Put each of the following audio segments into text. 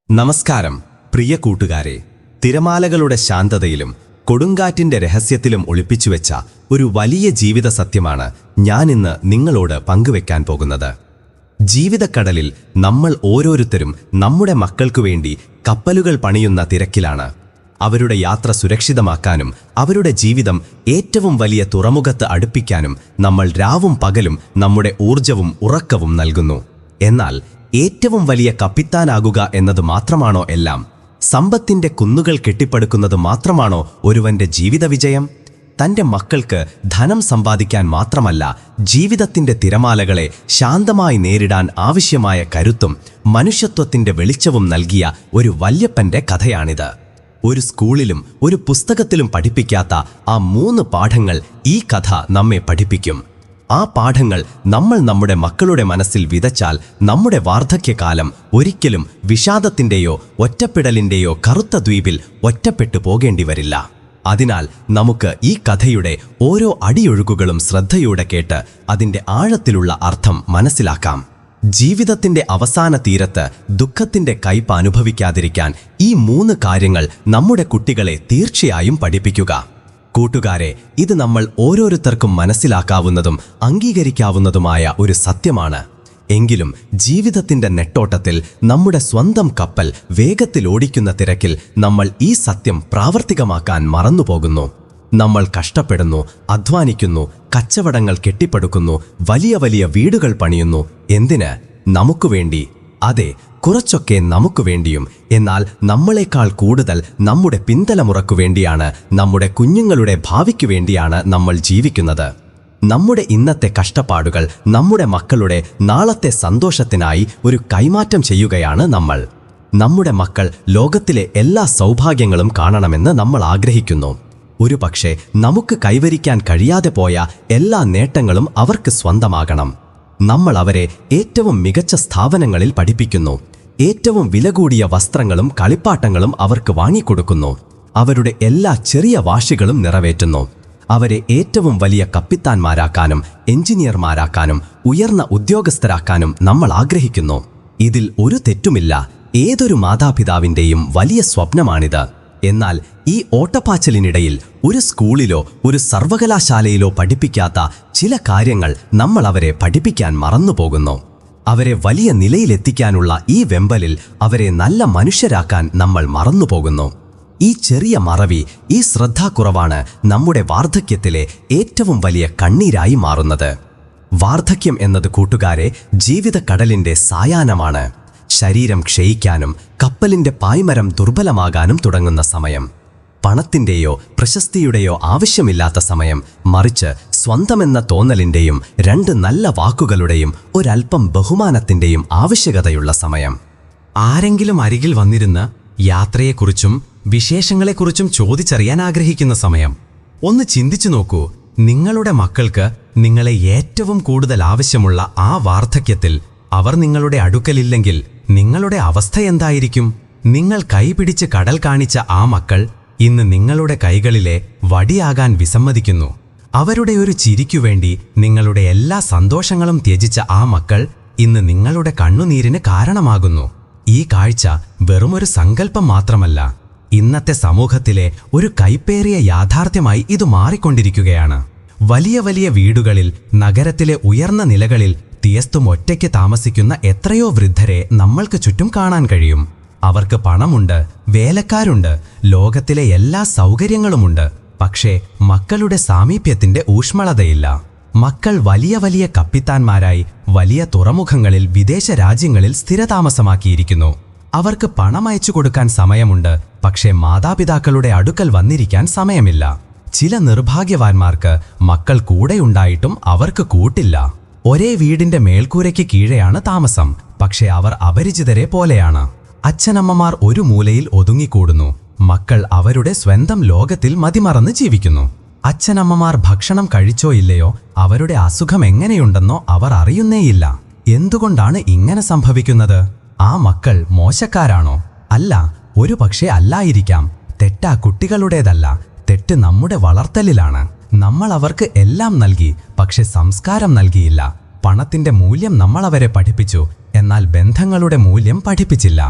നമസ്കാരം പ്രിയ കൂട്ടുകാരെ. തിരമാലകളുടെ ശാന്തതയിലും കൊടുങ്കാറ്റിന്റെ രഹസ്യത്തിലും ഒളിപ്പിച്ചുവെച്ച ഒരു വലിയ ജീവിത സത്യമാണ് ഞാനിന്ന് നിങ്ങളോട് പങ്കുവെക്കാൻ പോകുന്നത്. ജീവിതക്കടലിൽ നമ്മൾ ഓരോരുത്തരും നമ്മുടെ മക്കൾക്കു വേണ്ടി കപ്പലുകൾ പണിയുന്ന തിരക്കിലാണ്. അവരുടെ യാത്ര സുരക്ഷിതമാക്കാനും അവരുടെ ജീവിതം ഏറ്റവും വലിയ തുറമുഖത്ത് അടുപ്പിക്കാനും നമ്മൾ രാവും പകലും നമ്മുടെ ഊർജവും ഉറക്കവും നൽകുന്നു. എന്നാൽ ഏറ്റവും വലിയ കപ്പിത്താനാകുക എന്നത് മാത്രമാണോ എല്ലാം? സമ്പത്തിന്റെ കുന്നുകൾ കെട്ടിപ്പടുക്കുന്നത് മാത്രമാണോ ഒരുവന്റെ ജീവിത വിജയം? തന്റെ മക്കൾക്ക് ധനം സമ്പാദിക്കാൻ മാത്രമല്ല, ജീവിതത്തിന്റെ തിരമാലകളെ ശാന്തമായി നേരിടാൻ ആവശ്യമായ കരുത്തും മനുഷ്യത്വത്തിന്റെ വെളിച്ചവും നൽകിയ ഒരു വല്യപ്പന്റെ കഥയാണിത്. ഒരു സ്കൂളിലും ഒരു പുസ്തകത്തിലും പഠിപ്പിക്കാത്ത ആ 3 പാഠങ്ങൾ ഈ കഥ നമ്മെ പഠിപ്പിക്കും. ആ പാഠങ്ങൾ നമ്മൾ നമ്മുടെ മക്കളുടെ മനസ്സിൽ വിതച്ചാൽ നമ്മുടെ വാർദ്ധക്യകാലം ഒരിക്കലും വിഷാദത്തിന്റെയോ ഒറ്റപ്പെടലിന്റെയോ കറുത്ത ദ്വീപിൽ ഒറ്റപ്പെട്ടു പോകേണ്ടി വരില്ല. അതിനാൽ നമുക്ക് ഈ കഥയുടെ ഓരോ അടിയൊഴുക്കുകളും ശ്രദ്ധയോടെ കേട്ട് അതിന്റെ ആഴത്തിലുള്ള അർത്ഥം മനസ്സിലാക്കാം. ജീവിതത്തിന്റെ അവസാന തീരത്ത് ദുഃഖത്തിന്റെ കയ്പ് അനുഭവിക്കാതിരിക്കാൻ ഈ 3 കാര്യങ്ങൾ നമ്മുടെ കുട്ടികളെ തീർച്ചയായും പഠിപ്പിക്കുക. കൂട്ടുകാരെ, ഇത് നമ്മൾ ഓരോരുത്തർക്കും മനസ്സിലാക്കാവുന്നതും അംഗീകരിക്കാവുന്നതുമായ ഒരു സത്യമാണ്. എങ്കിലും ജീവിതത്തിന്റെ നെട്ടോട്ടത്തിൽ നമ്മുടെ സ്വന്തം കപ്പൽ വേഗത്തിൽ ഓടിക്കുന്ന തിരക്കിൽ നമ്മൾ ഈ സത്യം പ്രാവർത്തികമാക്കാൻ മറന്നുപോകുന്നു. നമ്മൾ കഷ്ടപ്പെടുന്നു, അധ്വാനിക്കുന്നു, കച്ചവടങ്ങൾ കെട്ടിപ്പടുക്കുന്നു, വലിയ വലിയ വീടുകൾ പണിയുന്നു. എന്തിന്? നമുക്കു വേണ്ടി. അതെ, കുറച്ചൊക്കെ നമുക്കു വേണ്ടിയും. എന്നാൽ നമ്മളെക്കാൾ കൂടുതൽ നമ്മുടെ പിന്തലമുറക്കു വേണ്ടിയാണ്, നമ്മുടെ കുഞ്ഞുങ്ങളുടെ ഭാവിക്കു വേണ്ടിയാണ് നമ്മൾ ജീവിക്കുന്നത്. നമ്മുടെ ഇന്നത്തെ കഷ്ടപ്പാടുകൾ നമ്മുടെ മക്കളുടെ നാളത്തെ സന്തോഷത്തിനായി ഒരു കൈമാറ്റം ചെയ്യുകയാണ് നമ്മൾ. നമ്മുടെ മക്കൾ ലോകത്തിലെ എല്ലാ സൗഭാഗ്യങ്ങളും കാണണമെന്ന് നമ്മൾ ആഗ്രഹിക്കുന്നു. ഒരുപക്ഷെ നമുക്ക് കൈവരിക്കാൻ കഴിയാതെ പോയ എല്ലാ നേട്ടങ്ങളും അവർക്ക് സ്വന്തമാകണം. നമ്മൾ അവരെ ഏറ്റവും മികച്ച സ്ഥാപനങ്ങളിൽ പഠിപ്പിക്കുന്നു. ഏറ്റവും വില കൂടിയ വസ്ത്രങ്ങളും കളിപ്പാട്ടങ്ങളും അവർക്ക് വാങ്ങിക്കൊടുക്കുന്നു. അവരുടെ എല്ലാ ചെറിയ വാശികളും നിറവേറ്റുന്നു. അവരെ ഏറ്റവും വലിയ കപ്പിത്താന്മാരാക്കാനും എഞ്ചിനീയർമാരാക്കാനും ഉയർന്ന ഉദ്യോഗസ്ഥരാക്കാനും നമ്മൾ ആഗ്രഹിക്കുന്നു. ഇതിൽ ഒരു തെറ്റുമില്ല. ഏതൊരു മാതാപിതാവിൻ്റെയും വലിയ സ്വപ്നമാണിത്. എന്നാൽ ഈ ഓട്ടപ്പാച്ചിലിനിടയിൽ ഒരു സ്കൂളിലോ ഒരു സർവകലാശാലയിലോ പഠിപ്പിക്കാത്ത ചില കാര്യങ്ങൾ നമ്മൾ അവരെ പഠിപ്പിക്കാൻ മറന്നുപോകുന്നു. അവരെ വലിയ നിലയിലെത്തിക്കാനുള്ള ഈ വെമ്പലിൽ അവരെ നല്ല മനുഷ്യരാക്കാൻ നമ്മൾ മറന്നുപോകുന്നു. ഈ ചെറിയ മറവി, ഈ ശ്രദ്ധാക്കുറവാണ് നമ്മുടെ വാർദ്ധക്യത്തിലെ ഏറ്റവും വലിയ കണ്ണീരായി മാറുന്നത്. വാർദ്ധക്യം എന്നത് കൂട്ടുകാരെ ജീവിതക്കടലിന്റെ സായാഹ്നമാണ്. ശരീരം ക്ഷയിക്കാനും കപ്പലിന്റെ പായ്മരം ദുർബലമാകാനും തുടങ്ങുന്ന സമയം. പണത്തിന്റെയോ പ്രശസ്തിയുടെയോ ആവശ്യമില്ലാത്ത സമയം, മറിച്ച് സ്വന്തമെന്ന തോന്നലിന്റെയും 2 നല്ല വാക്കുകളുടെയും ഒരൽപ്പം ബഹുമാനത്തിന്റെയും ആവശ്യകതയുള്ള സമയം. ആരെങ്കിലും അരികിൽ വന്നിരുന്ന് യാത്രയെക്കുറിച്ചും വിശേഷങ്ങളെക്കുറിച്ചും ചോദിച്ചറിയാൻ ആഗ്രഹിക്കുന്ന സമയം. ഒന്ന് ചിന്തിച്ചു നോക്കൂ, നിങ്ങളുടെ മക്കൾക്ക് നിങ്ങളെ ഏറ്റവും കൂടുതൽ ആവശ്യമുള്ള ആ വാർദ്ധക്യത്തിൽ അവർ നിങ്ങളുടെ അടുക്കലില്ലെങ്കിൽ നിങ്ങളുടെ അവസ്ഥ എന്തായിരിക്കും? നിങ്ങൾ കൈപിടിച്ച് കടൽ കാണിച്ച ആ മക്കൾ ഇന്ന് നിങ്ങളുടെ കൈകളിലെ വടിയാകാൻ വിസമ്മതിക്കുന്നു. അവരുടെ ഒരു ചിരിക്കുവേണ്ടി നിങ്ങളുടെ എല്ലാ സന്തോഷങ്ങളും ത്യജിച്ച ആ മക്കൾ ഇന്ന് നിങ്ങളുടെ കണ്ണുനീരിന് കാരണമാകുന്നു. ഈ കാഴ്ച വെറുമൊരു സങ്കല്പം മാത്രമല്ല, ഇന്നത്തെ സമൂഹത്തിലെ ഒരു കൈപ്പേറിയ യാഥാർത്ഥ്യമായി ഇത് മാറിക്കൊണ്ടിരിക്കുകയാണ്. വലിയ വലിയ വീടുകളിൽ, നഗരത്തിലെ ഉയർന്ന നിലകളിൽ തീർത്തും ഒറ്റയ്ക്ക് താമസിക്കുന്ന എത്രയോ വൃദ്ധരെ നമ്മൾക്ക് ചുറ്റും കാണാൻ കഴിയും. അവർക്ക് പണമുണ്ട്, വേലക്കാരുണ്ട്, ലോകത്തിലെ എല്ലാ സൗകര്യങ്ങളുമുണ്ട്. പക്ഷേ മക്കളുടെ സാമീപ്യത്തിന്റെ ഊഷ്മളതയില്ല. മക്കൾ വലിയ വലിയ കപ്പിത്താന്മാരായി വലിയ തുറമുഖങ്ങളിൽ, വിദേശ രാജ്യങ്ങളിൽ സ്ഥിരതാമസമാക്കിയിരിക്കുന്നു. അവർക്ക് പണം അയച്ചു കൊടുക്കാൻ സമയമുണ്ട്, പക്ഷേ മാതാപിതാക്കളുടെ അടുക്കൽ വന്നിരിക്കാൻ സമയമില്ല. ചില നിർഭാഗ്യവാന്മാർക്ക് മക്കൾ കൂടെയുണ്ടായിട്ടും അവർക്ക് കൂട്ടില്ല. ഒരേ വീടിന്റെ മേൽക്കൂരയ്ക്ക് കീഴെയാണ് താമസം, പക്ഷേ അവർ അപരിചിതരെ പോലെയാണ്. അച്ഛനമ്മമാർ ഒരു മൂലയിൽ ഒതുങ്ങിക്കൂടുന്നു. മക്കൾ അവരുടെ സ്വന്തം ലോകത്തിൽ മതിമറന്ന് ജീവിക്കുന്നു. അച്ഛനമ്മമാർ ഭക്ഷണം കഴിച്ചോ ഇല്ലയോ, അവരുടെ അസുഖം എങ്ങനെയുണ്ടെന്നോ അവർ അറിയുന്നേയില്ല. എന്തുകൊണ്ടാണ് ഇങ്ങനെ സംഭവിക്കുന്നത്? ആ മക്കൾ മോശക്കാരാണോ? അല്ല, ഒരുപക്ഷെ അല്ലായിരിക്കാം. തെറ്റാ കുട്ടികളുടേതല്ല, തെറ്റ് നമ്മുടെ വളർത്തലിലാണ്. നമ്മൾ അവർക്ക് എല്ലാം നൽകി, പക്ഷെ സംസ്കാരം നൽകിയില്ല. പണത്തിന്റെ മൂല്യം നമ്മൾ അവരെ പഠിപ്പിച്ചു, എന്നാൽ ബന്ധങ്ങളുടെ മൂല്യം പഠിപ്പിച്ചില്ല.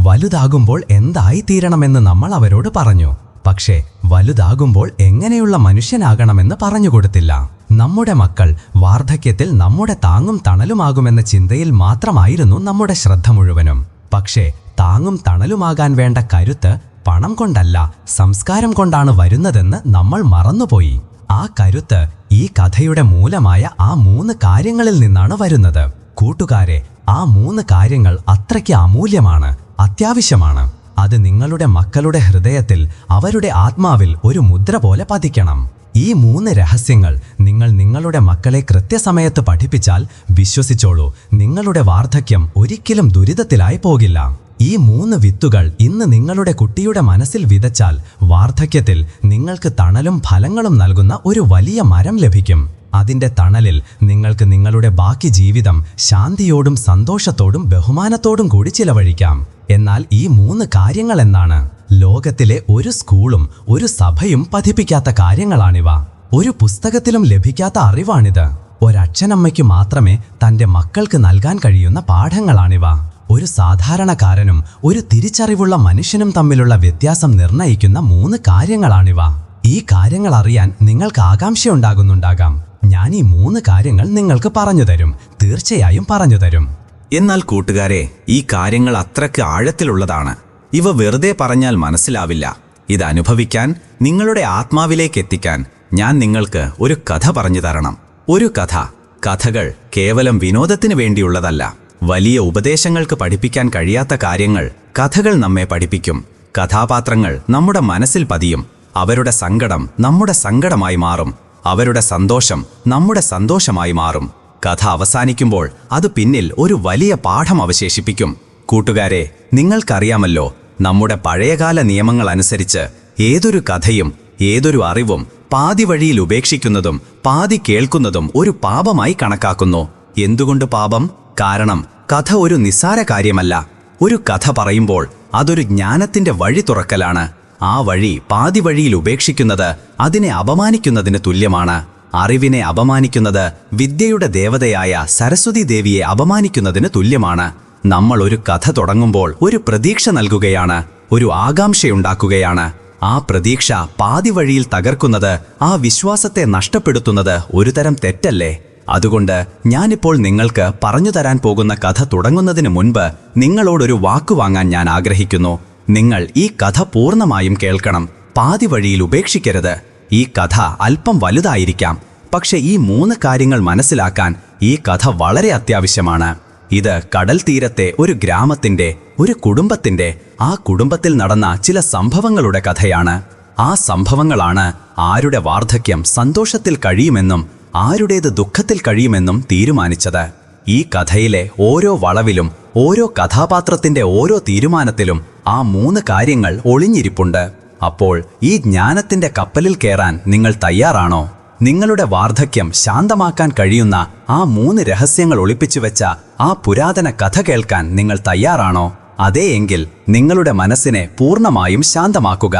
വലുതാകുമ്പോൾ എന്തായി തീരണമെന്ന് നമ്മൾ അവരോട് പറഞ്ഞു. പക്ഷേ വലുതാകുമ്പോൾ എങ്ങനെയുള്ള മനുഷ്യനാകണമെന്ന് പറഞ്ഞുകൊടുത്തില്ല. നമ്മുടെ മക്കൾ വാർദ്ധക്യത്തിൽ നമ്മുടെ താങ്ങും തണലുമാകുമെന്ന ചിന്തയിൽ മാത്രമായിരുന്നു നമ്മുടെ ശ്രദ്ധ മുഴുവനും. പക്ഷേ താങ്ങും തണലുമാകാൻ വേണ്ട കരുത്ത് പണം കൊണ്ടല്ല, സംസ്കാരം കൊണ്ടാണ് വരുന്നതെന്ന് നമ്മൾ മറന്നുപോയി. ആ കരുത്ത് ഈ കഥയുടെ മൂലമായ ആ 3 കാര്യങ്ങളിൽ നിന്നാണ് വരുന്നത്. കൂട്ടുകാരെ, ആ 3 കാര്യങ്ങൾ അത്രയ്ക്ക് അമൂല്യമാണ്, അത്യാവശ്യമാണ്. അത് നിങ്ങളുടെ മക്കളുടെ ഹൃദയത്തിൽ, അവരുടെ ആത്മാവിൽ ഒരു മുദ്ര പോലെ പതിക്കണം. ഈ 3 രഹസ്യങ്ങൾ നിങ്ങൾ നിങ്ങളുടെ മക്കളെ കൃത്യസമയത്ത് പഠിപ്പിച്ചാൽ വിശ്വസിച്ചോളൂ, നിങ്ങളുടെ വാർദ്ധക്യം ഒരിക്കലും ദുരിതത്തിലായി പോകില്ല. ഈ 3 വിത്തുകൾ ഇന്ന് നിങ്ങളുടെ കുട്ടിയുടെ മനസ്സിൽ വിതച്ചാൽ വാർദ്ധക്യത്തിൽ നിങ്ങൾക്ക് തണലും ഫലങ്ങളും നൽകുന്ന ഒരു വലിയ മരം ലഭിക്കും. അതിന്റെ തണലിൽ നിങ്ങൾക്ക് നിങ്ങളുടെ ബാക്കി ജീവിതം ശാന്തിയോടും സന്തോഷത്തോടും ബഹുമാനത്തോടും കൂടി ചിലവഴിക്കാം. എന്നാൽ ഈ 3 കാര്യങ്ങൾ എന്താണ്? ലോകത്തിലെ ഒരു സ്കൂളും ഒരു സഭയും പഠിപ്പിക്കാത്ത കാര്യങ്ങളാണിവ. ഒരു പുസ്തകത്തിലും ലഭിക്കാത്ത അറിവാണിത്. ഒരച്ഛനമ്മയ്ക്ക് മാത്രമേ തന്റെ മക്കൾക്ക് നൽകാൻ കഴിയുന്ന പാഠങ്ങളാണിവ. ഒരു സാധാരണക്കാരനും ഒരു തിരിച്ചറിവുള്ള മനുഷ്യനും തമ്മിലുള്ള വ്യത്യാസം നിർണ്ണയിക്കുന്ന 3 കാര്യങ്ങളാണിവ. ഈ കാര്യങ്ങൾ അറിയാൻ നിങ്ങൾക്ക് ആകാംക്ഷയുണ്ടാകുന്നുണ്ടാകാം. ഞാൻ ഈ 3 കാര്യങ്ങൾ നിങ്ങൾക്ക് പറഞ്ഞുതരും, തീർച്ചയായും പറഞ്ഞുതരും. എന്നാൽ കൂട്ടുകാരെ, ഈ കാര്യങ്ങൾ അത്രയ്ക്ക് ആഴത്തിലുള്ളതാണ്. ഇവ വെറുതെ പറഞ്ഞാൽ മനസ്സിലാവില്ല. ഇത് അനുഭവിക്കാൻ, നിങ്ങളുടെ ആത്മാവിലേക്ക് എത്തിക്കാൻ ഞാൻ നിങ്ങൾക്ക് ഒരു കഥ പറഞ്ഞു തരണം. ഒരു കഥ. കഥകൾ കേവലം വിനോദത്തിന് വേണ്ടിയുള്ളതല്ല. വലിയ ഉപദേശങ്ങൾക്ക് പഠിപ്പിക്കാൻ കഴിയാത്ത കാര്യങ്ങൾ കഥകൾ നമ്മെ പഠിപ്പിക്കും. കഥാപാത്രങ്ങൾ നമ്മുടെ മനസ്സിൽ പതിയും. അവരുടെ സങ്കടം നമ്മുടെ സങ്കടമായി മാറും. അവരുടെ സന്തോഷം നമ്മുടെ സന്തോഷമായി മാറും. കഥ അവസാനിക്കുമ്പോൾ അത് പിന്നിൽ ഒരു വലിയ പാഠം അവശേഷിപ്പിക്കും. കൂട്ടുകാരെ, നിങ്ങൾക്കറിയാമല്ലോ, നമ്മുടെ പഴയകാല നിയമങ്ങൾ അനുസരിച്ച് ഏതൊരു കഥയും ഏതൊരു അറിവും പാതി വഴിയിൽ ഉപേക്ഷിക്കുന്നതും പാതി കേൾക്കുന്നതും ഒരു പാപമായി കണക്കാക്കുന്നു. എന്തുകൊണ്ട് പാപം? കാരണം കഥ ഒരു നിസ്സാര കാര്യമല്ല. ഒരു കഥ പറയുമ്പോൾ അതൊരു ജ്ഞാനത്തിന്റെ വഴി തുറക്കലാണ്. ആ വഴി പാതി വഴിയിൽ ഉപേക്ഷിക്കുന്നത് അതിനെ അപമാനിക്കുന്നതിന് തുല്യമാണ്. അറിവിനെ അപമാനിക്കുന്നത് വിദ്യയുടെ ദേവതയായ സരസ്വതി ദേവിയെ അപമാനിക്കുന്നതിന് തുല്യമാണ്. നമ്മൾ ഒരു കഥ തുടങ്ങുമ്പോൾ ഒരു പ്രതീക്ഷ നൽകുകയാണ്, ഒരു ആകാംക്ഷയുണ്ടാക്കുകയാണ്. ആ പ്രതീക്ഷ പാതി വഴിയിൽ തകർക്കുന്നത്, ആ വിശ്വാസത്തെ നഷ്ടപ്പെടുത്തുന്നത് ഒരുതരം തെറ്റല്ലേ? അതുകൊണ്ട് ഞാനിപ്പോൾ നിങ്ങൾക്ക് പറഞ്ഞു തരാൻ പോകുന്ന കഥ തുടങ്ങുന്നതിന് മുൻപ് നിങ്ങളോടൊരു വാക്കു വാങ്ങാൻ ഞാൻ ആഗ്രഹിക്കുന്നു. നിങ്ങൾ ഈ കഥ പൂർണ്ണമായും കേൾക്കണം, പാതി വഴിയിൽ ഉപേക്ഷിക്കരുത്. ഈ കഥ അല്പം വലുതായിരിക്കാം, പക്ഷെ ഈ 3 കാര്യങ്ങൾ മനസ്സിലാക്കാൻ ഈ കഥ വളരെ അത്യാവശ്യമാണ്. ഇത് കടൽ തീരത്തെ ഒരു ഗ്രാമത്തിന്റെ, ഒരു കുടുംബത്തിന്റെ, ആ കുടുംബത്തിൽ നടന്ന ചില സംഭവങ്ങളുടെ കഥയാണ്. ആ സംഭവങ്ങളാണ് ആരുടെ വാർദ്ധക്യം സന്തോഷത്തിൽ കഴിയുമെന്നും ആരുടേത് ദുഃഖത്തിൽ കഴിയുമെന്നും തീരുമാനിച്ചത്. ഈ കഥയിലെ ഓരോ വളവിലും, ഓരോ കഥാപാത്രത്തിന്റെ ഓരോ തീരുമാനത്തിലും ആ 3 കാര്യങ്ങൾ ഒളിഞ്ഞിരിപ്പുണ്ട്. അപ്പോൾ ഈ ജ്ഞാനത്തിന്റെ കപ്പലിൽ കയറാൻ നിങ്ങൾ തയ്യാറാണോ? നിങ്ങളുടെ വാർദ്ധക്യം ശാന്തമാക്കാൻ കഴിയുന്ന ആ 3 രഹസ്യങ്ങൾ ഒളിപ്പിച്ചുവെച്ച ആ പുരാതന കഥ കേൾക്കാൻ നിങ്ങൾ തയ്യാറാണോ? അതേയെങ്കിൽ നിങ്ങളുടെ മനസ്സിനെ പൂർണ്ണമായും ശാന്തമാക്കുക.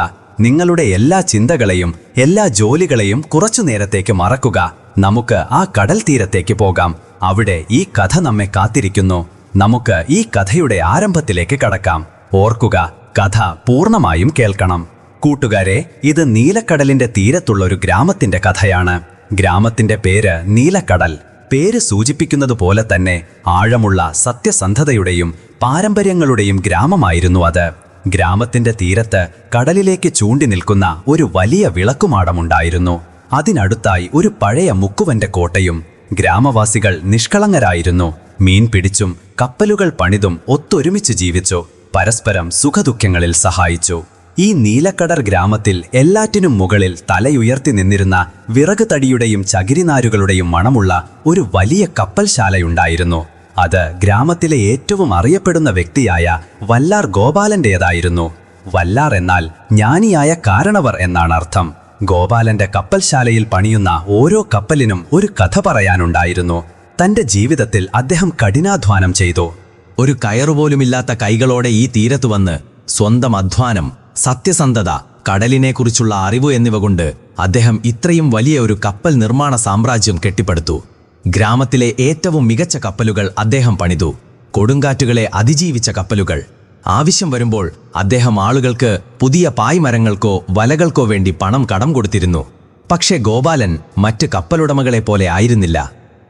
നിങ്ങളുടെ എല്ലാ ചിന്തകളെയും എല്ലാ ജോലികളെയും കുറച്ചു നേരത്തേക്ക് മറക്കുക. നമുക്ക് ആ കടൽ തീരത്തേക്ക് പോകാം. അവിടെ ഈ കഥ നമ്മെ കാത്തിരിക്കുന്നു. നമുക്ക് ഈ കഥയുടെ ആരംഭത്തിലേക്ക് കടക്കാം. ഓർക്കുക, കഥ പൂർണ്ണമായും കേൾക്കണം. കൂട്ടുകാരെ, ഇത് നീലക്കടലിന്റെ തീരത്തുള്ള ഒരു ഗ്രാമത്തിന്റെ കഥയാണ്. ഗ്രാമത്തിന്റെ പേര് നീലക്കടൽ. പേര് സൂചിപ്പിക്കുന്നത് പോലെ തന്നെ ആഴമുള്ള സത്യസന്ധതയുടെയും പാരമ്പര്യങ്ങളുടെയും ഗ്രാമമായിരുന്നു അത്. ഗ്രാമത്തിന്റെ തീരത്ത് കടലിലേക്ക് ചൂണ്ടി നിൽക്കുന്ന ഒരു വലിയ വിളക്കുമാടമുണ്ടായിരുന്നു. അതിനടുത്തായി ഒരു പഴയ മുക്കുവന്റെ കോട്ടയും. ഗ്രാമവാസികൾ നിഷ്കളങ്കരായിരുന്നു. മീൻ പിടിച്ചും കപ്പലുകൾ പണിതും ഒത്തൊരുമിച്ച് ജീവിച്ചു. പരസ്പരം സുഖദുഃഖങ്ങളിൽ സഹായിച്ചു. ഈ നീലക്കടൽ ഗ്രാമത്തിൽ എല്ലാറ്റിനും മുകളിൽ തലയുയർത്തി നിന്നിരുന്ന വിറക് തടിയുടെയും ചകിരിനാരുകളുടെയും മണമുള്ള ഒരു വലിയ കപ്പൽശാലയുണ്ടായിരുന്നു. അത് ഗ്രാമത്തിലെ ഏറ്റവും അറിയപ്പെടുന്ന വ്യക്തിയായ വല്ലാർ ഗോപാലന്റേതായിരുന്നു. വല്ലാർ എന്നാൽ ജ്ഞാനിയായ കാരണവർ എന്നാണ് അർത്ഥം. ഗോപാലന്റെ കപ്പൽശാലയിൽ പണിയുന്ന ഓരോ കപ്പലിനും ഒരു കഥ പറയാനുണ്ടായിരുന്നു. തന്റെ ജീവിതത്തിൽ അദ്ദേഹം കഠിനാധ്വാനം ചെയ്തു. ഒരു കയറുപോലുമില്ലാത്ത കൈകളോടെ ഈ തീരത്തു വന്ന് സ്വന്തം അധ്വാനം, സത്യസന്ധത, കടലിനെക്കുറിച്ചുള്ള അറിവ് എന്നിവ കൊണ്ട് അദ്ദേഹം ഇത്രയും വലിയ ഒരു കപ്പൽ നിർമ്മാണ സാമ്രാജ്യം കെട്ടിപ്പടുത്തു. ഗ്രാമത്തിലെ ഏറ്റവും മികച്ച കപ്പലുകൾ അദ്ദേഹം പണിതു. കൊടുങ്കാറ്റുകളെ അതിജീവിച്ച കപ്പലുകൾ. ആവശ്യം വരുമ്പോൾ അദ്ദേഹം ആളുകൾക്ക് പുതിയ പായ്മരങ്ങൾക്കോ വലകൾക്കോ വേണ്ടി പണം കടം കൊടുത്തിരുന്നു. പക്ഷേ ഗോപാലൻ മറ്റ് കപ്പലുടമകളെപ്പോലെ ആയിരുന്നില്ല.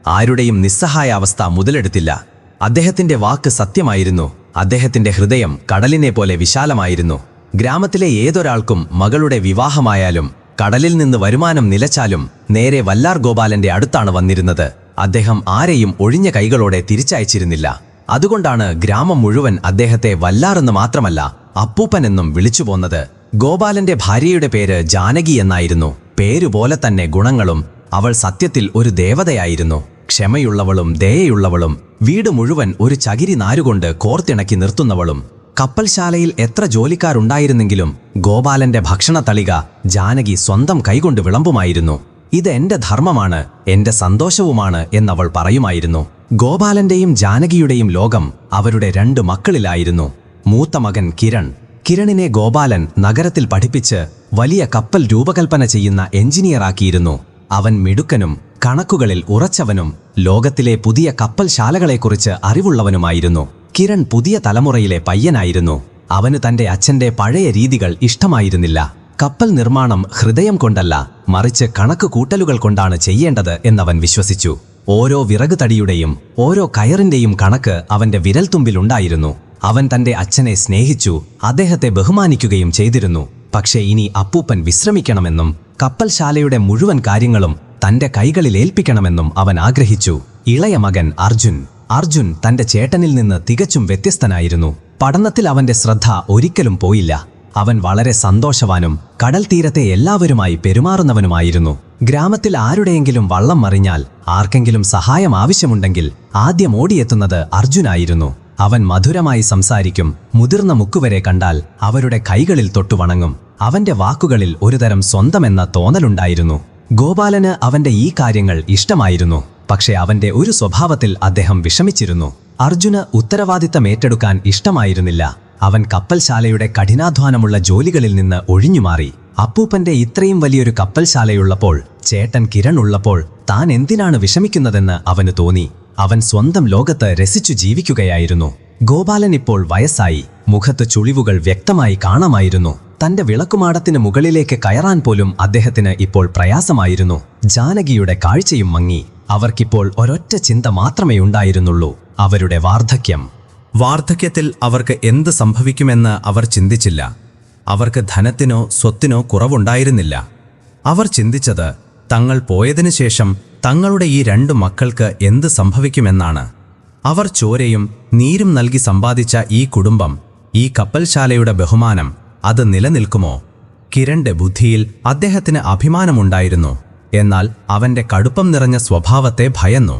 ആരുടെയും നിസ്സഹായാവസ്ഥ മുതലെടുത്തില്ല. അദ്ദേഹത്തിന്റെ വാക്ക് സത്യമായിരുന്നു. അദ്ദേഹത്തിന്റെ ഹൃദയം കടലിനെ പോലെ വിശാലമായിരുന്നു. ഗ്രാമത്തിലെ ഏതൊരാൾക്കും മകളുടെ വിവാഹമായാലും കടലിൽ നിന്ന് വരുമാനം നിലച്ചാലും നേരെ വല്ലാർ ഗോപാലന്റെ അടുത്താണ് വന്നിരുന്നത്. അദ്ദേഹം ആരെയും ഒഴിഞ്ഞ കൈകളോടെ തിരിച്ചയച്ചിരുന്നില്ല. അതുകൊണ്ടാണ് ഗ്രാമം മുഴുവൻ അദ്ദേഹത്തെ വല്ലാറെന്ന് മാത്രമല്ല അപ്പൂപ്പൻ എന്നും വിളിച്ചു പോന്നത്. ഗോപാലന്റെ ഭാര്യയുടെ പേര് ജാനകി എന്നായിരുന്നു. പേരുപോലെ തന്നെ ഗുണങ്ങളും. അവൾ സത്യത്തിൽ ഒരു ദേവതയായിരുന്നു. ക്ഷമയുള്ളവളും ദയയുള്ളവളും വീട് മുഴുവൻ ഒരു ചകിരി നാരുകൊണ്ട് കോർത്തിണക്കി നിർത്തുന്നവളും. കപ്പൽശാലയിൽ എത്ര ജോലിക്കാരുണ്ടായിരുന്നെങ്കിലും ഗോപാലന്റെ ഭക്ഷണ തളിക ജാനകി സ്വന്തം കൈകൊണ്ട് വിളമ്പുമായിരുന്നു. ഇത് എന്റെ ധർമ്മമാണ്, എന്റെ സന്തോഷവുമാണ് എന്നവൾ പറയുമായിരുന്നു. ഗോപാലന്റെയും ജാനകിയുടെയും ലോകം അവരുടെ 2 മക്കളിലായിരുന്നു. മൂത്ത മകൻ കിരൺ. കിരണിനെ ഗോപാലൻ നഗരത്തിൽ പഠിപ്പിച്ച് വലിയ കപ്പൽ രൂപകൽപ്പന ചെയ്യുന്ന എഞ്ചിനീയറാക്കിയിരുന്നു. അവൻ മിടുക്കനും കണക്കുകളിൽ ഉറച്ചവനും ലോകത്തിലെ പുതിയ കപ്പൽശാലകളെക്കുറിച്ച് അറിവുള്ളവനുമായിരുന്നു. കിരൺ പുതിയ തലമുറയിലെ പയ്യനായിരുന്നു. അവന് തന്റെ അച്ഛന്റെ പഴയ രീതികൾ ഇഷ്ടമായിരുന്നില്ല. കപ്പൽ നിർമ്മാണം ഹൃദയം കൊണ്ടല്ല, മറിച്ച് കണക്ക് കൂട്ടലുകൾ കൊണ്ടാണ് ചെയ്യേണ്ടത് എന്നവൻ വിശ്വസിച്ചു. ഓരോ വിറക് തടിയുടെയും ഓരോ കയറിന്റെയും കണക്ക് അവന്റെ വിരൽത്തുമ്പിലുണ്ടായിരുന്നു. അവൻ തന്റെ അച്ഛനെ സ്നേഹിച്ചു, അദ്ദേഹത്തെ ബഹുമാനിക്കുകയും ചെയ്തിരുന്നു. പക്ഷേ ഇനി അപ്പൂപ്പൻ വിശ്രമിക്കണമെന്നും കപ്പൽശാലയുടെ മുഴുവൻ കാര്യങ്ങളും തന്റെ കൈകളിൽ ഏൽപ്പിക്കണമെന്നും അവൻ ആഗ്രഹിച്ചു. ഇളയ മകൻ അർജുൻ തന്റെ ചേട്ടനിൽ നിന്ന് തികച്ചും വ്യത്യസ്തനായിരുന്നു. പഠനത്തിൽ അവന്റെ ശ്രദ്ധ ഒരിക്കലും പോയില്ല. അവൻ വളരെ സന്തോഷവാനും കടൽ തീരത്തെ എല്ലാവരുമായി പെരുമാറുന്നവനുമായിരുന്നു. ഗ്രാമത്തിൽ ആരുടെയെങ്കിലും വള്ളം മറിഞ്ഞാൽ ആർക്കെങ്കിലും സഹായം ആവശ്യമുണ്ടെങ്കിൽ ആദ്യം ഓടിയെത്തുന്നത് അർജുനായിരുന്നു. അവൻ മധുരമായി സംസാരിക്കും. മുതിർന്ന മുക്കുവരെ കണ്ടാൽ അവരുടെ കൈകളിൽ തൊട്ടുവണങ്ങും. അവന്റെ വാക്കുകളിൽ ഒരുതരം സ്വന്തമെന്ന തോന്നലുണ്ടായിരുന്നു. ഗോപാലന് അവന്റെ ഈ കാര്യങ്ങൾ ഇഷ്ടമായിരുന്നു. പക്ഷേ അവന്റെ ഒരു സ്വഭാവത്തിൽ അദ്ദേഹം വിഷമിച്ചിരുന്നു. അർജുന് ഉത്തരവാദിത്തം ഏറ്റെടുക്കാൻ ഇഷ്ടമായിരുന്നില്ല. അവൻ കപ്പൽശാലയുടെ കഠിനാധ്വാനമുള്ള ജോലികളിൽ നിന്ന് ഒഴിഞ്ഞുമാറി. അപ്പൂപ്പന്റെ ഇത്രയും വലിയൊരു കപ്പൽശാലയുള്ളപ്പോൾ, ചേട്ടൻ കിരൺ ഉള്ളപ്പോൾ താൻ എന്തിനാണ് വിഷമിക്കുന്നതെന്ന് അവന് തോന്നി. അവൻ സ്വന്തം ലോകത്ത് രസിച്ചു ജീവിക്കുകയായിരുന്നു. ഗോപാലൻ ഇപ്പോൾ വയസ്സായി. മുഖത്ത് ചുളിവുകൾ വ്യക്തമായി കാണാമായിരുന്നു. തന്റെ വിളക്കുമാടത്തിന് മുകളിലേക്ക് കയറാൻ പോലും അദ്ദേഹത്തിന് ഇപ്പോൾ പ്രയാസമായിരുന്നു. ജാനകിയുടെ കാഴ്ചയും മങ്ങി. അവർക്കിപ്പോൾ ഒരൊറ്റ ചിന്ത മാത്രമേ ഉണ്ടായിരുന്നുള്ളൂ: അവരുടെ വാർദ്ധക്യം. വാർദ്ധക്യത്തിൽ അവർക്ക് എന്ത് സംഭവിക്കുമെന്ന് അവർ ചിന്തിച്ചില്ല. അവർക്ക് ധനത്തിനോ സ്വത്തിനോ കുറവുണ്ടായിരുന്നില്ല. അവർ ചിന്തിച്ചത് തങ്ങൾ പോയതിനു ശേഷം തങ്ങളുടെ ഈ 2 മക്കൾക്ക് എന്ത് സംഭവിക്കുമെന്നാണ്. അവർ ചോരയും നീരും നൽകി സമ്പാദിച്ച ഈ കുടുംബം, ഈ കപ്പൽശാലയുടെ ബഹുമാനം, അത് നിലനിൽക്കുമോ? കിരണിന്റെ ബുദ്ധിയിൽ അദ്ദേഹത്തിന് അഭിമാനമുണ്ടായിരുന്നു. എന്നാൽ അവന്റെ കടുപ്പം നിറഞ്ഞ സ്വഭാവത്തെ ഭയന്നു.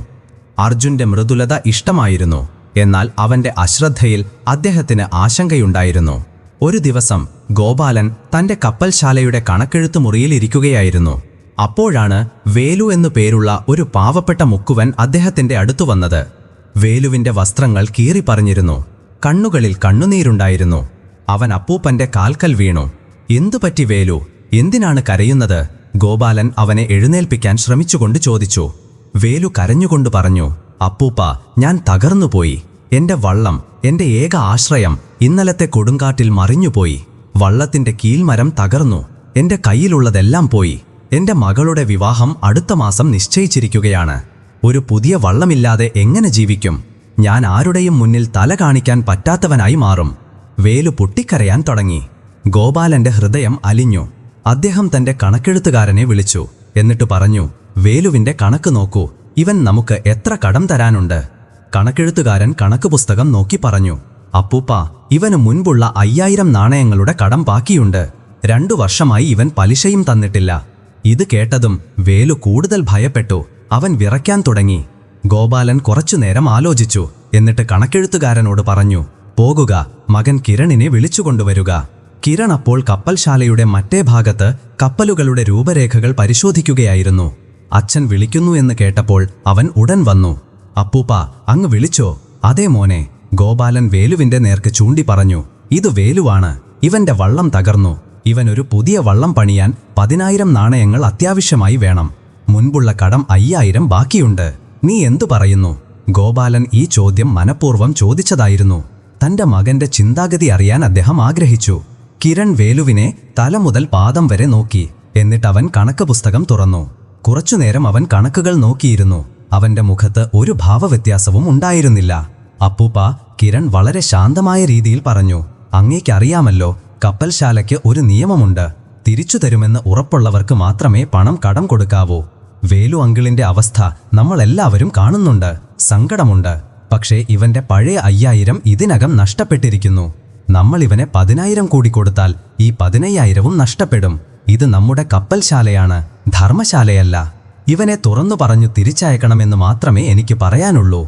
അർജുന്റെ മൃദുലത ഇഷ്ടമായിരുന്നു. എന്നാൽ അവന്റെ അശ്രദ്ധയിൽ അദ്ദേഹത്തിന് ആശങ്കയുണ്ടായിരുന്നു. ഒരു ദിവസം ഗോപാലൻ തന്റെ കപ്പൽശാലയുടെ കണക്കെഴുത്ത് മുറിയിൽ ഇരിക്കുകയായിരുന്നു. അപ്പോഴാണ് വേലു എന്നു പേരുള്ള ഒരു പാവപ്പെട്ട മുക്കുവൻ അദ്ദേഹത്തിന്റെ അടുത്തു വന്നത്. വേലുവിന്റെ വസ്ത്രങ്ങൾ കീറിപ്പറിഞ്ഞിരുന്നു. കണ്ണുകളിൽ കണ്ണുനീരുണ്ടായിരുന്നു. അവൻ അപ്പൂപ്പന്റെ കാൽക്കൽ വീണു. എന്തുപറ്റി വേലു? എന്തിനാണ് കരയുന്നത്? ഗോപാലൻ അവനെ എഴുന്നേൽപ്പിക്കാൻ ശ്രമിച്ചുകൊണ്ട് ചോദിച്ചു. വേലു കരഞ്ഞുകൊണ്ട് പറഞ്ഞു, അപ്പൂപ്പ, ഞാൻ തകർന്നുപോയി. എന്റെ വള്ളം, എന്റെ ഏക ആശ്രയം, ഇന്നലത്തെ കൊടുങ്കാറ്റിൽ മറിഞ്ഞുപോയി. വള്ളത്തിന്റെ കീഴ്മരം തകർന്നു. എന്റെ കയ്യിലുള്ളതെല്ലാം പോയി. എന്റെ മകളുടെ വിവാഹം അടുത്ത മാസം നിശ്ചയിച്ചിരിക്കുകയാണ്. ഒരു പുതിയ വള്ളമില്ലാതെ എങ്ങനെ ജീവിക്കും? ഞാൻ ആരുടെയും മുന്നിൽ തല കാണിക്കാൻ പറ്റാത്തവനായി മാറും. വേലു പൊട്ടിക്കരയാൻ തുടങ്ങി. ഗോപാലന്റെ ഹൃദയം അലിഞ്ഞു. അദ്ദേഹം തന്റെ കണക്കെഴുത്തുകാരനെ വിളിച്ചു. എന്നിട്ട് പറഞ്ഞു, വേലുവിന്റെ കണക്ക് നോക്കൂ. ഇവൻ നമുക്ക് എത്ര കടം തരാനുണ്ട്? കണക്കെഴുത്തുകാരൻ കണക്ക് പുസ്തകം നോക്കി പറഞ്ഞു, അപ്പൂപ്പ, ഇവന് മുൻപുള്ള 5000 നാണയങ്ങളുടെ കടം ബാക്കിയുണ്ട്. 2 വർഷമായി ഇവൻ പലിശയും തന്നിട്ടില്ല. ഇത് കേട്ടതും വേലു കൂടുതൽ ഭയപ്പെട്ടു. അവൻ വിറയ്ക്കാൻ തുടങ്ങി. ഗോപാലൻ കുറച്ചുനേരം ആലോചിച്ചു. എന്നിട്ട് കണക്കെഴുത്തുകാരനോട് പറഞ്ഞു, പോകുക, മകൻ കിരണിനെ വിളിച്ചുകൊണ്ടുവരുക. കിരൺ അപ്പോൾ കപ്പൽശാലയുടെ മറ്റേ ഭാഗത്ത് കപ്പലുകളുടെ രൂപരേഖകൾ പരിശോധിക്കുകയായിരുന്നു. അച്ഛൻ വിളിക്കുന്നു എന്ന് കേട്ടപ്പോൾ അവൻ ഉടൻ വന്നു. അപ്പൂപ്പ, അങ്ങ് വിളിച്ചോ? അതേ മോനെ. ഗോപാലൻ വേലുവിന്റെ നേർക്ക് ചൂണ്ടി പറഞ്ഞു, ഇത് വേലുവാണ്. ഇവന്റെ വള്ളം തകർന്നു. ഇവനൊരു പുതിയ വള്ളം പണിയാൻ 10000 നാണയങ്ങൾ അത്യാവശ്യമായി വേണം. മുൻപുള്ള കടം 5000 ബാക്കിയുണ്ട്. നീ എന്തു പറയുന്നു? ഗോപാലൻ ഈ ചോദ്യം മനഃപൂർവ്വം ചോദിച്ചതായിരുന്നു. തന്റെ മകന്റെ ചിന്താഗതി അറിയാൻ അദ്ദേഹം ആഗ്രഹിച്ചു. കിരൺ വേലുവിനെ തല മുതൽ പാദം വരെ നോക്കി. എന്നിട്ടവൻ കണക്ക് പുസ്തകം തുറന്നു. കുറച്ചുനേരം അവൻ കണക്കുകൾ നോക്കിയിരുന്നു. അവന്റെ മുഖത്ത് ഒരു ഭാവവ്യത്യാസവും ഉണ്ടായിരുന്നില്ല. അപ്പൂപ്പ, കിരൺ വളരെ ശാന്തമായ രീതിയിൽ പറഞ്ഞു, അങ്ങേക്കറിയാമല്ലോ, കപ്പൽശാലയ്ക്ക് ഒരു നിയമമുണ്ട്. തിരിച്ചു തരുമെന്ന് ഉറപ്പുള്ളവർക്ക് മാത്രമേ പണം കടം കൊടുക്കാവൂ. വേലു അങ്കിളിന്റെ അവസ്ഥ നമ്മളെല്ലാവരും കാണുന്നുണ്ട്. സങ്കടമുണ്ട്. പക്ഷേ ഇവന്റെ പഴയ 5000 ഇതിനകം നഷ്ടപ്പെട്ടിരിക്കുന്നു. നമ്മൾ ഇവനെ 10,000 കൂടി കൊടുത്താൽ ഈ 15,000വും നഷ്ടപ്പെടും. ഇത് നമ്മുടെ കപ്പൽശാലയാണ്, ധർമ്മശാലയല്ല. ഇവനെ തുറന്നു പറഞ്ഞു തിരിച്ചയക്കണമെന്ന് മാത്രമേ എനിക്ക് പറയാനുള്ളൂ.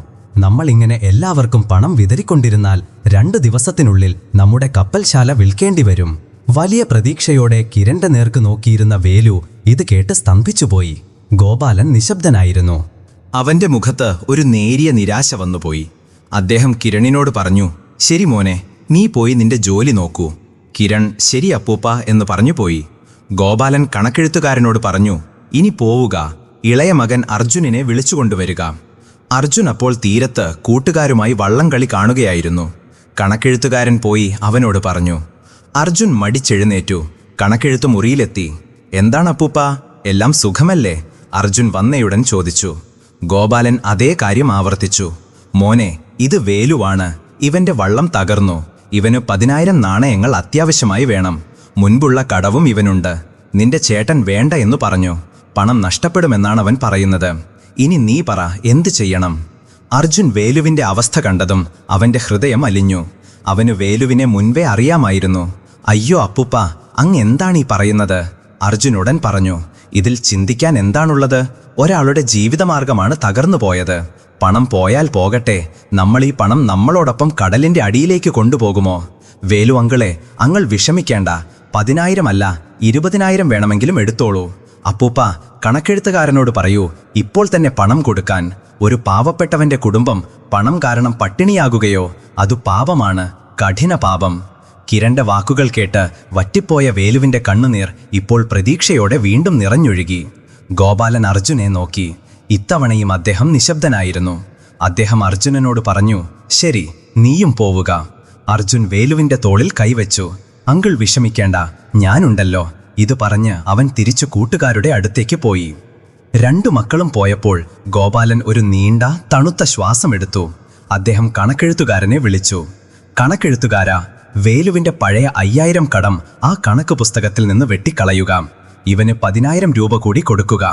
നമ്മൾ ഇങ്ങനെ എല്ലാവർക്കും പണം വിതറിക്കൊണ്ടിരുന്നാൽ 2 ദിവസത്തിനുള്ളിൽ നമ്മുടെ കപ്പൽശാല വിൽക്കേണ്ടി വരും. വലിയ പ്രതീക്ഷയോടെ കിരണിന്റെ നേർക്ക് നോക്കിയിരുന്ന വേലു ഇത് കേട്ട് സ്തംഭിച്ചുപോയി. ഗോപാലൻ നിശബ്ദനായിരുന്നു. അവന്റെ മുഖത്ത് ഒരു നേരിയ നിരാശ വന്നുപോയി. അദ്ദേഹം കിരണിനോട് പറഞ്ഞു, ശരി മോനെ, നീ പോയി നിന്റെ ജോലി നോക്കൂ. കിരൺ ശരി അപ്പൂപ്പ എന്ന് പറഞ്ഞു പോയി. ഗോപാലൻ കണക്കെഴുത്തുകാരനോട് പറഞ്ഞു, ഇനി പോവുക, ഇളയ മകൻ അർജുനനെ വിളിച്ചുകൊണ്ടുവരിക. അർജുൻ അപ്പോൾ തീരത്ത് കൂട്ടുകാരുമായി വള്ളംകളി കാണുകയായിരുന്നു. കണക്കെഴുത്തുകാരൻ പോയി അവനോട് പറഞ്ഞു. അർജുൻ മടിച്ചെഴുന്നേറ്റു. കണക്കെഴുത്തു മുറിയിലെത്തി. എന്താണ് അപ്പൂപ്പ, എല്ലാം സുഖമല്ലേ? അർജുൻ വന്നയുടൻ ചോദിച്ചു. ഗോപാലൻ അതേ കാര്യം ആവർത്തിച്ചു. മോനെ, ഇത് വേലുവാണ്. ഇവന്റെ വള്ളം തകർന്നു. ഇവന് 10,000 നാണയങ്ങൾ അത്യാവശ്യമായി വേണം. മുൻപുള്ള കടവും ഇവനുണ്ട്. നിന്റെ ചേട്ടൻ വേണ്ട എന്നു പറഞ്ഞു. പണം നഷ്ടപ്പെടുമെന്നാണ് അവൻ പറയുന്നത്. ഇനി നീ പറ, എന്തു ചെയ്യണം? അർജുൻ വേലുവിന്റെ അവസ്ഥ കണ്ടതും അവന്റെ ഹൃദയം അലിഞ്ഞു. അവന് വേലുവിനെ മുൻപേ അറിയാമായിരുന്നു. അയ്യോ അപ്പൂപ്പ, അങ്ങ് എന്താണ് ഈ പറയുന്നത്? അർജുൻ ഉടൻ പറഞ്ഞു. ഇതിൽ ചിന്തിക്കാൻ എന്താണുള്ളത്? ഒരാളുടെ ജീവിതമാർഗമാണ് തകർന്നു പോയത്. പണം പോയാൽ പോകട്ടെ, നമ്മൾ ഈ പണം നമ്മളോടൊപ്പം കടലിന്റെ അടിയിലേക്ക് കൊണ്ടുപോകുമോ? വേലു അങ്കിളെ, അങ്ങൾ വിഷമിക്കേണ്ട. 10,000 അല്ല, 20,000 വേണമെങ്കിലും എടുത്തോളൂ. അപ്പൂപ്പ, കണക്കെഴുത്തുകാരനോട് പറയൂ ഇപ്പോൾ തന്നെ പണം കൊടുക്കാൻ. ഒരു പാവപ്പെട്ടവന്റെ കുടുംബം പണം കാരണം പട്ടിണിയാകുകയോ? അതു പാപമാണ്, കഠിന പാപം. കിരണിന്റെ വാക്കുകൾ കേട്ട് വറ്റിപ്പോയ വേലുവിന്റെ കണ്ണുനീർ ഇപ്പോൾ പ്രതീക്ഷയോടെ വീണ്ടും നിറഞ്ഞൊഴുകി. ഗോപാലൻ അർജുനെ നോക്കി. ഇത്തവണയും അദ്ദേഹം നിശബ്ദനായിരുന്നു. അദ്ദേഹം അർജുനനോട് പറഞ്ഞു, ശരി, നീയും പോവുക. അർജുൻ വേലുവിന്റെ തോളിൽ കൈവച്ചു. അങ്കിൾ വിഷമിക്കേണ്ട, ഞാനുണ്ടല്ലോ. ഇത് പറഞ്ഞ് അവൻ തിരിച്ചു കൂട്ടുകാരുടെ അടുത്തേക്ക് പോയി. 2 മക്കളും പോയപ്പോൾ ഗോപാലൻ ഒരു നീണ്ട തണുത്ത ശ്വാസമെടുത്തു. അദ്ദേഹം കണക്കെഴുത്തുകാരനെ വിളിച്ചു. കണക്കെഴുത്തുകാരാ, വേലുവിന്റെ പഴയ 5000 കടം ആ കണക്ക് പുസ്തകത്തിൽ നിന്ന് വെട്ടിക്കളയുക. ഇവന് 10,000 രൂപ കൂടി കൊടുക്കുക.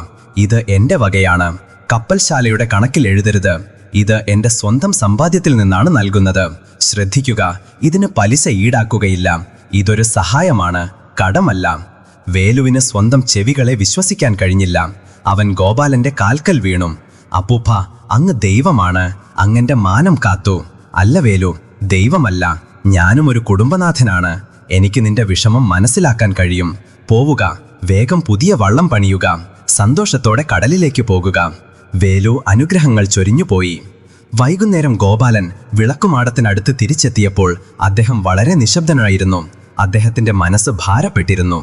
ഇത് എന്റെ വകയാണ്. കപ്പൽശാലയുടെ കണക്കിൽ എഴുതരുത്. ഇത് എന്റെ സ്വന്തം സമ്പാദ്യത്തിൽ നിന്നാണ് നൽകുന്നത്. ശ്രദ്ധിക്കുക, ഇതിന് പലിശ ഈടാക്കുകയില്ല. ഇതൊരു സഹായമാണ്, കടമല്ല. വേലുവിന് സ്വന്തം ചെവികളെ വിശ്വസിക്കാൻ കഴിഞ്ഞില്ല. അവൻ ഗോപാലന്റെ കാൽക്കൽ വീണു. അപ്പൂപ്പ, അങ്ങ് ദൈവമാണ്. അങ്ങന്റെ മാനം കാത്തു. അല്ല വേലു, ദൈവമല്ല. ഞാനും ഒരു കുടുംബനാഥനാണ്. എനിക്ക് നിന്റെ വിഷമം മനസ്സിലാക്കാൻ കഴിയും. പോവുക, വേഗം പുതിയ വള്ളം പണിയുക. സന്തോഷത്തോടെ കടലിലേക്ക് പോകുക. വേലു അനുഗ്രഹങ്ങൾ ചൊരിഞ്ഞുപോയി. വൈകുന്നേരം ഗോപാലൻ വിളക്കുമാടത്തിനടുത്ത് തിരിച്ചെത്തിയപ്പോൾ അദ്ദേഹം വളരെ നിശബ്ദനായിരുന്നു. അദ്ദേഹത്തിന്റെ മനസ്സ് ഭാരപ്പെട്ടിരുന്നു.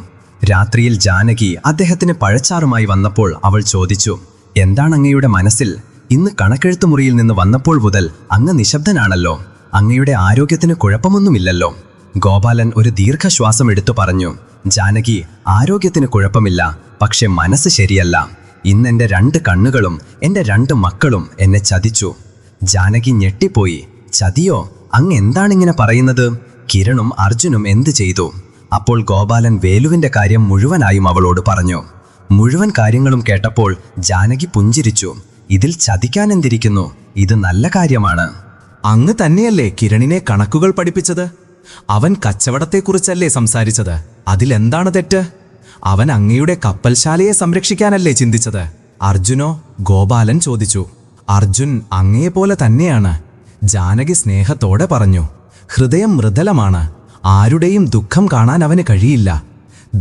രാത്രിയിൽ ജാനകി അദ്ദേഹത്തിന് പഴച്ചാറുമായി വന്നപ്പോൾ അവൾ ചോദിച്ചു, എന്താണ് അങ്ങയുടെ മനസ്സിൽ? ഇന്ന് കണക്കെഴുത്തുമുറിയിൽ നിന്ന് വന്നപ്പോൾ മുതൽ അങ്ങ് നിശബ്ദനാണല്ലോ. അങ്ങയുടെ ആരോഗ്യത്തിന് കുഴപ്പമൊന്നുമില്ലല്ലോ. ഗോപാലൻ ഒരു ദീർഘശ്വാസം എടുത്തു പറഞ്ഞു, ജാനകി, ആരോഗ്യത്തിന് കുഴപ്പമില്ല, പക്ഷെ മനസ്സ് ശരിയല്ല. ഇന്നെന്റെ 2 കണ്ണുകളും എന്റെ 2 മക്കളും എന്നെ ചതിച്ചു. ജാനകി ഞെട്ടിപ്പോയി. ചതിയോ? അങ്ങ് എന്താണിങ്ങനെ പറയുന്നത്? കിരണും അർജുനും എന്ത് ചെയ്തു? അപ്പോൾ ഗോപാലൻ വേലുവിന്റെ കാര്യം മുഴുവനായും അവളോട് പറഞ്ഞു. മുഴുവൻ കാര്യങ്ങളും കേട്ടപ്പോൾ ജാനകി പുഞ്ചിരിച്ചു. ഇതിൽ ചതിക്കാനെന്തിരിക്കുന്നു? ഇത് നല്ല കാര്യമാണ്. അങ്ങ് തന്നെയല്ലേ കിരണിനെ കണക്കുകൾ പഠിപ്പിച്ചത്? അവൻ കച്ചവടത്തെക്കുറിച്ചല്ലേ സംസാരിച്ചത്? അതിലെന്താണ് തെറ്റ്? അവൻ അങ്ങയുടെ കപ്പൽശാലയെ സംരക്ഷിക്കാനല്ലേ ചിന്തിച്ചത്? അർജുനോ? ഗോപാലൻ ചോദിച്ചു. അർജുൻ അങ്ങയെപ്പോലെ തന്നെയാണ്, ജാനകി സ്നേഹത്തോടെ പറഞ്ഞു. ഹൃദയം മൃദുലമാണ്. ആരുടെയും ദുഃഖം കാണാൻ അവന് കഴിയില്ല.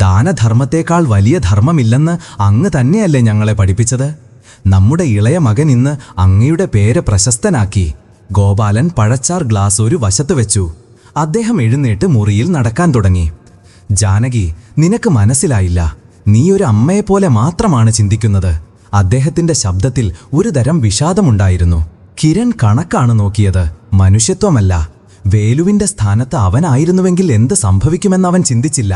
ദാനധർമ്മത്തേക്കാൾ വലിയ ധർമ്മമില്ലെന്ന് അങ്ങ് തന്നെയല്ലേ ഞങ്ങളെ പഠിപ്പിച്ചത്? നമ്മുടെ ഇളയ മകൻ ഇന്ന് അങ്ങയുടെ പേര് പ്രശസ്തനാക്കി. ഗോപാലൻ പഴച്ചാർ ഗ്ലാസ് ഒരു വശത്ത് വെച്ചു. അദ്ദേഹം എഴുന്നേറ്റ് മുറിയിൽ നടക്കാൻ തുടങ്ങി. ജാനകി, നിനക്ക് മനസ്സിലായില്ല. നീ ഒരു അമ്മയെപ്പോലെ മാത്രമാണ് ചിന്തിക്കുന്നത്. അദ്ദേഹത്തിന്റെ ശബ്ദത്തിൽ ഒരു തരം വിഷാദമുണ്ടായിരുന്നു. കിരൺ കണക്കാണ് നോക്കിയത്, മനുഷ്യത്വമല്ല. വേലുവിന്റെ സ്ഥാനത്ത് അവനായിരുന്നുവെങ്കിൽ എന്ത് സംഭവിക്കുമെന്ന് അവൻ ചിന്തിച്ചില്ല.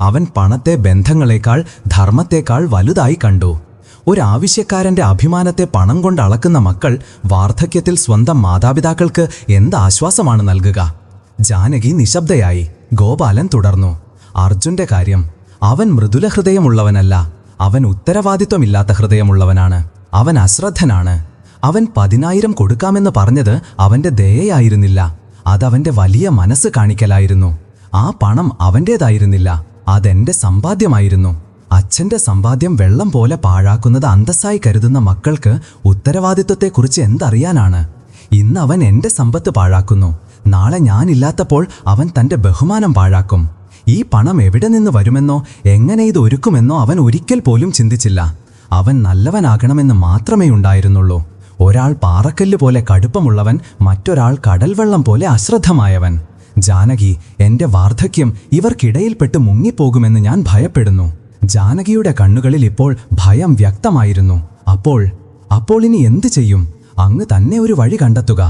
അവൻ പണത്തെ ബന്ധങ്ങളെക്കാൾ ധർമ്മത്തെക്കാൾ വലുതായി കണ്ടു. ഒരാവശ്യക്കാരന്റെ അഭിമാനത്തെ പണം കൊണ്ട് അളക്കുന്ന മക്കൾ വാർദ്ധക്യത്തിൽ സ്വന്തം മാതാപിതാക്കൾക്ക് എന്ത് ആശ്വാസമാണ് നൽകുക? ജാനകി നിശബ്ദയായി. ഗോപാലൻ തുടർന്നു. അർജുന്റെ കാര്യം, അവൻ മൃദുല ഹൃദയമുള്ളവനല്ല, അവൻ ഉത്തരവാദിത്വമില്ലാത്ത ഹൃദയമുള്ളവനാണ്. അവൻ അശ്രദ്ധനാണ്. അവൻ 10,000 കൊടുക്കാമെന്ന് പറഞ്ഞത് അവന്റെ ദയയായിരുന്നില്ല, അതവന്റെ വലിയ മനസ്സ് കാണിക്കലായിരുന്നു. ആ പണം അവന്റേതായിരുന്നില്ല, അതെന്റെ സമ്പാദ്യമായിരുന്നു. അച്ഛന്റെ സമ്പാദ്യം വെള്ളം പോലെ പാഴാക്കുന്നത് അന്തസ്സായി കരുതുന്ന മക്കൾക്ക് ഉത്തരവാദിത്വത്തെക്കുറിച്ച് എന്തറിയാനാണ്? ഇന്ന് അവൻ എന്റെ സമ്പത്ത് പാഴാക്കുന്നു, നാളെ ഞാനില്ലാത്തപ്പോൾ അവൻ തന്റെ ബഹുമാനം പാഴാക്കും. ഈ പണം എവിടെ നിന്ന് വരുമെന്നോ എങ്ങനെ ഇത് ഒരുക്കുമെന്നോ അവൻ ഒരിക്കൽ പോലും ചിന്തിച്ചില്ല. അവൻ നല്ലവനാകണമെന്ന് മാത്രമേ ഉണ്ടായിരുന്നുള്ളൂ. ഒരാൾ പാറക്കല്ല് പോലെ കടുപ്പമുള്ളവൻ, മറ്റൊരാൾ കടൽവെള്ളം പോലെ അശ്രദ്ധമായവൻ. ജാനകി, എന്റെ വാർദ്ധക്യം ഇവർക്കിടയിൽപ്പെട്ട് മുങ്ങിപ്പോകുമെന്ന് ഞാൻ ഭയപ്പെടുന്നു. ജാനകിയുടെ കണ്ണുകളിൽ ഇപ്പോൾ ഭയം വ്യക്തമായിരുന്നു. അപ്പോൾ ഇനി എന്തു ചെയ്യും? അങ്ങ് തന്നെ ഒരു വഴി കണ്ടെത്തുക.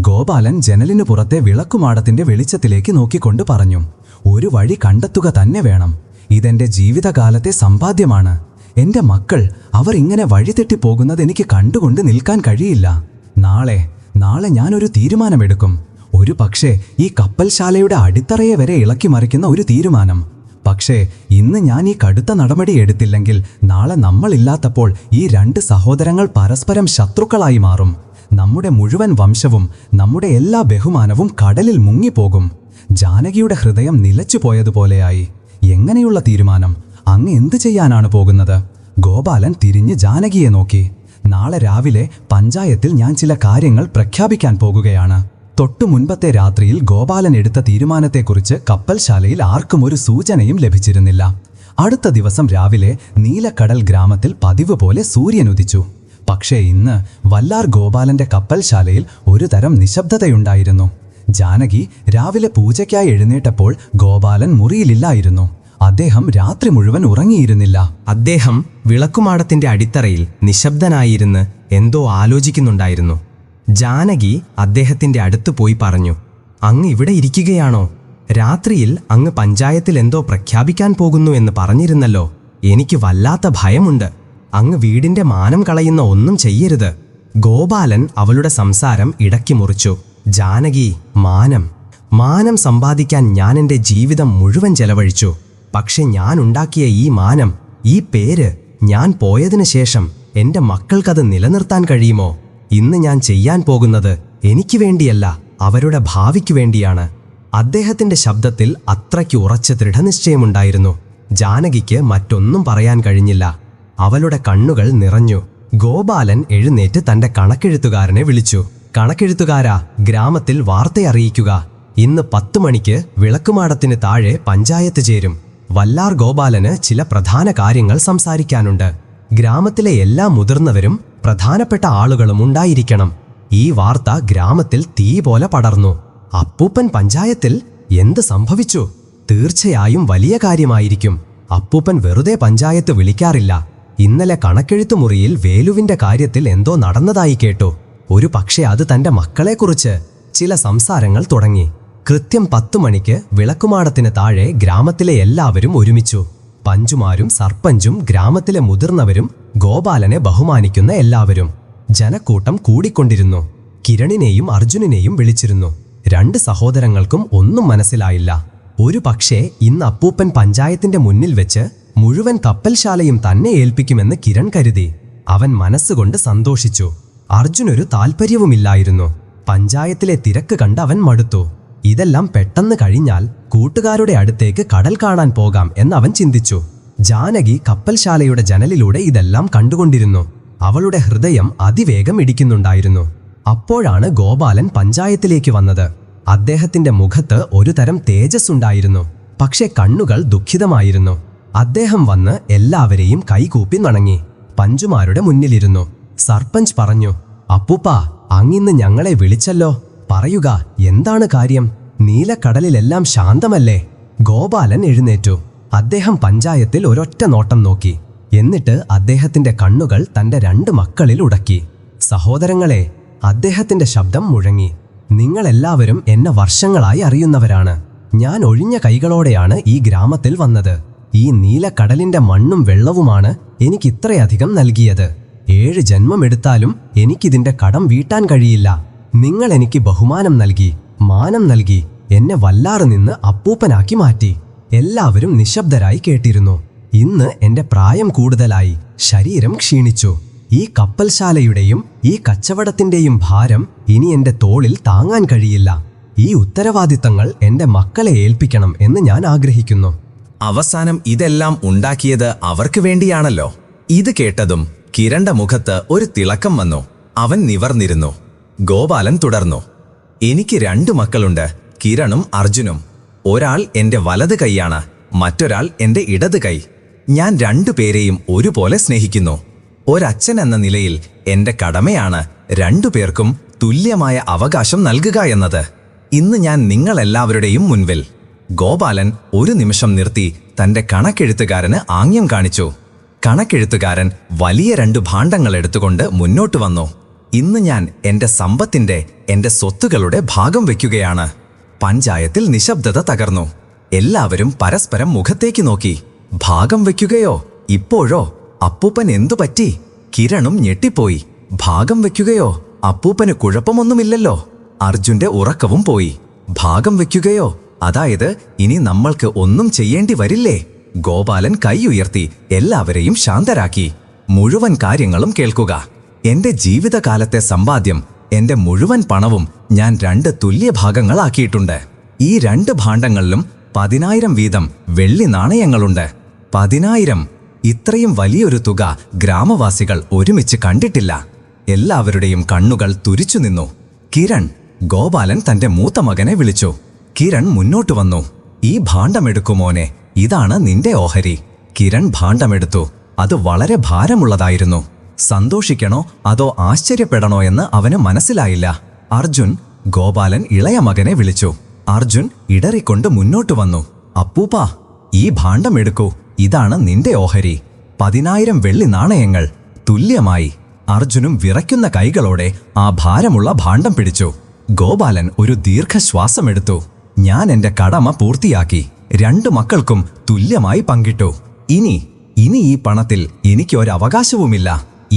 ഗോപാലൻ ജനലിനു പുറത്തെ വിളക്കുമാടത്തിന്റെ വെളിച്ചത്തിലേക്ക് നോക്കിക്കൊണ്ട് പറഞ്ഞു. ഒരു വഴി കണ്ടെത്തുക തന്നെ വേണം. ഇതെന്റെ ജീവിതകാലത്തെ സമ്പാദ്യമാണ്. എന്റെ മക്കൾ, അവർ ഇങ്ങനെ വഴിതെറ്റിപ്പോകുന്നത് എനിക്ക് കണ്ടുകൊണ്ട് നിൽക്കാൻ കഴിയില്ല. നാളെ ഞാനൊരു തീരുമാനമെടുക്കും. ഒരു പക്ഷേ ഈ കപ്പൽശാലയുടെ അടിത്തറയെ വരെ ഇളക്കി മറിക്കുന്ന ഒരു തീരുമാനം. പക്ഷേ ഇന്ന് ഞാൻ ഈ കടുത്ത നടപടി എടുത്തില്ലെങ്കിൽ നാളെ നമ്മളില്ലാത്തപ്പോൾ ഈ 2 സഹോദരങ്ങൾ പരസ്പരം ശത്രുക്കളായി മാറും. നമ്മുടെ മുഴുവൻ വംശവും നമ്മുടെ എല്ലാ ബഹുമാനവും കടലിൽ മുങ്ങിപ്പോകും. ജാനകിയുടെ ഹൃദയം നിലച്ചുപോയതുപോലെയായി. എങ്ങനെയുള്ള തീരുമാനം? അങ്ങ് എന്തു ചെയ്യാനാണ് പോകുന്നത്? ഗോപാലൻ തിരിഞ്ഞ് ജാനകിയെ നോക്കി. നാളെ രാവിലെ പഞ്ചായത്തിൽ ഞാൻ ചില കാര്യങ്ങൾ പ്രഖ്യാപിക്കാൻ പോകുകയാണ്. തൊട്ടു മുൻപത്തെ രാത്രിയിൽ ഗോപാലൻ എടുത്ത തീരുമാനത്തെക്കുറിച്ച് കപ്പൽശാലയിൽ ആർക്കും ഒരു സൂചനയും ലഭിച്ചിരുന്നില്ല. അടുത്ത ദിവസം രാവിലെ നീലക്കടൽ ഗ്രാമത്തിൽ പതിവ് പോലെ സൂര്യൻ ഉദിച്ചു. പക്ഷേ ഇന്ന് വല്ലാർ ഗോപാലന്റെ കപ്പൽശാലയിൽ ഒരു തരം നിശബ്ദതയുണ്ടായിരുന്നു. ജാനകി രാവിലെ പൂജയ്ക്കായി എഴുന്നേറ്റപ്പോൾ ഗോപാലൻ മുറിയിലില്ലായിരുന്നു. അദ്ദേഹം രാത്രി മുഴുവൻ ഉറങ്ങിയിരുന്നില്ല. അദ്ദേഹം വിളക്കുമാടത്തിന്റെ അടിത്തറയിൽ നിശബ്ദനായിരുന്ന് എന്തോ ആലോചിക്കുന്നുണ്ടായിരുന്നു. ജാനകി അദ്ദേഹത്തിന്റെ അടുത്ത് പോയി പറഞ്ഞു, അങ്ങ് ഇവിടെ ഇരിക്കുകയാണോ? രാത്രിയിൽ അങ്ങ് പഞ്ചായത്തിൽ എന്തോ പ്രഖ്യാപിക്കാൻ പോകുന്നു എന്ന് പറഞ്ഞിരുന്നല്ലോ. എനിക്ക് വല്ലാത്ത ഭയമുണ്ട്. അങ്ങ് വീടിന്റെ മാനം കളയുന്ന ഒന്നും ചെയ്യരുത്. ഗോപാലൻ അവളുടെ സംസാരം ഇടയ്ക്ക് മുറിച്ചു. ജാനകി, മാനം സമ്പാദിക്കാൻ ഞാൻ എൻ്റെ ജീവിതം മുഴുവൻ ചെലവഴിച്ചു. പക്ഷെ ഞാൻ ഉണ്ടാക്കിയ ഈ മാനം, ഈ പേര്, ഞാൻ പോയതിനു ശേഷം എൻ്റെ മക്കൾക്കത് നിലനിർത്താൻ കഴിയുമോ? ഇന്ന് ഞാൻ ചെയ്യാൻ പോകുന്നത് എനിക്ക് വേണ്ടിയല്ല, അവരുടെ ഭാവിക്കു വേണ്ടിയാണ്. അദ്ദേഹത്തിന്റെ ശബ്ദത്തിൽ അത്രയ്ക്ക് ഉറച്ച ദൃഢനിശ്ചയമുണ്ടായിരുന്നു. ജാനകിക്ക് മറ്റൊന്നും പറയാൻ കഴിഞ്ഞില്ല. അവളുടെ കണ്ണുകൾ നിറഞ്ഞു. ഗോപാലൻ എഴുന്നേറ്റ് തന്റെ കണക്കെഴുത്തുകാരനെ വിളിച്ചു. കണക്കെഴുത്തുകാരാ, ഗ്രാമത്തിൽ വാർത്തയറിയിക്കുക. ഇന്ന് 10 മണിക്ക് വിളക്കുമാടത്തിന് താഴെ പഞ്ചായത്ത് ചേരും. വല്ലാർ ഗോപാലന് ചില പ്രധാന കാര്യങ്ങൾ സംസാരിക്കാനുണ്ട്. ഗ്രാമത്തിലെ എല്ലാ മുതിർന്നവരും പ്രധാനപ്പെട്ട ആളുകളും ഉണ്ടായിരിക്കണം. ഈ വാർത്ത ഗ്രാമത്തിൽ തീ പോലെ പടർന്നു. അപ്പൂപ്പൻ പഞ്ചായത്തിൽ? എന്ത് സംഭവിച്ചു? തീർച്ചയായും വലിയ കാര്യമായിരിക്കും. അപ്പൂപ്പൻ വെറുതെ പഞ്ചായത്ത് വിളിക്കാറില്ല. ഇന്നലെ കണക്കെഴുത്തു മുറിയിൽ വേലുവിന്റെ കാര്യത്തിൽ എന്തോ നടന്നതായി കേട്ടു. ഒരു പക്ഷേ അത് തന്റെ മക്കളെക്കുറിച്ച്. ചില സംസാരങ്ങൾ തുടങ്ങി. കൃത്യം 10 മണിക്ക് വിളക്കുമാടത്തിന് താഴെ ഗ്രാമത്തിലെ എല്ലാവരും ഒരുമിച്ചു. പഞ്ചുമാരും സർപ്പഞ്ചും ഗ്രാമത്തിലെ മുതിർന്നവരും ഗോപാലനെ ബഹുമാനിക്കുന്ന എല്ലാവരും. ജനക്കൂട്ടം കൂടിക്കൊണ്ടിരുന്നു. കിരണിനെയും അർജുനനെയും വിളിച്ചിരുന്നു. 2 സഹോദരങ്ങൾക്കും ഒന്നും മനസ്സിലായില്ല. ഒരു പക്ഷേ ഇന്ന് അപ്പൂപ്പൻ പഞ്ചായത്തിന്റെ മുന്നിൽ വെച്ച് മുഴുവൻ കപ്പൽശാലയും തന്നെ ഏൽപ്പിക്കുമെന്ന് കിരൺ കരുതി. അവൻ മനസ്സുകൊണ്ട് സന്തോഷിച്ചു. അർജുനൊരു താൽപ്പര്യവുമില്ലായിരുന്നു. പഞ്ചായത്തിലെ തിരക്ക് കണ്ട് അവൻ മടുത്തു. ഇതെല്ലാം പെട്ടെന്ന് കഴിഞ്ഞാൽ കൂട്ടുകാരുടെ അടുത്തേക്ക് കടൽ കാണാൻ പോകാം എന്നവൻ ചിന്തിച്ചു. ജാനകി കപ്പൽശാലയുടെ ജനലിലൂടെ ഇതെല്ലാം കണ്ടുകൊണ്ടിരുന്നു. അവളുടെ ഹൃദയം അതിവേഗം ഇടിക്കുന്നുണ്ടായിരുന്നു. അപ്പോഴാണ് ഗോപാലൻ പഞ്ചായത്തിലേക്ക് വന്നത്. അദ്ദേഹത്തിന്റെ മുഖത്ത് ഒരു തരം തേജസ് ഉണ്ടായിരുന്നു. പക്ഷെ കണ്ണുകൾ ദുഃഖിതമായിരുന്നു. അദ്ദേഹം വന്ന് എല്ലാവരെയും കൈകൂപ്പി വണങ്ങി. പഞ്ചുമാരുടെ മുന്നിലിരുന്നു. സർപ്പഞ്ച് പറഞ്ഞു, അപ്പൂപ്പ, അങ്ങിന്ന് ഞങ്ങളെ വിളിച്ചല്ലോ. പറയുക, എന്താണ് കാര്യം? നീലക്കടലിലെല്ലാം ശാന്തമല്ലേ? ഗോപാലൻ എഴുന്നേറ്റു. അദ്ദേഹം പഞ്ചായത്തിൽ ഒരൊറ്റ നോട്ടം നോക്കി. എന്നിട്ട് അദ്ദേഹത്തിന്റെ കണ്ണുകൾ തന്റെ 2 മക്കളിൽ ഉടക്കി. സഹോദരങ്ങളെ, അദ്ദേഹത്തിന്റെ ശബ്ദം മുഴങ്ങി, നിങ്ങളെല്ലാവരും എന്നെ വർഷങ്ങളായി അറിയുന്നവരാണ്. ഞാൻ ഒഴിഞ്ഞ കൈകളോടെയാണ് ഈ ഗ്രാമത്തിൽ വന്നത്. ഈ നീലക്കടലിന്റെ മണ്ണും വെള്ളവുമാണ് എനിക്കിത്രയധികം നൽകിയത്. 7 ജന്മമെടുത്താലും എനിക്കിതിന്റെ കടം വീട്ടാൻ കഴിയില്ല. നിങ്ങൾ എനിക്ക് ബഹുമാനം നൽകി, മാനം നൽകി, എന്നെ വല്ലാറ് നിന്ന് അപ്പൂപ്പനാക്കി മാറ്റി. എല്ലാവരും നിശബ്ദരായി കേട്ടിരുന്നു. ഇന്ന് എന്റെ പ്രായം കൂടുതലായി, ശരീരം ക്ഷീണിച്ചു. ഈ കപ്പൽശാലയുടെയും ഈ കച്ചവടത്തിന്റെയും ഭാരം ഇനി എന്റെ തോളിൽ താങ്ങാൻ കഴിയില്ല. ഈ ഉത്തരവാദിത്തങ്ങൾ എന്റെ മക്കളെ ഏൽപ്പിക്കണം എന്ന് ഞാൻ ആഗ്രഹിക്കുന്നു. അവസാനം ഇതെല്ലാം ഉണ്ടാക്കിയത് അവർക്ക് വേണ്ടിയാണല്ലോ. ഇത് കേട്ടതും കിരണിന്റെ മുഖത്ത് ഒരു തിളക്കം വന്നു. അവൻ നിവർന്നിരുന്നു. ഗോപാലൻ തുടർന്നു. എനിക്ക് 2 മക്കളുണ്ട്, കിരണും അർജുനും. ഒരാൾ എന്റെ വലത് കൈയാണ്, മറ്റൊരാൾ എന്റെ ഇടത് കൈ. ഞാൻ 2 പേരെയും ഒരുപോലെ സ്നേഹിക്കുന്നു. ഒരച്ഛൻ എന്ന നിലയിൽ എന്റെ കടമയാണ് 2 പേർക്കും തുല്യമായ അവകാശം നൽകുക എന്നത്. ഇന്ന് ഞാൻ നിങ്ങളെല്ലാവരുടെയും മുൻപിൽ. ഗോപാലൻ ഒരു നിമിഷം നിർത്തി തന്റെ കണക്കെഴുത്തുകാരന് ആംഗ്യം കാണിച്ചു. കണക്കെഴുത്തുകാരൻ വലിയ 2 ഭാണ്ഡങ്ങൾ എടുത്തുകൊണ്ട് മുന്നോട്ട് വന്നു. ഇന്ന് ഞാൻ എന്റെ സമ്പത്തിന്റെ, എന്റെ സ്വത്തുകളുടെ ഭാഗം വയ്ക്കുകയാണ്. പഞ്ചായത്തിൽ നിശബ്ദത തകർന്നു. എല്ലാവരും പരസ്പരം മുഖത്തേക്ക് നോക്കി. ഭാഗം വയ്ക്കുകയോ? ഇപ്പോഴോ? അപ്പൂപ്പൻ എന്തു പറ്റി? കിരണും ഞെട്ടിപ്പോയി. ഭാഗം വയ്ക്കുകയോ? അപ്പൂപ്പന് കുഴപ്പമൊന്നുമില്ലല്ലോ. അർജുന്റെ ഉറക്കവും പോയി. ഭാഗം വയ്ക്കുകയോ? അതായത് ഇനി നമ്മൾക്ക് ഒന്നും ചെയ്യേണ്ടി വരില്ലേ? ഗോപാലൻ കൈ ഉയർത്തി എല്ലാവരെയും ശാന്തരാക്കി. മുഴുവൻ കാര്യങ്ങളും കേൾക്കുക. എന്റെ ജീവിതകാലത്തെ സമ്പാദ്യം, എന്റെ മുഴുവൻ പണവും ഞാൻ 2 തുല്യ ഭാഗങ്ങളാക്കിയിട്ടുണ്ട്. ഈ 2 ഭാണ്ഡങ്ങളിലും 10,000 വീതം വെള്ളി നാണയങ്ങളുണ്ട്. 10,000! ഇത്രയും വലിയൊരു തുക ഗ്രാമവാസികൾ ഒരുമിച്ച് കണ്ടിട്ടില്ല. എല്ലാവരുടെയും കണ്ണുകൾ തുരിച്ചു നിന്നു. കിരൺ! ഗോപാലൻ തന്റെ മൂത്ത മകനെ വിളിച്ചു. കിരൺ മുന്നോട്ടു വന്നു. ഈ ഭാണ്ഡമെടുക്കുമോനെ, ഇതാണ് നിന്റെ ഓഹരി. കിരൺ ഭാണ്ഡമെടുത്തു. അത് വളരെ ഭാരമുള്ളതായിരുന്നു. സന്തോഷിക്കണോ അതോ ആശ്ചര്യപ്പെടണോ എന്ന് അവന് മനസ്സിലായില്ല. അർജുൻ! ഗോപാലൻ ഇളയ മകനെ വിളിച്ചു. അർജുൻ ഇടറിക്കൊണ്ട് മുന്നോട്ടു വന്നു. അപ്പൂപ്പാ, ഈ ഭാണ്ഡമെടുക്കൂ. ഇതാണ് നിന്റെ ഓഹരി. 10,000 വെള്ളി നാണയങ്ങൾ തുല്യമായി. അർജുനും വിറയ്ക്കുന്ന കൈകളോടെ ആ ഭാരമുള്ള ഭാണ്ഡം പിടിച്ചു. ഗോപാലൻ ഒരു ദീർഘശ്വാസമെടുത്തു. ഞാൻ എന്റെ കടമ പൂർത്തിയാക്കി. 2 മക്കൾക്കും തുല്യമായി പങ്കിട്ടു. ഇനി ഈ പണത്തിൽ എനിക്ക് ഒരവകാശവുമില്ല.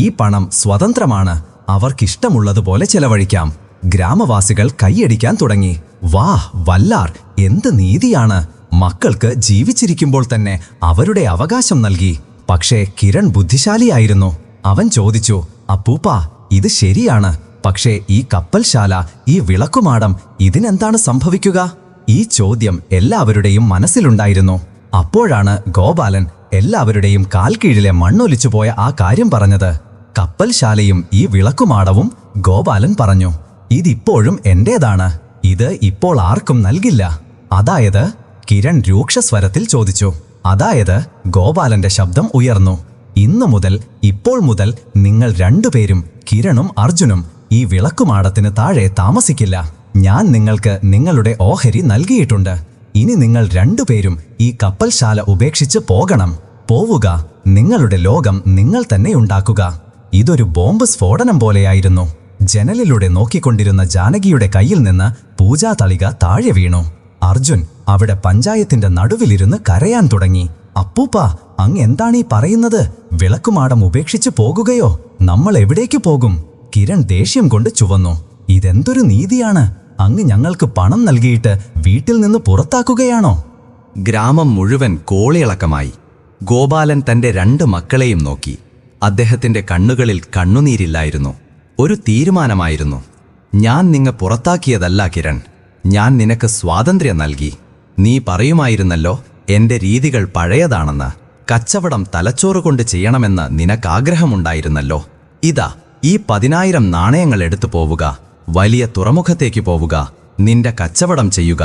ഈ പണം സ്വതന്ത്രമാണ്. അവർക്കിഷ്ടമുള്ളതുപോലെ ചെലവഴിക്കാം. ഗ്രാമവാസികൾ കൈയടിക്കാൻ തുടങ്ങി. വാ വല്ലാർ, എന്ത് നീതിയാണ്! മക്കൾക്ക് ജീവിച്ചിരിക്കുമ്പോൾ തന്നെ അവരുടെ അവകാശം നൽകി. പക്ഷേ കിരൺ ബുദ്ധിശാലിയായിരുന്നു. അവൻ ചോദിച്ചു, അപ്പൂപ്പാ, ഇത് ശരിയാണ്. പക്ഷേ ഈ കപ്പൽശാല, ഈ വിളക്കുമാടം, ഇതിനെന്താണ് സംഭവിക്കുക? ഈ ചോദ്യം എല്ലാവരുടെയും മനസ്സിലുണ്ടായിരുന്നു. അപ്പോഴാണ് ഗോപാലൻ എല്ലാവരുടെയും കാൽക്കീഴിലെ മണ്ണൊലിച്ചുപോയ ആ കാര്യം പറഞ്ഞത്. കപ്പൽശാലയും ഈ വിളക്കുമാടവും, ഗോപാലൻ പറഞ്ഞു, ഇതിപ്പോഴും എന്റേതാണ്. ഇത് ഇപ്പോൾ ആർക്കും നൽകില്ല. അതായത്? കിരൺ രൂക്ഷസ്വരത്തിൽ ചോദിച്ചു. അതായത്? ഗോപാലന്റെ ശബ്ദം ഉയർന്നു. ഇന്നു മുതൽ, ഇപ്പോൾ മുതൽ നിങ്ങൾ 2 പേരും, കിരണും അർജുനും, ഈ വിളക്കുമാടത്തിന് താഴെ താമസിക്കില്ല. ഞാൻ നിങ്ങൾക്ക് നിങ്ങളുടെ ഓഹരി നൽകിയിട്ടുണ്ട്. ഇനി നിങ്ങൾ 2 പേരും ഈ കപ്പൽശാല ഉപേക്ഷിച്ച് പോകണം. പോവുക. നിങ്ങളുടെ ലോകം നിങ്ങൾ തന്നെ ഉണ്ടാക്കുക. ഇതൊരു ബോംബ് സ്ഫോടനം പോലെയായിരുന്നു. ജനലിലൂടെ നോക്കിക്കൊണ്ടിരുന്ന ജാനകിയുടെ കയ്യിൽ നിന്ന് പൂജാതളിക താഴെ വീണു. അർജുൻ അവിടെ പഞ്ചായത്തിന്റെ നടുവിലിരുന്ന് കരയാൻ തുടങ്ങി. അപ്പൂപ്പ, അങ്ങ് എന്താണീ പറയുന്നത്? വിളക്കുമാടം ഉപേക്ഷിച്ചു പോകുകയോ? നമ്മൾ എവിടേക്ക് പോകും? കിരൺ ദേഷ്യം കൊണ്ട് ചുവന്നു. ഇതെന്തൊരു നീതിയാണ്? അങ്ങ് ഞങ്ങൾക്ക് പണം നൽകിയിട്ട് വീട്ടിൽ നിന്ന് പുറത്താക്കുകയാണോ? ഗ്രാമം മുഴുവൻ കോളിളക്കമായി. ഗോപാലൻ തന്റെ 2 മക്കളെയും നോക്കി. അദ്ദേഹത്തിന്റെ കണ്ണുകളിൽ കണ്ണുനീരില്ലായിരുന്നു. ഒരു തീരുമാനമായിരുന്നു. ഞാൻ നിങ്ങ പുറത്താക്കിയതല്ല കിരൺ. ഞാൻ നിനക്ക് സ്വാതന്ത്ര്യം നൽകി. നീ പറയുമായിരുന്നല്ലോ എന്റെ രീതികൾ പഴയതാണെന്ന്. കച്ചവടം തലച്ചോറ് കൊണ്ട് ചെയ്യണമെന്ന് നിനക്കാഗ്രഹമുണ്ടായിരുന്നല്ലോ. ഇതാ, ഈ 10,000 നാണയങ്ങൾ എടുത്തു പോവുക. വലിയ തുറമുഖത്തേക്ക് പോവുക. നിന്റെ കച്ചവടം ചെയ്യുക.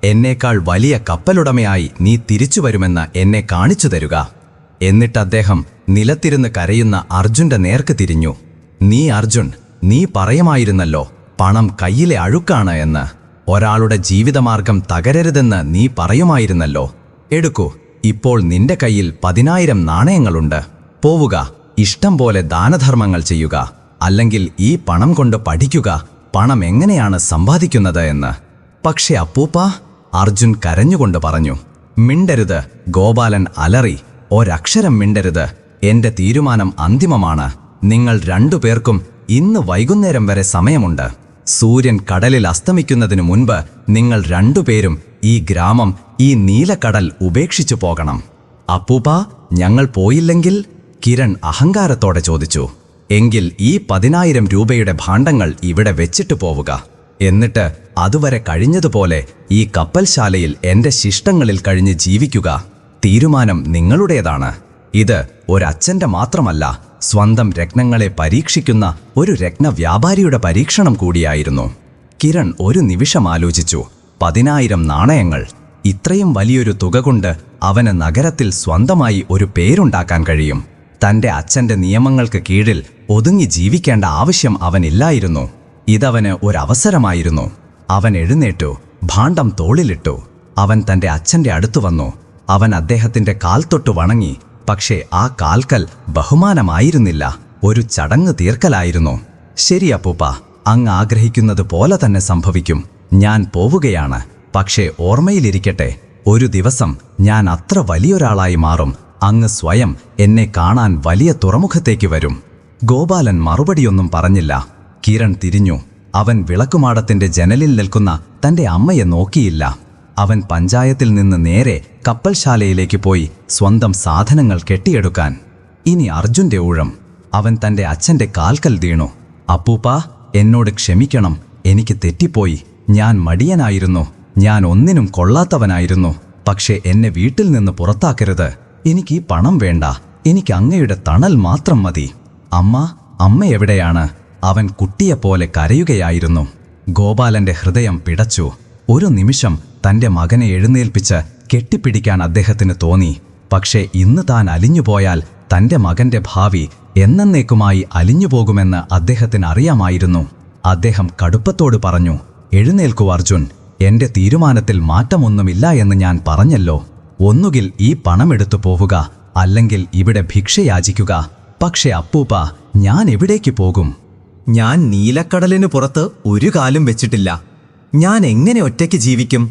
എന്നേക്കാൾ വലിയ കപ്പലുടമയായി നീ തിരിച്ചു വരുമെന്ന് എന്നെ കാണിച്ചു തരുക. എന്നിട്ട് അദ്ദേഹം നിലത്തിരുന്ന് കരയുന്ന അർജുന്റെ നേർക്ക് തിരിഞ്ഞു. നീ അർജുൻ, നീ പറയുമായിരുന്നല്ലോ പണം കയ്യിലെ അഴുക്കാണ് എന്ന്. ഒരാളുടെ ജീവിതമാർഗം തകരരുതെന്ന് നീ പറയുമായിരുന്നല്ലോ. എടുക്കൂ, ഇപ്പോൾ നിന്റെ കയ്യിൽ 10,000 നാണയങ്ങളുണ്ട്. പോവുക. ഇഷ്ടം പോലെ ദാനധർമ്മങ്ങൾ ചെയ്യുക. അല്ലെങ്കിൽ ഈ പണം കൊണ്ട് പഠിക്കുക, പണം എങ്ങനെയാണ് സമ്പാദിക്കുന്നത് എന്ന്. പക്ഷേ അപ്പൂപ്പ, അർജുൻ കരഞ്ഞുകൊണ്ട് പറഞ്ഞു. മിണ്ടരുത്, ഗോപാലൻ അലറി. ഒരക്ഷരം മിണ്ടരുത്. എന്റെ തീരുമാനം അന്തിമമാണ്. നിങ്ങൾ രണ്ടുപേർക്കും ഇന്ന് വൈകുന്നേരം വരെ സമയമുണ്ട്. സൂര്യൻ കടലിൽ അസ്തമിക്കുന്നതിനു മുൻപ് നിങ്ങൾ രണ്ടുപേരും ഈ ഗ്രാമം, ഈ നീലക്കടൽ ഉപേക്ഷിച്ചു പോകണം. അപ്പൂപ്പ, ഞങ്ങൾ പോയില്ലെങ്കിൽ? കിരൺ അഹങ്കാരത്തോടെ ചോദിച്ചു. എങ്കിൽ ഈ 10,000 രൂപയുടെ ഭാണ്ഡങ്ങൾ ഇവിടെ വെച്ചിട്ട് പോവുക. എന്നിട്ട് അതുവരെ കഴിഞ്ഞതുപോലെ ഈ കപ്പൽശാലയിൽ എന്റെ ശിഷ്ടങ്ങളിൽ കഴിഞ്ഞ് ജീവിക്കുക. തീരുമാനം നിങ്ങളുടേതാണ്. ഇത് ഒരച്ഛന്റെ മാത്രമല്ല, സ്വന്തം രത്നങ്ങളെ പരീക്ഷിക്കുന്ന ഒരു രത്നവ്യാപാരിയുടെ പരീക്ഷണം കൂടിയായിരുന്നു. കിരൺ ഒരു നിമിഷം ആലോചിച്ചു. 10,000 നാണയങ്ങൾ. ഇത്രയും വലിയൊരു തുക കൊണ്ട് അവന് നഗരത്തിൽ സ്വന്തമായി ഒരു പേരുണ്ടാക്കാൻ കഴിയും. തന്റെ അച്ഛന്റെ നിയമങ്ങൾക്ക് കീഴിൽ ഒതുങ്ങി ജീവിക്കേണ്ട ആവശ്യം അവനില്ലായിരുന്നു. ഇതവന് ഒരവസരമായിരുന്നു. അവൻ എഴുന്നേറ്റു, ഭാണ്ഡം തോളിലിട്ടു. അവൻ തന്റെ അച്ഛന്റെ അടുത്തു വന്നു. അവൻ അദ്ദേഹത്തിന്റെ കാൽ തൊട്ടു വണങ്ങി. പക്ഷേ ആ കാൽക്കൽ ബഹുമാനമായിരുന്നില്ല, ഒരു ചടങ്ങ് തീർക്കലായിരുന്നു. ശരി അപ്പൂപ്പ, അങ്ങ് ആഗ്രഹിക്കുന്നത് പോലെ തന്നെ സംഭവിക്കും. ഞാൻ പോവുകയാണ്. പക്ഷേ ഓർമ്മയിലിരിക്കട്ടെ, ഒരു ദിവസം ഞാൻ അത്ര വലിയൊരാളായി മാറും. അങ്ങ് സ്വയം എന്നെ കാണാൻ വലിയ തുറമുഖത്തേക്ക് വരും. ഗോപാലൻ മറുപടിയൊന്നും പറഞ്ഞില്ല. കിരൺ തിരിഞ്ഞു. അവൻ വിളക്കുമാടത്തിന്റെ ജനലിൽ നിൽക്കുന്ന തന്റെ അമ്മയെ നോക്കിയില്ല. അവൻ പഞ്ചായത്തിൽ നിന്ന് നേരെ കപ്പൽശാലയിലേക്ക് പോയി സ്വന്തം സാധനങ്ങൾ കെട്ടിയെടുക്കാൻ. ഇനി അർജുന്റെ ഊഴം. അവൻ തന്റെ അച്ഛന്റെ കാൽക്കൽ വീണു. അപ്പൂപ്പ, എന്നോട് ക്ഷമിക്കണം. എനിക്ക് തെറ്റിപ്പോയി. ഞാൻ മടിയനായിരുന്നു. ഞാൻ ഒന്നിനും കൊള്ളാത്തവനായിരുന്നു. പക്ഷേ എന്നെ വീട്ടിൽ നിന്ന് പുറത്താക്കരുത്. എനിക്ക് പണം വേണ്ട. എനിക്ക് അങ്ങയുടെ തണൽ മാത്രം മതി. അമ്മ എവിടെയാണ്? അവൻ കുട്ടിയെപ്പോലെ കരയുകയായിരുന്നു. ഗോപാലന്റെ ഹൃദയം പിടച്ചു. ഒരു നിമിഷം തന്റെ മകനെ എഴുന്നേൽപ്പിച്ച് കെട്ടിപ്പിടിക്കാൻ അദ്ദേഹത്തിന് തോന്നി. പക്ഷേ ഇന്ന് താൻ അലിഞ്ഞുപോയാൽ തന്റെ മകന്റെ ഭാവി എന്നേക്കുമായി അലിഞ്ഞുപോകുമെന്ന് അദ്ദേഹത്തിന് അറിയാമായിരുന്നു. അദ്ദേഹം കടുപ്പത്തോട് പറഞ്ഞു, എഴുന്നേൽക്കൂ അർജുൻ. എന്റെ തീരുമാനത്തിൽ മാറ്റമൊന്നുമില്ല എന്ന് ഞാൻ പറഞ്ഞല്ലോ. ഒന്നുകിൽ ഈ പണമെടുത്തു പോവുക, അല്ലെങ്കിൽ ഇവിടെ ഭിക്ഷയാചിക്കുക. പക്ഷെ അപ്പൂപ്പ, ഞാൻ എവിടേക്ക് പോകും? ഞാൻ നീലക്കടലിനു പുറത്ത് ഒരു കാലും വെച്ചിട്ടില്ല. ഞാൻ എങ്ങനെ ഒറ്റയ്ക്ക് ജീവിക്കും?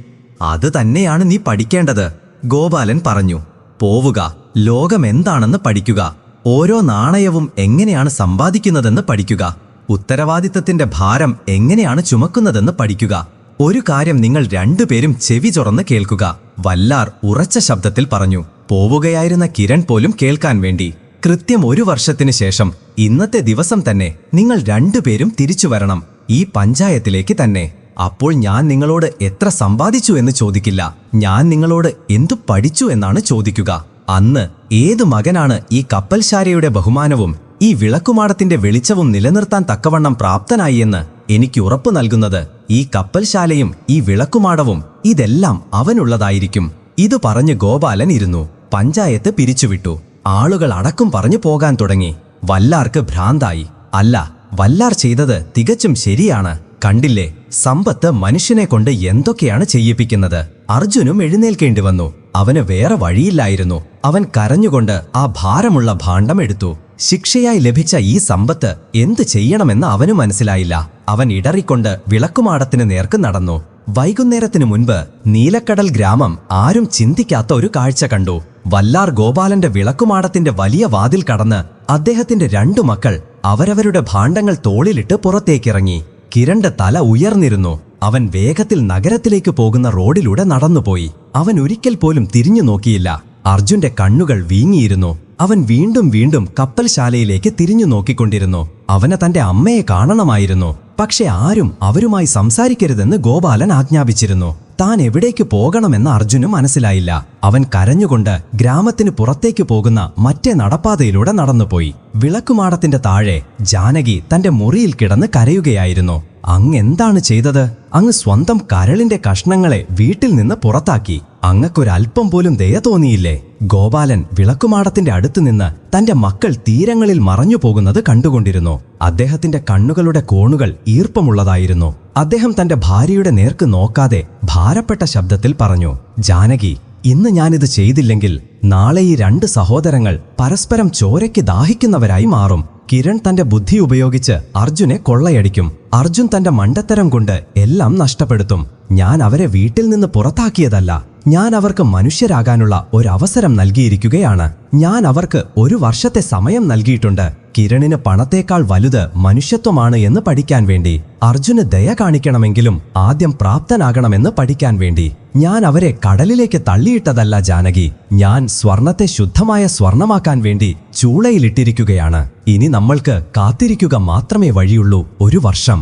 അത് തന്നെയാണ് നീ പഠിക്കേണ്ടത്, ഗോപാലൻ പറഞ്ഞു. പോവുക, ലോകമെന്താണെന്ന് പഠിക്കുക. ഓരോ നാണയവും എങ്ങനെയാണ് സമ്പാദിക്കുന്നതെന്ന് പഠിക്കുക. ഉത്തരവാദിത്തത്തിന്റെ ഭാരം എങ്ങനെയാണ് ചുമക്കുന്നതെന്ന് പഠിക്കുക. ഒരു കാര്യം നിങ്ങൾ രണ്ടുപേരും ചെവി ചൊറന്ന് കേൾക്കുക, വല്ലാർ ഉറച്ച ശബ്ദത്തിൽ പറഞ്ഞു. പോവുകയായിരുന്ന കിരൺ പോലും കേൾക്കാൻ വേണ്ടി. കൃത്യം 1 വർഷത്തിന് ശേഷം ഇന്നത്തെ ദിവസം തന്നെ നിങ്ങൾ രണ്ടുപേരും തിരിച്ചു വരണം, ഈ പഞ്ചായത്തിലേക്ക് തന്നെ. അപ്പോൾ ഞാൻ നിങ്ങളോട് എത്ര സമ്പാദിച്ചു എന്ന് ചോദിക്കില്ല, ഞാൻ നിങ്ങളോട് എന്തു പഠിച്ചു എന്നാണ് ചോദിക്കുക. അന്ന് ഏതു മകനാണ് ഈ കപ്പൽശാലയുടെ ബഹുമാനവും ഈ വിളക്കുമാടത്തിന്റെ വെളിച്ചവും നിലനിർത്താൻ തക്കവണ്ണം പ്രാപ്തനായി എന്ന് എനിക്ക് ഉറപ്പു നൽകുന്നത്? ഈ കപ്പൽശാലയും ഈ വിളക്കുമാടവും ഇതെല്ലാം അവനുള്ളതായിരിക്കും. ഇതു പറഞ്ഞ് ഗോപാലൻ ഇരുന്നു. പഞ്ചായത്ത് പിരിച്ചുവിട്ടു. ആളുകൾ അടക്കം പറഞ്ഞു പോകാൻ തുടങ്ങി. വല്ലാർക്ക് ഭ്രാന്തായി. അല്ല, വല്ലാർ ചെയ്തത് തികച്ചും ശരിയാണ്. കണ്ടില്ലേ, സമ്പത്ത് മനുഷ്യനെ കൊണ്ട് എന്തൊക്കെയാണ് ചെയ്യിപ്പിക്കുന്നത്. അർജുനും എഴുന്നേൽക്കേണ്ടി വന്നു. അവന് വേറെ വഴിയില്ലായിരുന്നു. അവൻ കരഞ്ഞുകൊണ്ട് ആ ഭാരമുള്ള ഭാണ്ഡം എടുത്തു. ശിക്ഷയായി ലഭിച്ച ഈ സമ്പത്ത് എന്തു ചെയ്യണമെന്ന് അവനു മനസ്സിലായില്ല. അവൻ ഇടറിക്കൊണ്ട് വിളക്കുമാടത്തിന് നേർക്ക് നടന്നു. വൈകുന്നേരത്തിനു മുൻപ് നീലക്കടൽ ഗ്രാമം ആരും ചിന്തിക്കാത്ത ഒരു കാഴ്ച കണ്ടു. വല്ലാർ ഗോപാലന്റെ വിളക്കുമാടത്തിന്റെ വലിയ വാതിൽ കടന്ന് അദ്ദേഹത്തിന്റെ 2 മക്കൾ അവരവരുടെ ഭാണ്ഡങ്ങൾ തോളിലിട്ട് പുറത്തേക്കിറങ്ങി. കിരണിന്റെ തല ഉയർന്നിരുന്നു. അവൻ വേഗത്തിൽ നഗരത്തിലേക്ക് പോകുന്ന റോഡിലൂടെ നടന്നുപോയി. അവൻ ഒരിക്കൽ പോലും തിരിഞ്ഞു നോക്കിയില്ല. അർജുന്റെ കണ്ണുകൾ വീങ്ങിയിരുന്നു. അവൻ വീണ്ടും വീണ്ടും കപ്പൽശാലയിലേക്ക് തിരിഞ്ഞു നോക്കിക്കൊണ്ടിരുന്നു. അവന് തന്റെ അമ്മയെ കാണണമായിരുന്നു. പക്ഷെ ആരും അവരുമായി സംസാരിക്കരുതെന്ന് ഗോപാലൻ ആജ്ഞാപിച്ചിരുന്നു. താൻ എവിടേക്ക് പോകണമെന്ന് അർജുന് മനസ്സിലായില്ല. അവൻ കരഞ്ഞുകൊണ്ട് ഗ്രാമത്തിന് പുറത്തേക്ക് പോകുന്ന മറ്റേ നടപ്പാതയിലൂടെ നടന്നുപോയി. വിളക്കുമാടത്തിന്റെ താഴെ ജാനകി തന്റെ മുറിയിൽ കിടന്ന് കരയുകയായിരുന്നു. അങ്ങ് എന്താണ് ചെയ്തത്? അങ്ങ് സ്വന്തം കരളിന്റെ കഷ്ണങ്ങളെ വീട്ടിൽ നിന്ന് പുറത്താക്കി. അങ്ങക്കൊരൽപ്പം പോലും ദയ തോന്നിയില്ലേ? ഗോപാലൻ വിളക്കുമാടത്തിന്റെ അടുത്ത് നിന്ന് തന്റെ മക്കൾ തീരങ്ങളിൽ മറഞ്ഞു പോകുന്നത് കണ്ടുകൊണ്ടിരുന്നു. അദ്ദേഹത്തിന്റെ കണ്ണുകളുടെ കോണുകൾ ഈർപ്പമുള്ളതായിരുന്നു. അദ്ദേഹം തന്റെ ഭാര്യയുടെ നേർക്ക് നോക്കാതെ ഭാരപ്പെട്ട ശബ്ദത്തിൽ പറഞ്ഞു, ജാനകി, ഇന്ന് ഞാനിത് ചെയ്തില്ലെങ്കിൽ നാളെ ഈ 2 സഹോദരങ്ങൾ പരസ്പരം ചോരയ്ക്ക് ദാഹിക്കുന്നവരായി മാറും. കിരൺ തന്റെ ബുദ്ധി ഉപയോഗിച്ച് അർജുനെ കൊള്ളയടിക്കും. അർജുൻ തന്റെ മണ്ടത്തരം കൊണ്ട് എല്ലാം നഷ്ടപ്പെടുത്തും. ഞാൻ അവരെ വീട്ടിൽ നിന്ന് പുറത്താക്കിയതല്ല, ഞാൻ അവർക്ക് മനുഷ്യരാകാനുള്ള ഒരവസരം നൽകിയിരിക്കുകയാണ്. ഞാൻ അവർക്ക് 1 വർഷത്തെ സമയം നൽകിയിട്ടുണ്ട്. കിരണിന് പണത്തേക്കാൾ വലുത് മനുഷ്യത്വമാണ് എന്ന് പഠിക്കാൻ വേണ്ടി. അർജുന് ദയ കാണിക്കണമെങ്കിലും ആദ്യം പ്രാപ്തനാകണമെന്ന് പഠിക്കാൻ വേണ്ടി. ഞാൻ അവരെ കടലിലേക്ക് തള്ളിയിട്ടതല്ല ജാനകി, ഞാൻ സ്വർണത്തെ ശുദ്ധമായ സ്വർണമാക്കാൻ വേണ്ടി ചൂളയിലിട്ടിരിക്കുകയാണ്. ഇനി നമ്മൾക്ക് കാത്തിരിക്കുക മാത്രമേ വഴിയുള്ളൂ. 1 വർഷം.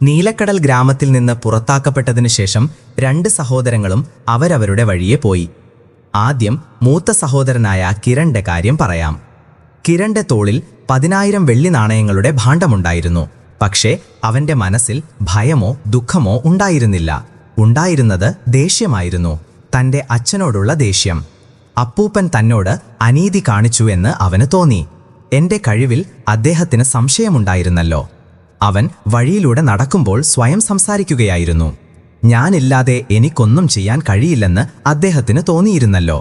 നീലക്കടൽ ഗ്രാമത്തിൽ നിന്ന് പുറത്താക്കപ്പെട്ടതിനു ശേഷം 2 സഹോദരങ്ങളും അവരവരുടെ വഴിയെ പോയി. ആദ്യം മൂത്ത സഹോദരനായ കിരണിന്റെ കാര്യം പറയാം. കിരണിന്റെ തോളിൽ 10,000 വെള്ളി നാണയങ്ങളുടെ ഭാണ്ഡമുണ്ടായിരുന്നു. പക്ഷേ അവന്റെ മനസ്സിൽ ഭയമോ ദുഃഖമോ ഉണ്ടായിരുന്നില്ല. ഉണ്ടായിരുന്നത് ദേഷ്യമായിരുന്നു, തന്റെ അച്ഛനോടുള്ള ദേഷ്യം. അപ്പൂപ്പൻ തന്നോട് അനീതി കാണിച്ചു എന്ന് അവന് തോന്നി. എന്റെ കഴിവിൽ അദ്ദേഹത്തിന് സംശയമുണ്ടായിരുന്നല്ലോ. അവൻ വഴിയിലൂടെ നടക്കുമ്പോൾ സ്വയം സംസാരിക്കുകയായിരുന്നു. ഞാനില്ലാതെ എനിക്കൊന്നും ചെയ്യാൻ കഴിയില്ലെന്ന് അദ്ദേഹത്തിന് തോന്നിയിരുന്നല്ലോ.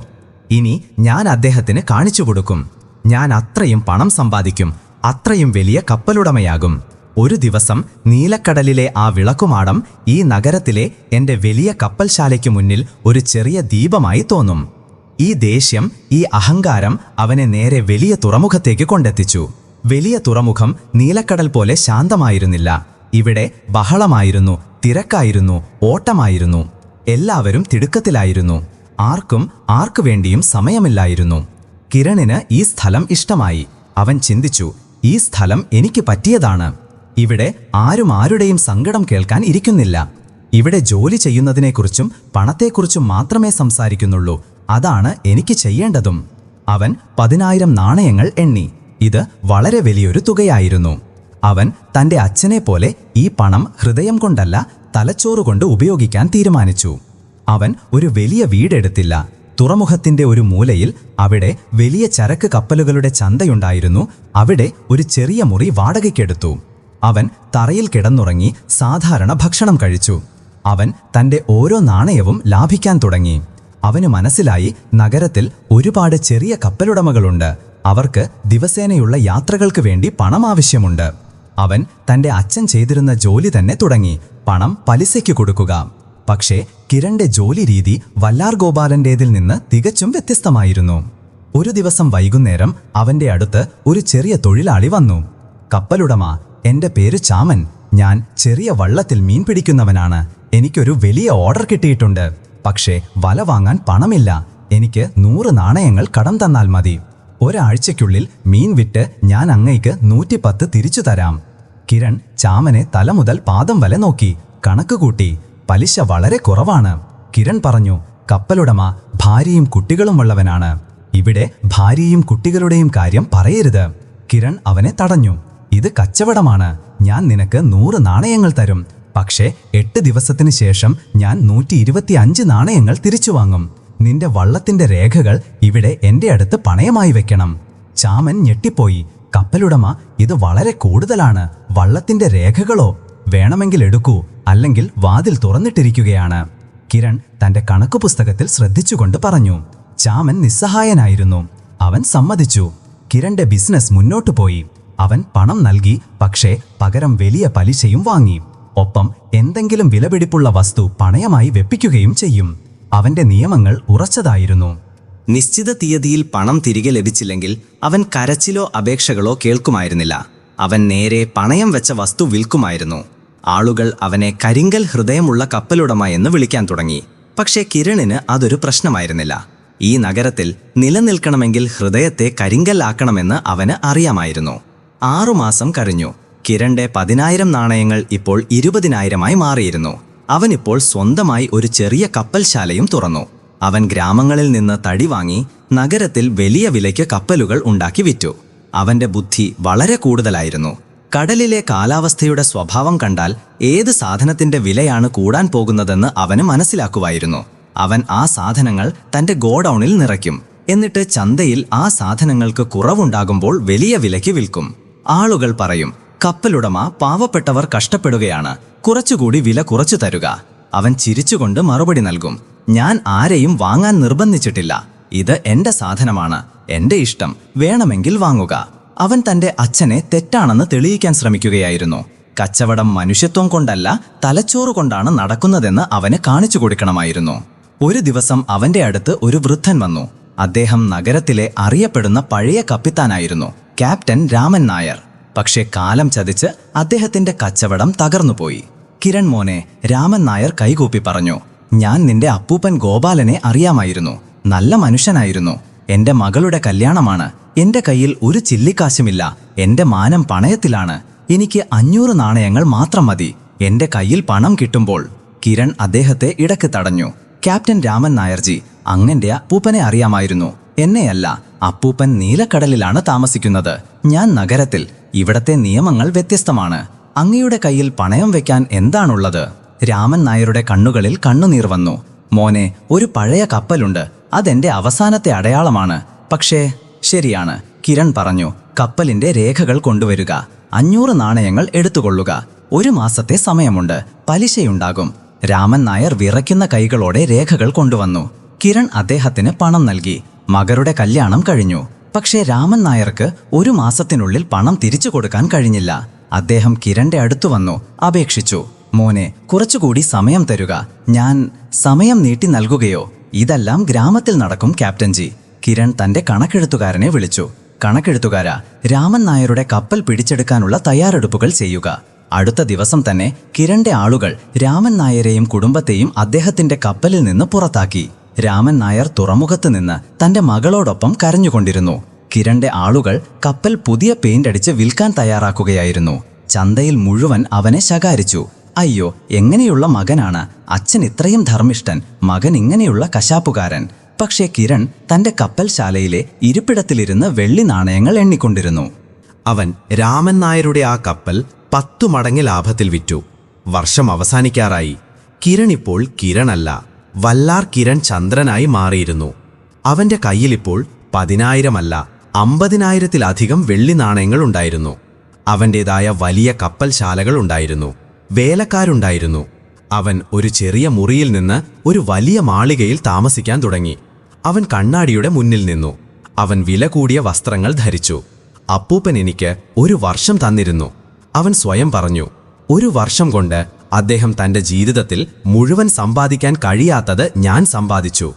ഇനി ഞാൻ അദ്ദേഹത്തിന് കാണിച്ചു കൊടുക്കും. ഞാൻ അത്രയും പണം സമ്പാദിക്കും, അത്രയും വലിയ കപ്പലുടമയാകും. ഒരു ദിവസം നീലക്കടലിലെ ആ വിളക്കുമാടം ഈ നഗരത്തിലെ എന്റെ വലിയ കപ്പൽശാലയ്ക്ക് മുന്നിൽ ഒരു ചെറിയ ദീപമായി തോന്നും. ഈ ദേഷ്യം, ഈ അഹങ്കാരം അവനെ നേരെ വലിയ തുറമുഖത്തേക്ക് കൊണ്ടെത്തിച്ചു. വലിയ തുറമുഖം നീലക്കടൽ പോലെ ശാന്തമായിരുന്നില്ല. ഇവിടെ ബഹളമായിരുന്നു, തിരക്കായിരുന്നു, ഓട്ടമായിരുന്നു. എല്ലാവരും തിടുക്കത്തിലായിരുന്നു. ആർക്കും ആർക്കു വേണ്ടിയും സമയമില്ലായിരുന്നു. കിരണിന് ഈ സ്ഥലം ഇഷ്ടമായി. അവൻ ചിന്തിച്ചു, ഈ സ്ഥലം എനിക്ക് പറ്റിയതാണ്. ഇവിടെ ആരും ആരുടെയും സങ്കടം കേൾക്കാൻ ഇരിക്കുന്നില്ല. ഇവിടെ ജോലി ചെയ്യുന്നതിനെക്കുറിച്ചും പണത്തെക്കുറിച്ചും മാത്രമേ സംസാരിക്കുന്നുള്ളൂ. അതാണ് എനിക്ക് ചെയ്യേണ്ടതും. അവൻ 10,000 നാണയങ്ങൾ എണ്ണി. ഇത് വളരെ വലിയൊരു തുകയായിരുന്നു. അവൻ തന്റെ അച്ഛനെ പോലെ ഈ പണം ഹൃദയം കൊണ്ടല്ല, തലച്ചോറുകൊണ്ട് ഉപയോഗിക്കാൻ തീരുമാനിച്ചു. അവൻ ഒരു വലിയ വീടെടുത്തില്ല. തുറമുഖത്തിന്റെ ഒരു മൂലയിൽ അവിടെ വലിയ ചരക്ക് കപ്പലുകളുടെ ചന്തയുണ്ടായിരുന്നു. അവിടെ ഒരു ചെറിയ മുറി വാടകയ്ക്കെടുത്തു. അവൻ തറയിൽ കിടന്നുറങ്ങി സാധാരണ ഭക്ഷണം കഴിച്ചു. അവൻ തന്റെ ഓരോ നാണയവും ലാഭിക്കാൻ തുടങ്ങി. അവന് മനസ്സിലായി, നഗരത്തിൽ ഒരുപാട് ചെറിയ കപ്പലുടമകളുണ്ട്. അവർക്ക് ദിവസേനയുള്ള യാത്രകൾക്ക് വേണ്ടി പണം ആവശ്യമുണ്ട്. അവൻ തന്റെ അച്ഛൻ ചെയ്തിരുന്ന ജോലി തന്നെ തുടങ്ങി, പണം പലിശയ്ക്ക് കൊടുക്കുക. പക്ഷേ കിരണിന്റെ ജോലി രീതി വല്ലാർ ഗോപാലന്റേതിൽ നിന്ന് തികച്ചും വ്യത്യസ്തമായിരുന്നു. ഒരു ദിവസം വൈകുന്നേരം അവന്റെ അടുത്ത് ഒരു ചെറിയ തൊഴിലാളി വന്നു. കപ്പലുടമ, എന്റെ പേര് ചാമൻ. ഞാൻ ചെറിയ വള്ളത്തിൽ മീൻ പിടിക്കുന്നവനാണ്. എനിക്കൊരു വലിയ ഓർഡർ കിട്ടിയിട്ടുണ്ട്. പക്ഷേ വല വാങ്ങാൻ പണമില്ല. എനിക്ക് 100 നാണയങ്ങൾ കടം തന്നാൽ മതി. ഒരാഴ്ചയ്ക്കുള്ളിൽ മീൻ വിറ്റ് ഞാൻ അങ്ങയ്ക്ക് 110 തിരിച്ചു തരാം. കിരൺ ചാമനെ തല മുതൽ പാദം വരെ നോക്കി, കണക്ക് കൂട്ടി. പലിശ വളരെ കുറവാണ്. കിരൺ പറഞ്ഞു, കപ്പലുടമ ഭാര്യയും കുട്ടികളും ഉള്ളവനാണ്. ഇവിടെ ഭാര്യയും കുട്ടികളുടെയും കാര്യം പറയരുത്. കിരൺ അവനെ തടഞ്ഞു. ഇത് കച്ചവടമാണ്. ഞാൻ നിനക്ക് 100 നാണയങ്ങൾ തരും. പക്ഷേ 8 ദിവസത്തിന് ശേഷം ഞാൻ 125 നാണയങ്ങൾ തിരിച്ചു വാങ്ങും. നിന്റെ വള്ളത്തിന്റെ രേഖകൾ ഇവിടെ എന്റെ അടുത്ത് പണയമായി വെക്കണം. ചാമൻ ഞെട്ടിപ്പോയി. കപ്പലുടമ, ഇത് വളരെ കൂടുതലാണ്. വള്ളത്തിന്റെ രേഖകളോ? വേണമെങ്കിൽ എടുക്കൂ, അല്ലെങ്കിൽ വാതിൽ തുറന്നിട്ടിരിക്കുകയാണ്. കിരൺ തന്റെ കണക്കു പുസ്തകത്തിൽ ശ്രദ്ധിച്ചുകൊണ്ട് പറഞ്ഞു. ചാമൻ നിസ്സഹായനായിരുന്നു. അവൻ സമ്മതിച്ചു. കിരണിന്റെ ബിസിനസ് മുന്നോട്ടു പോയി. അവൻ പണം നൽകി, പക്ഷേ പകരം വലിയ പലിശയും വാങ്ങി. ഒപ്പം എന്തെങ്കിലും വിലപിടിപ്പുള്ള വസ്തു പണയമായി വെപ്പിക്കുകയും ചെയ്യും. അവന്റെ നിയമങ്ങൾ ഉറച്ചതായിരുന്നു. നിശ്ചിത തീയതിയിൽ പണം തിരികെ ലഭിച്ചില്ലെങ്കിൽ അവൻ കരച്ചിലോ അപേക്ഷകളോ കേൾക്കുമായിരുന്നില്ല. അവൻ നേരെ പണയം വെച്ച വസ്തു വിൽക്കുമായിരുന്നു. ആളുകൾ അവനെ കരിങ്കൽ ഹൃദയമുള്ള കപ്പലുടമ എന്ന് വിളിക്കാൻ തുടങ്ങി. പക്ഷേ കിരണിന് അതൊരു പ്രശ്നമായിരുന്നില്ല. ഈ നഗരത്തിൽ നിലനിൽക്കണമെങ്കിൽ ഹൃദയത്തെ കരിങ്കല്ലാക്കണമെന്ന് അവന് അറിയാമായിരുന്നു. 6 മാസം കഴിഞ്ഞു. കിരണിന്റെ 10,000 നാണയങ്ങൾ ഇപ്പോൾ 20,000 മാറിയിരുന്നു. അവനിപ്പോൾ സ്വന്തമായി ഒരു ചെറിയ കപ്പൽശാലയും തുറന്നു. അവൻ ഗ്രാമങ്ങളിൽ നിന്ന് തടി വാങ്ങി നഗരത്തിൽ വലിയ വിലയ്ക്ക് കപ്പലുകൾ ഉണ്ടാക്കി വിറ്റു. അവന്റെ ബുദ്ധി വളരെ കൂടുതലായിരുന്നു. കടലിലെ കാലാവസ്ഥയുടെ സ്വഭാവം കണ്ടാൽ ഏത് സാധനത്തിന്റെ വിലയാണ് കൂടാൻ പോകുന്നതെന്ന് അവന് മനസ്സിലാക്കുമായിരുന്നു. അവൻ ആ സാധനങ്ങൾ തന്റെ ഗോഡൌണിൽ നിറയ്ക്കും. എന്നിട്ട് ചന്തയിൽ ആ സാധനങ്ങൾക്ക് കുറവുണ്ടാകുമ്പോൾ വലിയ വിലയ്ക്ക് വിൽക്കും. ആളുകൾ പറയും, കപ്പലുടമ പാവപ്പെട്ടവർ കഷ്ടപ്പെടുകയാണ്, കുറച്ചുകൂടി വില കുറച്ചു തരുക. അവൻ ചിരിച്ചുകൊണ്ട് മറുപടി നൽകും, ഞാൻ ആരെയും വാങ്ങാൻ നിർബന്ധിച്ചിട്ടില്ല. ഇത് എന്റെ സാധനമാണ്, എന്റെ ഇഷ്ടം, വേണമെങ്കിൽ വാങ്ങുക. അവൻ തന്റെ അച്ഛനെ തെറ്റാണെന്ന് തെളിയിക്കാൻ ശ്രമിക്കുകയായിരുന്നു. കച്ചവടം മനുഷ്യത്വം കൊണ്ടല്ല, തലച്ചോറ് കൊണ്ടാണ് നടക്കുന്നതെന്ന് അവന് കാണിച്ചു കൊടുക്കണമായിരുന്നു. ഒരു ദിവസം അവന്റെ അടുത്ത് ഒരു വൃദ്ധൻ വന്നു. അദ്ദേഹം നഗരത്തിലെ അറിയപ്പെടുന്ന പഴയ കപ്പിത്താനായിരുന്നു, ക്യാപ്റ്റൻ രാമൻ നായർ. പക്ഷേ കാലം ചതിച്ച് അദ്ദേഹത്തിന്റെ കച്ചവടം തകർന്നുപോയി. കിരൺ മോനെ, രാമൻ നായർ കൈകൂപ്പി പറഞ്ഞു, ഞാൻ നിന്റെ അപ്പൂപ്പൻ ഗോപാലനെ അറിയാമായിരുന്നു. നല്ല മനുഷ്യനായിരുന്നു. എന്റെ മകളുടെ കല്യാണമാണ്. എന്റെ കയ്യിൽ ഒരു ചില്ലിക്കാശുമില്ല. എന്റെ മാനം പണയത്തിലാണ്. എനിക്ക് 500 നാണയങ്ങൾ മാത്രം മതി. എന്റെ കയ്യിൽ പണം കിട്ടുമ്പോൾ. കിരൺ അദ്ദേഹത്തെ ഇടയ്ക്ക് തടഞ്ഞു. ക്യാപ്റ്റൻ രാമൻ നായർജി, അങ്ങന്റെ അപ്പൂപ്പനെ അറിയാമായിരുന്നു. എന്നെയല്ല. അപ്പൂപ്പൻ നീലക്കടലിലാണ് താമസിക്കുന്നത്, ഞാൻ നഗരത്തിൽ. ഇവിടത്തെ നിയമങ്ങൾ വ്യത്യസ്തമാണ്. അങ്ങയുടെ കയ്യിൽ പണയം വെക്കാൻ എന്താണുള്ളത്? രാമൻ നായരുടെ കണ്ണുകളിൽ കണ്ണുനീർ വന്നു. മോനെ, ഒരു പഴയ കപ്പലുണ്ട്. അതെന്റെ അവസാനത്തെ അടയാളമാണ്. പക്ഷേ ശരിയാണ്, കിരൺ പറഞ്ഞു. കപ്പലിന്റെ രേഖകൾ കൊണ്ടുവരിക. 500 നാണയങ്ങൾ എടുത്തുകൊള്ളുക. 1 മാസത്തെ സമയമുണ്ട്. പലിശയുണ്ടാകും. രാമൻ നായർ വിറയ്ക്കുന്ന കൈകളോടെ രേഖകൾ കൊണ്ടുവന്നു. കിരൺ അദ്ദേഹത്തിന് പണം നൽകി. മകളുടെ കല്യാണം കഴിഞ്ഞു. പക്ഷേ രാമൻ നായർക്ക് 1 മാസത്തിനുള്ളിൽ പണം തിരിച്ചു കൊടുക്കാൻ കഴിഞ്ഞില്ല. അദ്ദേഹം കിരണിന്റെ അടുത്തു വന്നു അപേക്ഷിച്ചു. മോനെ, കുറച്ചുകൂടി സമയം തരുക. ഞാൻ സമയം നീട്ടി നൽകുകയോ? ഇതെല്ലാം ഗ്രാമത്തിൽ നടക്കും ക്യാപ്റ്റൻജി. കിരൺ തന്റെ കണക്കെഴുത്തുകാരനെ വിളിച്ചു. കണക്കെഴുത്തുകാരാ, രാമൻ നായരുടെ കപ്പൽ പിടിച്ചെടുക്കാനുള്ള തയ്യാറെടുപ്പുകൾ ചെയ്യുക. അടുത്ത ദിവസം തന്നെ കിരണിന്റെ ആളുകൾ രാമൻ നായരെയും കുടുംബത്തെയും അദ്ദേഹത്തിന്റെ കപ്പലിൽ നിന്ന് പുറത്താക്കി. രാമൻ നായർ തുറമുഖത്ത് നിന്ന് തന്റെ മകളോടൊപ്പം കരഞ്ഞുകൊണ്ടിരുന്നു. കിരണിന്റെ ആളുകൾ കപ്പൽ പുതിയ പെയിന്റ് അടിച്ച് വിൽക്കാൻ തയ്യാറാക്കുകയായിരുന്നു. ചന്തയിൽ മുഴുവൻ അവനെ ശകാരിച്ചു. അയ്യോ, എങ്ങനെയുള്ള മകനാണ്! അച്ഛൻ ഇത്രയും ധർമ്മിഷ്ഠൻ, മകൻ ഇങ്ങനെയുള്ള കശാപ്പുകാരൻ. പക്ഷേ കിരൺ തന്റെ കപ്പൽശാലയിലെ ഇരിപ്പിടത്തിലിരുന്ന് വെള്ളി നാണയങ്ങൾ എണ്ണിക്കൊണ്ടിരുന്നു. അവൻ രാമൻ നായരുടെ ആ കപ്പൽ 10 മടങ്ങ് ലാഭത്തിൽ വിറ്റു. വർഷം അവസാനിക്കാറായി. കിരൺ ഇപ്പോൾ കിരണല്ല, വല്ലാർ കിരൺ ചന്ദ്രനായി മാറിയിരുന്നു. അവന്റെ കയ്യിലിപ്പോൾ 10,000 അല്ല, 50,000-ത്തിലധികം വെള്ളി നാണയങ്ങൾ ഉണ്ടായിരുന്നു. അവൻ്റേതായ വലിയ കപ്പൽശാലകൾ ഉണ്ടായിരുന്നു. വേലക്കാരുണ്ടായിരുന്നു. അവൻ ഒരു ചെറിയ മുറിയിൽ നിന്ന് ഒരു വലിയ മാളികയിൽ താമസിക്കാൻ തുടങ്ങി. അവൻ കണ്ണാടിയുടെ മുന്നിൽ നിന്നു. അവൻ വില കൂടിയ വസ്ത്രങ്ങൾ ധരിച്ചു. അപ്പൂപ്പൻ എനിക്ക് 1 വർഷം തന്നിരുന്നു, അവൻ സ്വയം പറഞ്ഞു. 1 വർഷം കൊണ്ട് അദ്ദേഹം തന്റെ ജീവിതത്തിൽ മുഴുവൻ സമ്പാദിക്കാൻ കഴിയാത്തത് ഞാൻ സമ്പാദിച്ചു.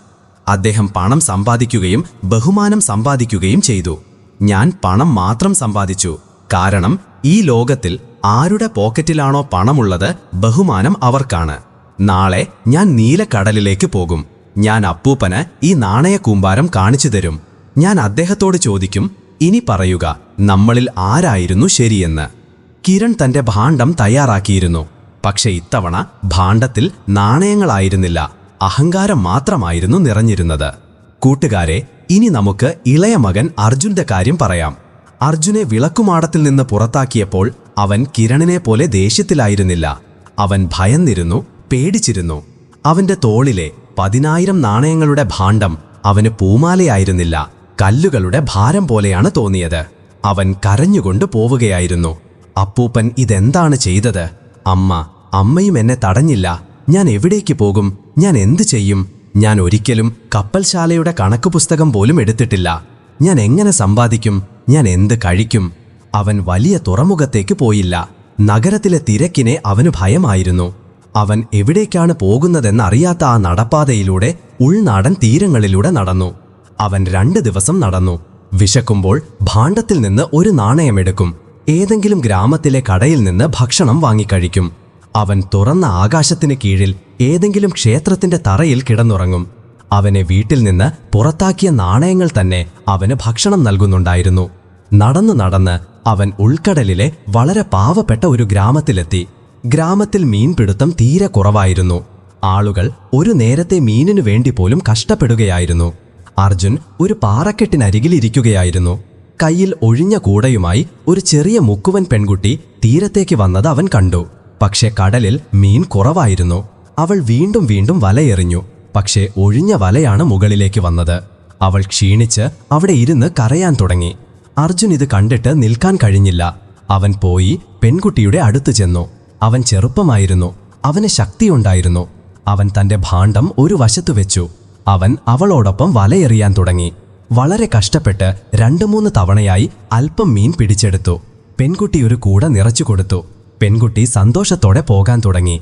അദ്ദേഹം പണം സമ്പാദിക്കുകയും ബഹുമാനം സമ്പാദിക്കുകയും ചെയ്തു. ഞാൻ പണം മാത്രം സമ്പാദിച്ചു. കാരണം ഈ ലോകത്തിൽ ആരുടെ പോക്കറ്റിലാണോ പണമുള്ളത്, ബഹുമാനം അവർക്കാണ്. നാളെ ഞാൻ നീലക്കടലിലേക്ക് പോകും. ഞാൻ അപ്പൂപ്പന് ഈ നാണയക്കൂമ്പാരം കാണിച്ചു തരും. ഞാൻ അദ്ദേഹത്തോട് ചോദിക്കും, ഇനി പറയുക, നമ്മളിൽ ആരായിരുന്നു ശരിയെന്ന്. കിരൺ തന്റെ ഭാണ്ഡം തയ്യാറാക്കിയിരുന്നു. പക്ഷെ ഇത്തവണ ഭാണ്ഡത്തിൽ നാണയങ്ങളായിരുന്നില്ല, അഹങ്കാരം മാത്രമായിരുന്നു നിറഞ്ഞിരുന്നത്. കൂട്ടുകാരെ, ഇനി നമുക്ക് ഇളയ മകൻ അർജുന്റെ കാര്യം പറയാം. അർജുനെ വിളക്കുമാടത്തിൽ നിന്ന് പുറത്താക്കിയപ്പോൾ അവൻ കിരണിനെ പോലെ ദേഷ്യത്തിലായിരുന്നില്ല. അവൻ ഭയന്നിരുന്നു, പേടിച്ചിരുന്നു. അവന്റെ തോളിലെ 10,000 നാണയങ്ങളുടെ ഭാണ്ഡം അവന് പൂമാലയായിരുന്നില്ല, കല്ലുകളുടെ ഭാരം പോലെയാണ് തോന്നിയത്. അവൻ കരഞ്ഞുകൊണ്ട് പോവുകയായിരുന്നു. അപ്പൂപ്പൻ ഇതെന്താണ് ചെയ്തത്? അമ്മയും എന്നെ തടഞ്ഞില്ല. ഞാൻ എവിടേക്ക് പോകും? ഞാൻ എന്തു ചെയ്യും? ഞാൻ ഒരിക്കലും കപ്പൽശാലയുടെ കണക്ക് പുസ്തകം പോലും എടുത്തിട്ടില്ല. ഞാൻ എങ്ങനെ സമ്പാദിക്കും? ഞാൻ എന്ത് കഴിക്കും? അവൻ വലിയ തുറമുഖത്തേക്ക് പോയില്ല. നഗരത്തിലെ തിരക്കിനെ അവന് ഭയമായിരുന്നു. അവൻ എവിടേക്കാണ് പോകുന്നതെന്നറിയാത്ത ആ നടപ്പാതയിലൂടെ ഉൾനാടൻ തീരങ്ങളിലൂടെ നടന്നു. അവൻ 2 ദിവസം നടന്നു. വിശക്കുമ്പോൾ ഭാണ്ഡത്തിൽ നിന്ന് 1 നാണയമെടുക്കും. ഏതെങ്കിലും ഗ്രാമത്തിലെ കടയിൽ നിന്ന് ഭക്ഷണം വാങ്ങിക്കഴിക്കും. അവൻ തുറന്ന ആകാശത്തിന് കീഴിൽ ഏതെങ്കിലും ക്ഷേത്രത്തിന്റെ തറയിൽ കിടന്നുറങ്ങും. അവനെ വീട്ടിൽ നിന്ന് പുറത്താക്കിയ നാണയങ്ങൾ തന്നെ അവന് ഭക്ഷണം നൽകുന്നുണ്ടായിരുന്നു. നടന്നു നടന്ന് അവൻ ഉൾക്കടലിലെ വളരെ പാവപ്പെട്ട ഒരു ഗ്രാമത്തിലെത്തി. ഗ്രാമത്തിൽ മീൻപിടുത്തം തീരെ കുറവായിരുന്നു. ആളുകൾ ഒരു നേരത്തെ മീനിനു വേണ്ടി പോലും കഷ്ടപ്പെടുകയായിരുന്നു. അർജുൻ ഒരു പാറക്കെട്ടിനരികിലിരിക്കുകയായിരുന്നു. കയ്യിൽ ഒഴിഞ്ഞ കൂടയുമായി ഒരു ചെറിയ മുക്കുവൻ പെൺകുട്ടി തീരത്തേക്ക് വന്നത് അവൻ കണ്ടു. പക്ഷെ കടലിൽ മീൻ കുറവായിരുന്നു. അവൾ വീണ്ടും വീണ്ടും വലയെറിഞ്ഞു. പക്ഷേ ഒഴിഞ്ഞ വലയാണ് മുകളിലേക്ക് വന്നത്. അവൾ ക്ഷീണിച്ച് അവിടെ ഇരുന്ന് കരയാൻ തുടങ്ങി. അർജുൻ ഇത് കണ്ടിട്ട് നിൽക്കാൻ കഴിഞ്ഞില്ല. അവൻ പോയി പെൺകുട്ടിയുടെ അടുത്ത് ചെന്നു. അവൻ ചെറുപ്പമായിരുന്നു. അവന് ശക്തിയുണ്ടായിരുന്നു. അവൻ തന്റെ ഭാണ്ഡം ഒരു വശത്തു വെച്ചു. അവൻ അവളോടൊപ്പം വലയെറിയാൻ തുടങ്ങി. വളരെ കഷ്ടപ്പെട്ട് 2-3 തവണയായി അല്പം മീൻ പിടിച്ചെടുത്തു. പെൺകുട്ടി ഒരു കൂട നിറച്ചു കൊടുത്തു. പെൺകുട്ടി സന്തോഷത്തോടെ പോകാൻ തുടങ്ങി.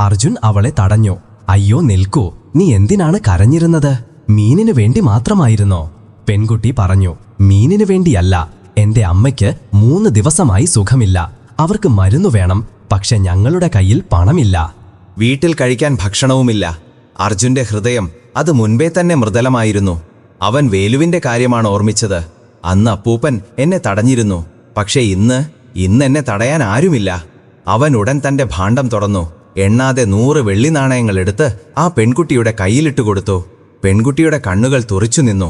അർജുൻ അവളെ തടഞ്ഞു. അയ്യോ നിൽക്കൂ, നീ എന്തിനാണ് കരഞ്ഞിരുന്നത്? മീനിനു വേണ്ടി മാത്രമായിരുന്നോ? പെൺകുട്ടി പറഞ്ഞു, മീനിനു വേണ്ടിയല്ല. എന്റെ അമ്മയ്ക്ക് 3 ദിവസമായി സുഖമില്ല. അവർക്ക് മരുന്നു വേണം. പക്ഷെ ഞങ്ങളുടെ കയ്യിൽ പണമില്ല. വീട്ടിൽ കഴിക്കാൻ ഭക്ഷണവുമില്ല. അർജുന്റെ ഹൃദയം അത് മുൻപേ തന്നെ മൃദലമായിരുന്നു. അവൻ വേലുവിന്റെ കാര്യമാണ് ഓർമ്മിച്ചത്. അന്ന് അപ്പൂപ്പൻ എന്നെ തടഞ്ഞിരുന്നു. പക്ഷേ ഇന്ന് എന്നെ തടയാൻ ആരുമില്ല. അവൻ ഉടൻ തന്റെ ഭാണ്ഡം തുറന്നു. എണ്ണാതെ 100 വെള്ളി നാണയങ്ങൾ എടുത്ത് ആ പെൺകുട്ടിയുടെ കയ്യിലിട്ട് കൊടുത്തു. പെൺകുട്ടിയുടെ കണ്ണുകൾ തുറിച്ചു നിന്നു.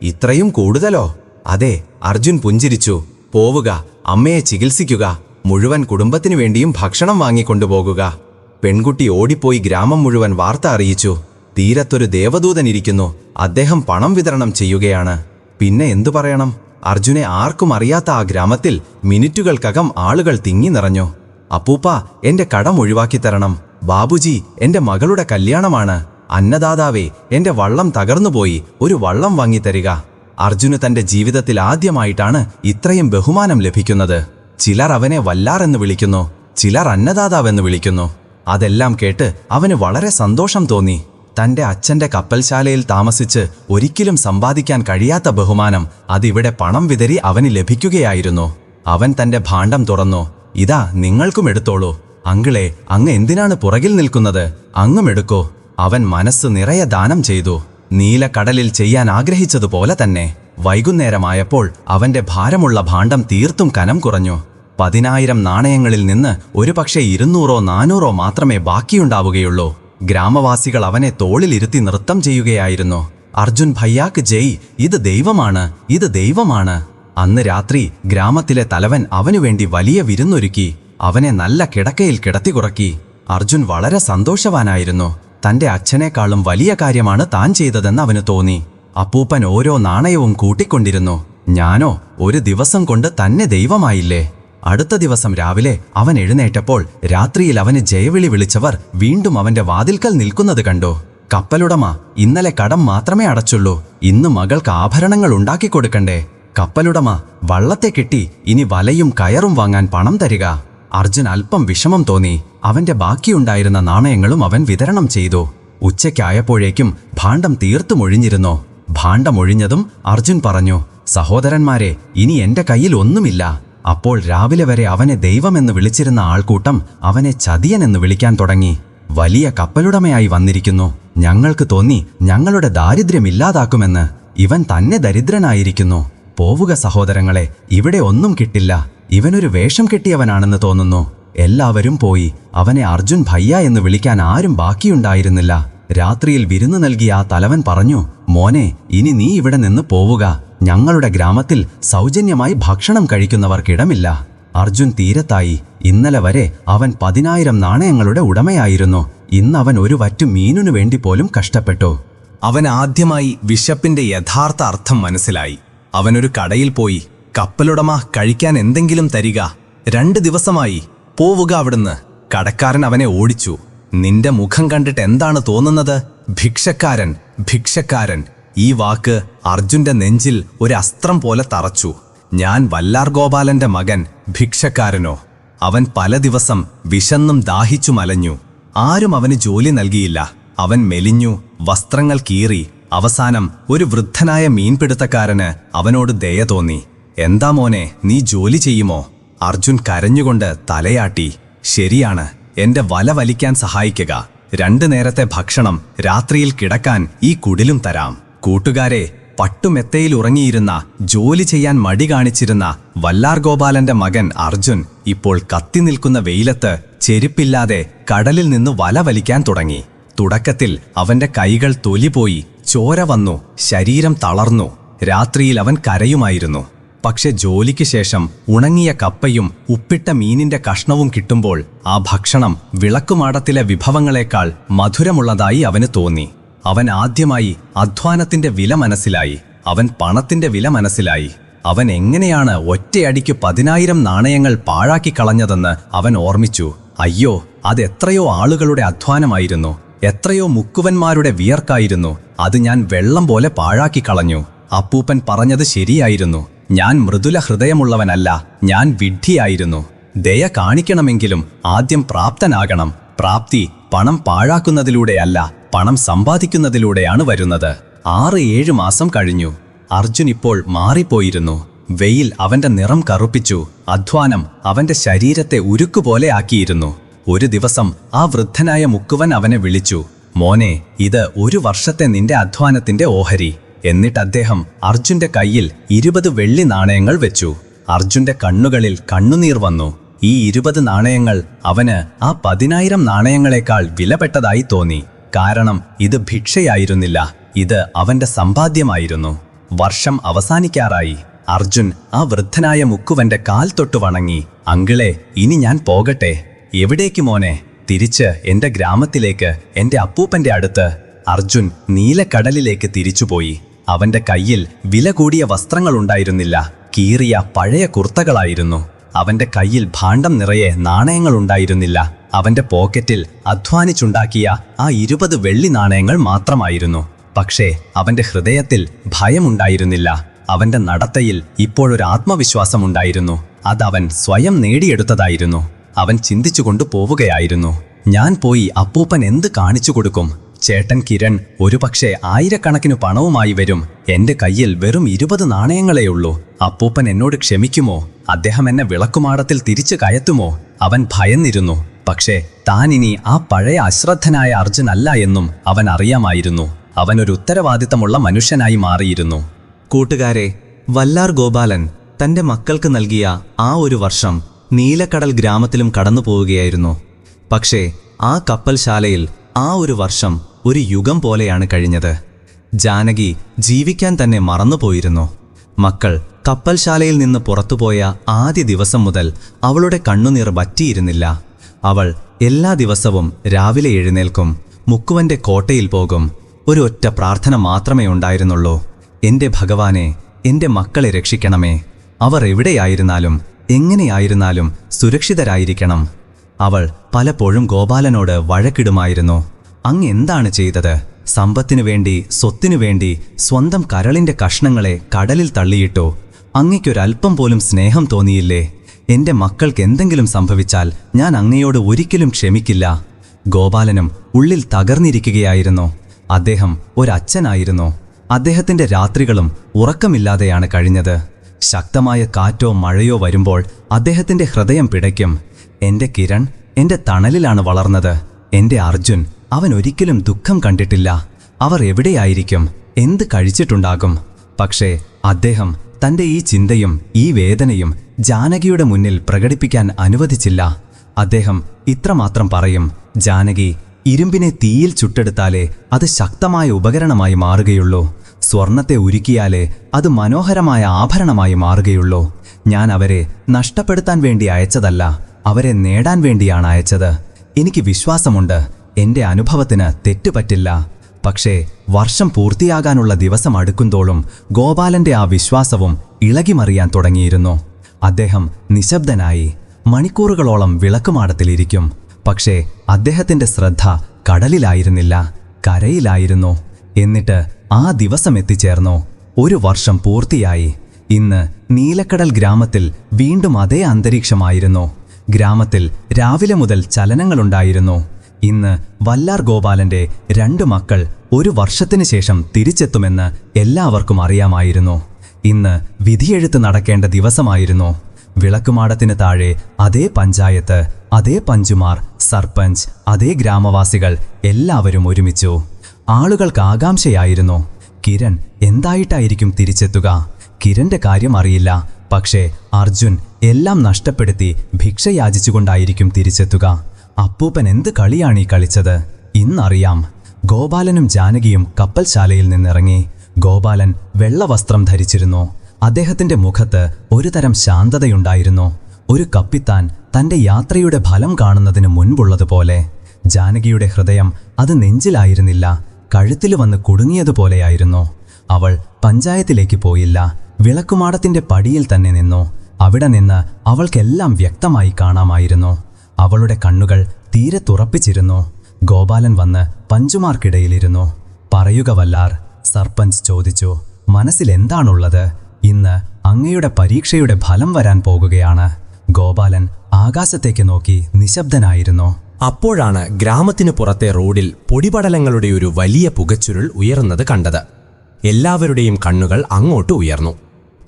ഇത്രയും കൂടുതലോ? അതെ. അർജുൻ പുഞ്ചിരിച്ചു. പോവുക, അമ്മയെ ചികിത്സിക്കുക, മുഴുവൻ കുടുംബത്തിനു വേണ്ടിയും ഭക്ഷണം വാങ്ങിക്കൊണ്ടുപോകുക. പെൺകുട്ടി ഓടിപ്പോയി ഗ്രാമം മുഴുവൻ വാർത്ത അറിയിച്ചു. തീരത്തൊരു ദേവദൂതൻ ഇരിക്കുന്നു. അദ്ദേഹം പണം വിതരണം ചെയ്യുകയാണ്. പിന്നെ എന്തു പറയണം? അർജുനെ ആർക്കും അറിയാത്ത ആ ഗ്രാമത്തിൽ മിനിറ്റുകൾക്കകം ആളുകൾ തിങ്ങി നിറഞ്ഞു. അപ്പൂപ്പ, എന്റെ കടം ഒഴിവാക്കി തരണം. ബാബുജി, എന്റെ മകളുടെ കല്യാണമാണ്. അന്നദാതാവേ, എന്റെ വള്ളം തകർന്നുപോയി, ഒരു വള്ളം വാങ്ങിത്തരിക. അർജുന് തന്റെ ജീവിതത്തിൽ ആദ്യമായിട്ടാണ് ഇത്രയും ബഹുമാനം ലഭിക്കുന്നത്. ചിലർ അവനെ വല്ലാറെന്ന് വിളിക്കുന്നു, ചിലർ അന്നദാതാവെന്ന് വിളിക്കുന്നു. അതെല്ലാം കേട്ട് അവന് വളരെ സന്തോഷം തോന്നി. തന്റെ അച്ഛന്റെ കപ്പൽശാലയിൽ താമസിച്ച് ഒരിക്കലും സമ്പാദിക്കാൻ കഴിയാത്ത ബഹുമാനം അതിവിടെ പണം വിതറി അവന് ലഭിക്കുകയായിരുന്നു. അവൻ തന്റെ ഭാണ്ഡം തുറന്നു. ഇതാ, നിങ്ങൾക്കും എടുത്തോളൂ. അങ്കിളെ, അങ്ങ് എന്തിനാണ് പുറകിൽ നിൽക്കുന്നത്? അങ്ങും എടുക്കോ. അവൻ മനസ്സ് നിറയെ ദാനം ചെയ്തു. നീലക്കടലിൽ ചെയ്യാൻ ആഗ്രഹിച്ചതുപോലെ തന്നെ. വൈകുന്നേരമായപ്പോൾ അവന്റെ ഭാരമുള്ള ഭാണ്ഡം തീർത്തും കനം കുറഞ്ഞു. 10,000 നാണയങ്ങളിൽ നിന്ന് ഒരുപക്ഷെ 200-400 മാത്രമേ ബാക്കിയുണ്ടാവുകയുള്ളൂ. ഗ്രാമവാസികൾ അവനെ തോളിലിരുത്തി നൃത്തം ചെയ്യുകയായിരുന്നു. അർജുൻ ഭയ്യാക്ക് ജയ്, ഇത് ദൈവമാണ്, ഇത് ദൈവമാണ്. അന്ന് രാത്രി ഗ്രാമത്തിലെ തലവൻ അവനുവേണ്ടി വലിയ വിരുന്നൊരുക്കി. അവനെ നല്ല കിടക്കയിൽ കിടത്തിക്കുറക്കി. അർജുൻ വളരെ സന്തോഷവാനായിരുന്നു. തന്റെ അച്ഛനേക്കാളും വലിയ കാര്യമാണ് താൻ ചെയ്തതെന്ന് അവന് തോന്നി. അപ്പൂപ്പൻ ഓരോ നാണയവും കൂട്ടിക്കൊണ്ടിരുന്നു. ഞാനോ ഒരു ദിവസം കൊണ്ട് തന്നെ ദൈവമായില്ലേ? അടുത്ത ദിവസം രാവിലെ അവൻ എഴുന്നേറ്റപ്പോൾ രാത്രിയിൽ അവന് ജയവിളി വിളിച്ചവർ വീണ്ടും അവന്റെ വാതിൽക്കൽ നിൽക്കുന്നത് കണ്ടു. കപ്പലുടമ, ഇന്നലെ കടം മാത്രമേ അടച്ചുള്ളൂ. ഇന്ന് മകൾക്ക് ആഭരണങ്ങൾ ഉണ്ടാക്കിക്കൊടുക്കണ്ടേ? കപ്പലുടമ, വള്ളത്തെ കെട്ടി ഇനി വലയും കയറും വാങ്ങാൻ പണം തരിക. അർജുൻ അല്പം വിഷമം തോന്നി. അവന്റെ ബാക്കിയുണ്ടായിരുന്ന നാണയങ്ങളും അവൻ വിതരണം ചെയ്തു. ഉച്ചയ്ക്കായപ്പോഴേക്കും ഭാണ്ഡം തീർത്തും ഒഴിഞ്ഞിരുന്നു. ഭാണ്ഡം ഒഴിഞ്ഞതും അർജുൻ പറഞ്ഞു, സഹോദരന്മാരെ, ഇനി എന്റെ കയ്യിൽ ഒന്നുമില്ല. അപ്പോൾ രാവിലെ വരെ അവനെ ദൈവമെന്ന് വിളിച്ചിരുന്ന ആൾക്കൂട്ടം അവനെ ചതിയനെന്ന് വിളിക്കാൻ തുടങ്ങി. വലിയ കപ്പലുടമയായി വന്നിരിക്കുന്നു. ഞങ്ങൾക്ക് തോന്നി ഞങ്ങളുടെ ദാരിദ്ര്യമില്ലാതാക്കുമെന്ന്. ഇവൻ തന്നെ ദരിദ്രനായിരിക്കുന്നു. പോവുക സഹോദരങ്ങളെ, ഇവിടെ ഒന്നും കിട്ടില്ല. ഇവനൊരു വേഷം കെട്ടിയവനാണെന്ന് തോന്നുന്നു. എല്ലാവരും പോയി. അവനെ അർജുൻ ഭയ്യ എന്ന് വിളിക്കാൻ ആരും ബാക്കിയുണ്ടായിരുന്നില്ല. രാത്രിയിൽ വിരുന്നു നൽകിയ ആ തലവൻ പറഞ്ഞു, മോനെ, ഇനി നീ ഇവിടെ നിന്ന് പോവുക. ഞങ്ങളുടെ ഗ്രാമത്തിൽ സൗജന്യമായി ഭക്ഷണം കഴിക്കുന്നവർക്കിടമില്ല. അർജുൻ തീരത്തായി. ഇന്നലെ വരെ അവൻ 10,000 നാണയങ്ങളുടെ ഉടമയായിരുന്നു. ഇന്ന് അവൻ ഒരു വറ്റു മീനിനു വേണ്ടി പോലും കഷ്ടപ്പെട്ടു. അവൻ ആദ്യമായി വിശപ്പിന്റെ യഥാർത്ഥ അർത്ഥം മനസ്സിലായി. അവനൊരു കടയിൽ പോയി, കപ്പലുടമ, കഴിക്കാൻ എന്തെങ്കിലും തരിക. 2 ദിവസമായി, പോവുക അവിടുന്ന്. കടക്കാരൻ അവനെ ഓടിച്ചു. നിന്റെ മുഖം കണ്ടിട്ട് എന്താണ് തോന്നുന്നത്? ഭിക്ഷക്കാരൻ, ഭിക്ഷക്കാരൻ. ഈ വാക്ക് അർജുന്റെ നെഞ്ചിൽ ഒരു അസ്ത്രം പോലെ തറച്ചു. ഞാൻ വല്ലാർ ഗോപാലന്റെ മകൻ, ഭിക്ഷക്കാരനോ? അവൻ പല ദിവസം വിശന്നും ദാഹിച്ചു മലഞ്ഞു. ആരും അവന് ജോലി നൽകിയില്ല. അവൻ മെലിഞ്ഞു, വസ്ത്രങ്ങൾ കീറി. അവസാനം ഒരു വൃദ്ധനായ മീൻപിടുത്തക്കാരന് അവനോട് ദയ തോന്നി. എന്താ മോനെ, നീ ജോലി ചെയ്യുമോ? അർജുൻ കരഞ്ഞുകൊണ്ട് തലയാട്ടി. ശരിയാണ്, എന്റെ വല വലിക്കാൻ സഹായിക്കുക. 2 നേരത്തെ ഭക്ഷണം, രാത്രിയിൽ കിടക്കാൻ ഈ കുടിലും തരാം. കൂട്ടുകാരെ, പട്ടുമെത്തയിൽ ഉറങ്ങിയിരുന്ന, ജോലി ചെയ്യാൻ മടി കാണിച്ചിരുന്ന വല്ലാർ ഗോപാലന്റെ മകൻ അർജുൻ ഇപ്പോൾ കത്തി നിൽക്കുന്ന വെയിലത്ത് ചെരുപ്പില്ലാതെ കടലിൽ നിന്ന് വല വലിക്കാൻ തുടങ്ങി. തുടക്കത്തിൽ അവന്റെ കൈകൾ തൊലിപോയി, ചോര വന്നു, ശരീരം തളർന്നു. രാത്രിയിൽ അവൻ കരയുമായിരുന്നു. പക്ഷെ ജോലിക്ക് ശേഷം ഉണങ്ങിയ കപ്പയും ഉപ്പിട്ട മീനിന്റെ കഷ്ണവും കിട്ടുമ്പോൾ ആ ഭക്ഷണം വിളക്കുമാടത്തിലെ വിഭവങ്ങളെക്കാൾ മധുരമുള്ളതായി അവന് തോന്നി. അവൻ ആദ്യമായി അധ്വാനത്തിന്റെ വില മനസ്സിലായി. അവൻ പണത്തിന്റെ വില മനസ്സിലായി. അവൻ എങ്ങനെയാണ് ഒറ്റയടിക്ക് 10,000 നാണയങ്ങൾ പാഴാക്കി കളഞ്ഞതെന്ന് അവൻ ഓർമ്മിച്ചു. അയ്യോ, അതെത്രയോ ആളുകളുടെ അധ്വാനമായിരുന്നു. എത്രയോ മുക്കുവന്മാരുടെ വിയർക്കായിരുന്നു. അത് ഞാൻ വെള്ളം പോലെ പാഴാക്കി കളഞ്ഞു. അപ്പൂപ്പൻ പറഞ്ഞത് ശരിയായിരുന്നു. ഞാൻ മൃദുല ഹൃദയമുള്ളവനല്ല, ഞാൻ വിഡ്ഢിയായിരുന്നു. ദയ കാണിക്കണമെങ്കിലും ആദ്യം പ്രാപ്തനാകണം. പ്രാപ്തി പണം പാഴാക്കുന്നതിലൂടെയല്ല, പണം സമ്പാദിക്കുന്നതിലൂടെയാണ് വരുന്നത്. 6-7 മാസം കഴിഞ്ഞു. അർജുൻ ഇപ്പോൾ മാറിപ്പോയിരുന്നു. വെയിൽ അവന്റെ നിറം കറുപ്പിച്ചു. അധ്വാനം അവന്റെ ശരീരത്തെ ഉരുക്കുപോലെ ആക്കിയിരുന്നു. ഒരു ദിവസം ആ വൃദ്ധനായ മുക്കുവൻ അവനെ വിളിച്ചു. മോനെ, ഇത് 1 വർഷത്തെ നിന്റെ അധ്വാനത്തിന്റെ ഓഹരി. എന്നിട്ട് അദ്ദേഹം അർജുന്റെ കയ്യിൽ 20 വെള്ളി നാണയങ്ങൾ വെച്ചു. അർജുന്റെ കണ്ണുകളിൽ കണ്ണുനീർ വന്നു. ഈ 20 നാണയങ്ങൾ അവന് ആ 10,000 നാണയങ്ങളെക്കാൾ വിലപ്പെട്ടതായി തോന്നി. കാരണം ഇത് ഭിക്ഷയായിരുന്നില്ല, ഇത് അവന്റെ സമ്പാദ്യമായിരുന്നു. വർഷം അവസാനിക്കാറായി. അർജുൻ ആ വൃദ്ധനായ മുക്കുവന്റെ കാൽ തൊട്ടു വണങ്ങി. അങ്കിളെ, ഇനി ഞാൻ പോകട്ടെ. എവിടേക്ക് മോനെ? തിരിച്ച് എന്റെ ഗ്രാമത്തിലേക്ക്, എന്റെ അപ്പൂപ്പന്റെ അടുത്ത്. അർജുൻ നീലക്കടലിലേക്ക് തിരിച്ചുപോയി. അവന്റെ കയ്യിൽ വില കൂടിയ വസ്ത്രങ്ങളുണ്ടായിരുന്നില്ല, കീറിയ പഴയ കുർത്തകളായിരുന്നു. അവന്റെ കയ്യിൽ ഭാണ്ഡം നിറയെ നാണയങ്ങളുണ്ടായിരുന്നില്ല. അവന്റെ പോക്കറ്റിൽ അധ്വാനിച്ചുണ്ടാക്കിയ ആ 20 വെള്ളി നാണയങ്ങൾ മാത്രമായിരുന്നു. പക്ഷേ അവന്റെ ഹൃദയത്തിൽ ഭയമുണ്ടായിരുന്നില്ല. അവന്റെ നടത്തയിൽ ഇപ്പോഴൊരു ആത്മവിശ്വാസമുണ്ടായിരുന്നു. അതവൻ സ്വയം നേടിയെടുത്തതായിരുന്നു. അവൻ ചിന്തിച്ചുകൊണ്ടു പോവുകയായിരുന്നു. ഞാൻ പോയി അപ്പൂപ്പൻ എന്ത് കാണിച്ചു കൊടുക്കും? ചേട്ടൻ കിരൺ ഒരുപക്ഷെ 1000കണക്കിന് പണവുമായി വരും. എന്റെ കയ്യിൽ വെറും 20 നാണയങ്ങളെയുള്ളൂ. അപ്പൂപ്പൻ എന്നോട് ക്ഷമിക്കുമോ? അദ്ദേഹം എന്നെ വിളക്കുമാടത്തിൽ തിരിച്ചു കയറ്റുമോ? അവൻ ഭയന്നിരുന്നു. പക്ഷേ താൻ ഇനി ആ പഴയ അശ്രദ്ധനായ അർജുൻ അല്ല എന്നും അവൻ അറിയാമായിരുന്നു. അവനൊരു ഉത്തരവാദിത്തമുള്ള മനുഷ്യനായി മാറിയിരുന്നു. കൂട്ടുകാരെ, വല്ലാർ ഗോപാലൻ തന്റെ മക്കൾക്ക് നൽകിയ ആ 1 വർഷം നീലക്കടൽ ഗ്രാമത്തിലും കടന്നു പോവുകയായിരുന്നു. പക്ഷേ ആ കപ്പൽശാലയിൽ ആ 1 വർഷം ഒരു യുഗം പോലെയാണ് കഴിഞ്ഞത്. ജാനകി ജീവിക്കാൻ തന്നെ മറന്നുപോയിരുന്നു. മക്കൾ കപ്പൽശാലയിൽ നിന്ന് പുറത്തുപോയ ആദ്യ ദിവസം മുതൽ അവളുടെ കണ്ണുനീർ വറ്റിയിരുന്നില്ല. അവൾ എല്ലാ ദിവസവും രാവിലെ എഴുന്നേൽക്കും, മുക്കുവന്റെ കോട്ടയിൽ പോകും. ഒരു ഒറ്റ പ്രാർത്ഥന മാത്രമേ ഉണ്ടായിരുന്നുള്ളൂ. എന്റെ ഭഗവാനെ, എന്റെ മക്കളെ രക്ഷിക്കണമേ. അവർ എവിടെയായിരുന്നാലും എങ്ങനെയായിരുന്നാലും സുരക്ഷിതരായിരിക്കണം. അവൾ പലപ്പോഴും ഗോപാലനോട് വഴക്കിടുമായിരുന്നു. അങ്ങ് എന്താണ് ചെയ്തത്? സമ്പത്തിനു വേണ്ടി, സ്വത്തിനു വേണ്ടി സ്വന്തം കരളിന്റെ കഷ്ണങ്ങളെ കടലിൽ തള്ളിയിട്ടു. അങ്ങയ്ക്കൊരൽപ്പം പോലും സ്നേഹം തോന്നിയില്ലേ? എന്റെ മക്കൾക്ക് എന്തെങ്കിലും സംഭവിച്ചാൽ ഞാൻ അങ്ങയോട് ഒരിക്കലും ക്ഷമിക്കില്ല. ഗോപാലനും ഉള്ളിൽ തകർന്നിരിക്കുകയായിരുന്നു. അദ്ദേഹം ഒരച്ഛനായിരുന്നു. അദ്ദേഹത്തിന്റെ രാത്രികളും ഉറക്കമില്ലാതെയാണ് കഴിഞ്ഞത്. ശക്തമായ കാറ്റോ മഴയോ വരുമ്പോൾ അദ്ദേഹത്തിന്റെ ഹൃദയം പിടയ്ക്കും. എന്റെ കിരൺ എന്റെ തണലിലാണ് വളർന്നത്. എന്റെ അർജുൻ, അവൻ ഒരിക്കലും ദുഃഖം കണ്ടിട്ടില്ല. അവർ എവിടെയായിരിക്കും? എന്ത് കഴിച്ചിട്ടുണ്ടാകും? പക്ഷേ അദ്ദേഹം തന്റെ ഈ ചിന്തയും ഈ വേദനയും ജാനകിയുടെ മുന്നിൽ പ്രകടിപ്പിക്കാൻ അനുവദിച്ചില്ല. അദ്ദേഹം ഇത്രമാത്രം പറയും: ജാനകി, ഇരുമ്പിനെ തീയിൽ ചുട്ടെടുത്താലേ അത് ശക്തമായ ഉപകരണമായി മാറുകയുള്ളൂ. സ്വർണത്തെ ഉരുക്കിയാലേ അത് മനോഹരമായ ആഭരണമായി മാറുകയുള്ളൂ. ഞാൻ അവരെ നഷ്ടപ്പെടുത്താൻ വേണ്ടി അയച്ചതല്ല, അവരെ നേടാൻ വേണ്ടിയാണ് അയച്ചത്. എനിക്ക് വിശ്വാസമുണ്ട്, എന്റെ അനുഭവത്തിന് തെറ്റുപറ്റില്ല. പക്ഷേ വർഷം പൂർത്തിയാകാനുള്ള ദിവസം അടുക്കുന്തോളും ഗോപാലന്റെ ആ വിശ്വാസവും ഇളകിമറിയാൻ തുടങ്ങിയിരുന്നു. അദ്ദേഹം നിശബ്ദനായി മണിക്കൂറുകളോളം വിളക്കുമാടത്തിലിരിക്കും. പക്ഷേ അദ്ദേഹത്തിന്റെ ശ്രദ്ധ കടലിലായിരുന്നില്ല, കരയിലായിരുന്നു. എന്നിട്ട് ആ ദിവസം എത്തിച്ചേർന്നു. 1 വർഷം പൂർത്തിയായി. ഇന്ന് നീലക്കടൽ ഗ്രാമത്തിൽ വീണ്ടും അതേ അന്തരീക്ഷമായിരുന്നു. ഗ്രാമത്തിൽ രാവിലെ മുതൽ ചലനങ്ങളുണ്ടായിരുന്നു. ഇന്ന് വല്ലാർ ഗോപാലന്റെ 2 മക്കൾ 1 വർഷത്തിന് ശേഷം തിരിച്ചെത്തുമെന്ന് എല്ലാവർക്കും അറിയാമായിരുന്നു. ഇന്ന് വിധിയെഴുത്ത് നടക്കേണ്ട ദിവസമായിരുന്നു. വിളക്കുമാടത്തിന് താഴെ അതേ പഞ്ചായത്ത്, അതേ പഞ്ചുമാർ, സർപഞ്ച്, അതേ ഗ്രാമവാസികൾ എല്ലാവരും ഒരുമിച്ചു. ആളുകൾക്ക് ആകാംക്ഷയായിരുന്നു. കിരൺ എന്തായിട്ടായിരിക്കും തിരിച്ചെത്തുക? കിരന്റെ കാര്യം അറിയില്ല. പക്ഷേ അർജുൻ എല്ലാം നഷ്ടപ്പെടുത്തി ഭിക്ഷയാചിച്ചുകൊണ്ടായിരിക്കും തിരിച്ചെത്തുക. അപ്പൂപ്പൻ എന്ത് കളിയാണീ കളിച്ചത്? ഇന്നറിയാം. ഗോപാലനും ജാനകിയും കപ്പൽശാലയിൽ നിന്നിറങ്ങി. ഗോപാലൻ വെള്ളവസ്ത്രം ധരിച്ചിരുന്നു. അദ്ദേഹത്തിന്റെ മുഖത്ത് ഒരുതരം ശാന്തതയുണ്ടായിരുന്നു. ഒരു കപ്പിത്താൻ തന്റെ യാത്രയുടെ ഫലം കാണുന്നതിന് മുൻപുള്ളതുപോലെ. ജാനകിയുടെ ഹൃദയം അത് നെഞ്ചിലായിരുന്നില്ല, കഴുത്തിൽ വന്ന് കുടുങ്ങിയതുപോലെയായിരുന്നു. അവൾ പഞ്ചായത്തിലേക്ക് പോയില്ല. വിളക്കുമാടത്തിന്റെ പടിയിൽ തന്നെ നിന്നു. അവിടെ നിന്ന് അവൾക്കെല്ലാം വ്യക്തമായി കാണാമായിരുന്നു. അവളുടെ കണ്ണുകൾ തീരെ തുറപ്പിച്ചിരുന്നു. ഗോപാലൻ വന്ന് പഞ്ചുമാർക്കിടയിലിരുന്നു. പറയുക വല്ലാർ, സർപ്പഞ്ച് ചോദിച്ചു. മനസ്സിലെന്താണുള്ളത്? ഇന്ന് അങ്ങയുടെ പരീക്ഷയുടെ ഫലം വരാൻ പോകുകയാണ്. ഗോപാലൻ ആകാശത്തേക്ക് നോക്കി നിശബ്ദനായിരുന്നു. അപ്പോഴാണ് ഗ്രാമത്തിനു പുറത്തെ റോഡിൽ പൊടിപടലങ്ങളുടെ ഒരു വലിയ പുകച്ചുരുൾ ഉയർന്നത് കണ്ടത്. എല്ലാവരുടെയും കണ്ണുകൾ അങ്ങോട്ട് ഉയർന്നു.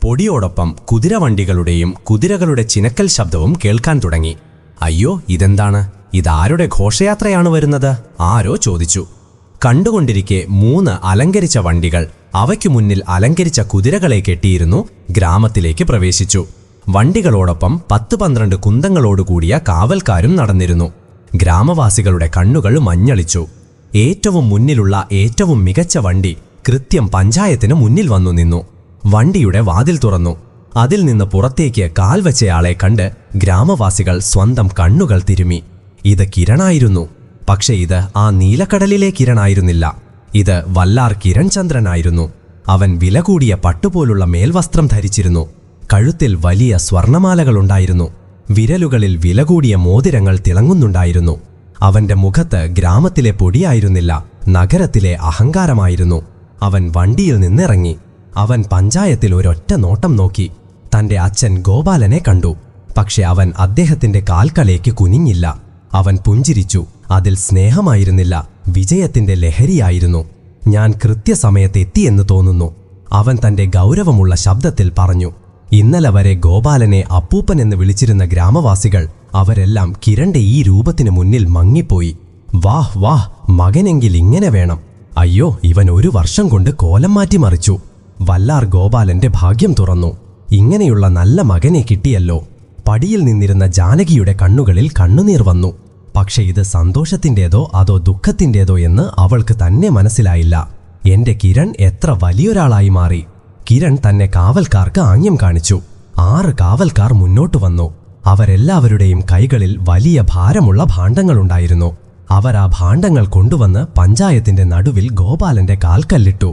പൊടിയോടൊപ്പം കുതിരവണ്ടികളുടെയും കുതിരകളുടെ ചിനക്കൽ ശബ്ദവും കേൾക്കാൻ തുടങ്ങി. അയ്യോ, ഇതെന്താണ്? ഇതാരുടെ ഘോഷയാത്രയാണ് വരുന്നത്? ആരോ ചോദിച്ചു. കണ്ടുകൊണ്ടിരിക്കെ 3 അലങ്കരിച്ച വണ്ടികൾ അവയ്ക്കു മുന്നിൽ അലങ്കരിച്ച കുതിരകളെ കെട്ടിയിരുന്നു ഗ്രാമത്തിലേക്ക് പ്രവേശിച്ചു. വണ്ടികളോടൊപ്പം 10-12 കുന്തങ്ങളോടുകൂടിയ കാവൽക്കാരും നടന്നിരുന്നു. ഗ്രാമവാസികളുടെ കണ്ണുകൾ മഞ്ഞളിച്ചു. ഏറ്റവും മുന്നിലുള്ള ഏറ്റവും മികച്ച വണ്ടി കൃത്യം പഞ്ചായത്തിന് മുന്നിൽ വന്നു നിന്നു. വണ്ടിയുടെ വാതിൽ തുറന്നു. അതിൽ നിന്ന് പുറത്തേക്ക് കാൽ വെച്ചയാളെ കണ്ട് ഗ്രാമവാസികൾ സ്വന്തം കണ്ണുകൾ തിരുമി. ഇത് കിരണായിരുന്നു. പക്ഷേ ഇത് ആ നീലക്കടലിലെ കിരണായിരുന്നില്ല. ഇത് വല്ലാർ കിരൺ ചന്ദ്രനായിരുന്നു. അവൻ വില കൂടിയ പട്ടുപോലുള്ള മേൽവസ്ത്രം ധരിച്ചിരുന്നു. കഴുത്തിൽ വലിയ സ്വർണമാലകളുണ്ടായിരുന്നു. വിരലുകളിൽ വില കൂടിയ മോതിരങ്ങൾ തിളങ്ങുന്നുണ്ടായിരുന്നു. അവന്റെ മുഖത്ത് ഗ്രാമത്തിലെ പൊടിയായിരുന്നില്ല, നഗരത്തിലെ അഹങ്കാരമായിരുന്നു. അവൻ വണ്ടിയിൽ നിന്നിറങ്ങി. അവൻ പഞ്ചായത്തിൽ ഒരൊറ്റ നോട്ടം നോക്കി. തന്റെ അച്ഛൻ ഗോപാലനെ കണ്ടു. പക്ഷെ അവൻ അദ്ദേഹത്തിന്റെ കാൽക്കലേക്ക് കുനിഞ്ഞില്ല. അവൻ പുഞ്ചിരിച്ചു. അതിൽ സ്നേഹമായിരുന്നില്ല, വിജയത്തിന്റെ ലഹരിയായിരുന്നു. ഞാൻ കൃത്യസമയത്തെത്തിയെന്ന് തോന്നുന്നു, അവൻ തന്റെ ഗൗരവമുള്ള ശബ്ദത്തിൽ പറഞ്ഞു. ഇന്നലെ വരെ ഗോപാലനെ അപ്പൂപ്പൻ എന്ന് വിളിച്ചിരുന്ന ഗ്രാമവാസികൾ അവരെല്ലാം കിരണിന്റെ ഈ രൂപത്തിന് മുന്നിൽ മങ്ങിപ്പോയി. വാഹ് വാഹ്, മകനെങ്കിൽ ഇങ്ങനെ വേണം. അയ്യോ, ഇവൻ 1 വർഷം കൊണ്ട് കോലം മാറ്റിമറിച്ചു. വല്ലാർ ഗോപാലന്റെ ഭാഗ്യം തുറന്നു. ഇങ്ങനെയുള്ള നല്ല മകനെ കിട്ടിയല്ലോ. പടിയിൽ നിന്നിരുന്ന ജാനകിയുടെ കണ്ണുകളിൽ കണ്ണുനീർ വന്നു. പക്ഷെ ഇത് സന്തോഷത്തിൻ്റെതോ അതോ ദുഃഖത്തിൻ്റെതോ എന്ന് അവൾക്ക് തന്നെ മനസ്സിലായില്ല. എന്റെ കിരൺ എത്ര വലിയൊരാളായി മാറി. കിരൺ തന്നെ കാവൽക്കാർക്ക് ആംഗ്യം കാണിച്ചു. 6 കാവൽക്കാർ മുന്നോട്ടു വന്നു. അവരെല്ലാവരുടെയും കൈകളിൽ വലിയ ഭാരമുള്ള ഭാണ്ഡങ്ങളുണ്ടായിരുന്നു. അവർ ആ ഭാണ്ഡങ്ങൾ കൊണ്ടുവന്ന് പഞ്ചായത്തിന്റെ നടുവിൽ ഗോപാലന്റെ കാൽക്കല്ലിട്ടു.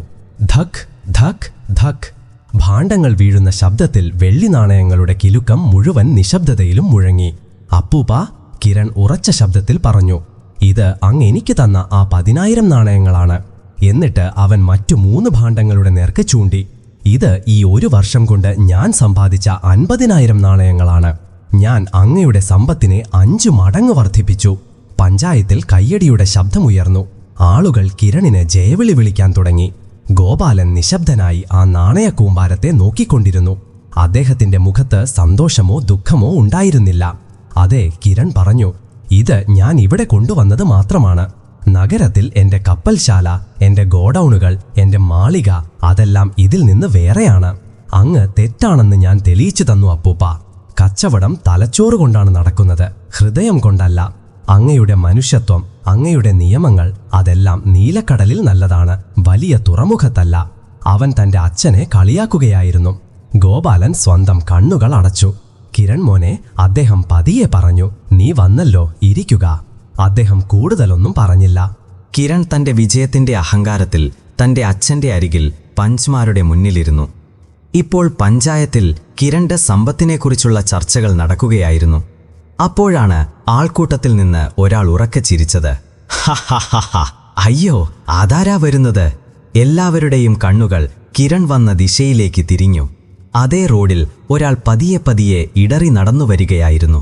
ധക് ധക് ധക്. ഭാണ്ഡങ്ങൾ വീഴുന്ന ശബ്ദത്തിൽ വെള്ളി നാണയങ്ങളുടെ കിലുക്കം മുഴുവൻ നിശബ്ദതയിലും മുഴങ്ങി. അപ്പൂപ്പ, കിരൺ ഉറച്ച ശബ്ദത്തിൽ പറഞ്ഞു, ഇത് അങ്ങ് എനിക്ക് തന്ന ആ 10,000 നാണയങ്ങളാണ്. എന്നിട്ട് അവൻ മറ്റു 3 ഭാണ്ഡങ്ങളുടെ നേർക്ക് ചൂണ്ടി. ഇത് ഈ 1 വർഷം കൊണ്ട് ഞാൻ സമ്പാദിച്ച 50,000 നാണയങ്ങളാണ്. ഞാൻ അങ്ങയുടെ സമ്പത്തിനെ 5 മടങ്ങ് വർദ്ധിപ്പിച്ചു. പഞ്ചായത്തിൽ കയ്യടിയുടെ ശബ്ദമുയർന്നു. ആളുകൾ കിരണിന് ജയവിളി വിളിക്കാൻ തുടങ്ങി. ഗോപാലൻ നിശബ്ദനായി ആ നാണയക്കൂമ്പാരത്തെ നോക്കിക്കൊണ്ടിരുന്നു. അദ്ദേഹത്തിന്റെ മുഖത്ത് സന്തോഷമോ ദുഃഖമോ ഉണ്ടായിരുന്നില്ല. അതെ, കിരൺ പറഞ്ഞു, ഇത് ഞാൻ ഇവിടെ കൊണ്ടുവന്നത് മാത്രമാണ്. നഗരത്തിൽ എന്റെ കപ്പൽശാല, എന്റെ ഗോഡൌണുകൾ, എന്റെ മാളിക, അതെല്ലാം ഇതിൽ നിന്ന് വേറെയാണ്. അങ്ങ് തെറ്റാണെന്ന് ഞാൻ തെളിയിച്ചു തന്നു അപ്പൂപ്പ. കച്ചവടം തലച്ചോറ് കൊണ്ടാണ് നടക്കുന്നത്, ഹൃദയം കൊണ്ടല്ല. അങ്ങയുടെ മനുഷ്യത്വം, അങ്ങയുടെ നിയമങ്ങൾ, അതെല്ലാം നീലക്കടലിൽ നല്ലതാണ്, വലിയ തുറമുഖത്തല്ല. അവൻ തന്റെ അച്ഛനെ കളിയാക്കുകയായിരുന്നു. ഗോപാലൻ സ്വന്തം കണ്ണുകൾ അടച്ചു. കിരൺ മോനെ, അദ്ദേഹം പതിയെ പറഞ്ഞു, നീ വന്നല്ലോ, ഇരിക്കുക. അദ്ദേഹം കൂടുതലൊന്നും പറഞ്ഞില്ല. കിരൺ തന്റെ വിജയത്തിന്റെ അഹങ്കാരത്തിൽ തന്റെ അച്ഛന്റെ അരികിൽ പഞ്ച്മാരുടെ മുന്നിലിരുന്നു. ഇപ്പോൾ പഞ്ചായത്തിൽ കിരണിന്റെ സമ്പത്തിനെക്കുറിച്ചുള്ള ചർച്ചകൾ നടക്കുകയായിരുന്നു. അപ്പോഴാണ് ആൾക്കൂട്ടത്തിൽ നിന്ന് ഒരാൾ ഉറക്കെ ചിരിച്ചത്. ഹ, അയ്യോ, അതാരാ വരുന്നത്? എല്ലാവരുടെയും കണ്ണുകൾ കിരൺ വന്ന ദിശയിലേക്ക് തിരിഞ്ഞു. അതേ റോഡിൽ ഒരാൾ പതിയെ പതിയെ ഇടറി നടന്നു വരികയായിരുന്നു.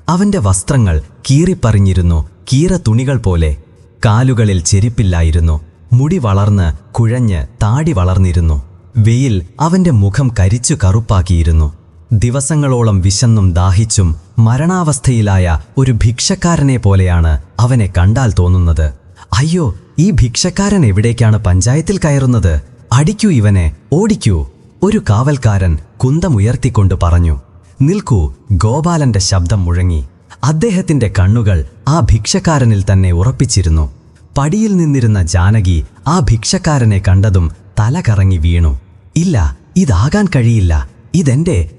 അവന്റെ വസ്ത്രങ്ങൾ കീറിപ്പറിഞ്ഞിരുന്നു, കീറ തുണികൾ പോലെ. കാലുകളിൽ ചെരിപ്പില്ലായിരുന്നു. മുടി വളർന്ന് കുഴഞ്ഞ് താടി വളർന്നിരുന്നു. വെയിൽ അവന്റെ മുഖം കരിച്ചു കറുപ്പാക്കിയിരുന്നു. ദിവസങ്ങളോളം വിശന്നും ദാഹിച്ചും മരണാവസ്ഥയിലായ ഒരു ഭിക്ഷക്കാരനെ പോലെയാണ് അവനെ കണ്ടാൽ തോന്നുന്നത്. അയ്യോ, ഈ ഭിക്ഷക്കാരൻ എവിടേക്കാണ് പഞ്ചായത്തിൽ കയറുന്നത്? അടിക്കൂ ഇവനെ, ഓടിക്കൂ. ഒരു കാവൽക്കാരൻ കുന്തമുയർത്തിക്കൊണ്ട് പറഞ്ഞു. നിൽക്കൂ. ഗോപാലന്റെ ശബ്ദം മുഴങ്ങി. അദ്ദേഹത്തിന്റെ കണ്ണുകൾ ആ ഭിക്ഷക്കാരനിൽ തന്നെ ഉറപ്പിച്ചിരുന്നു. പടിയിൽ നിന്നിരുന്ന ജാനകി ആ ഭിക്ഷക്കാരനെ കണ്ടതും തല കറങ്ങി വീണു. ഇല്ല, ഇതാകാൻ കഴിയില്ല.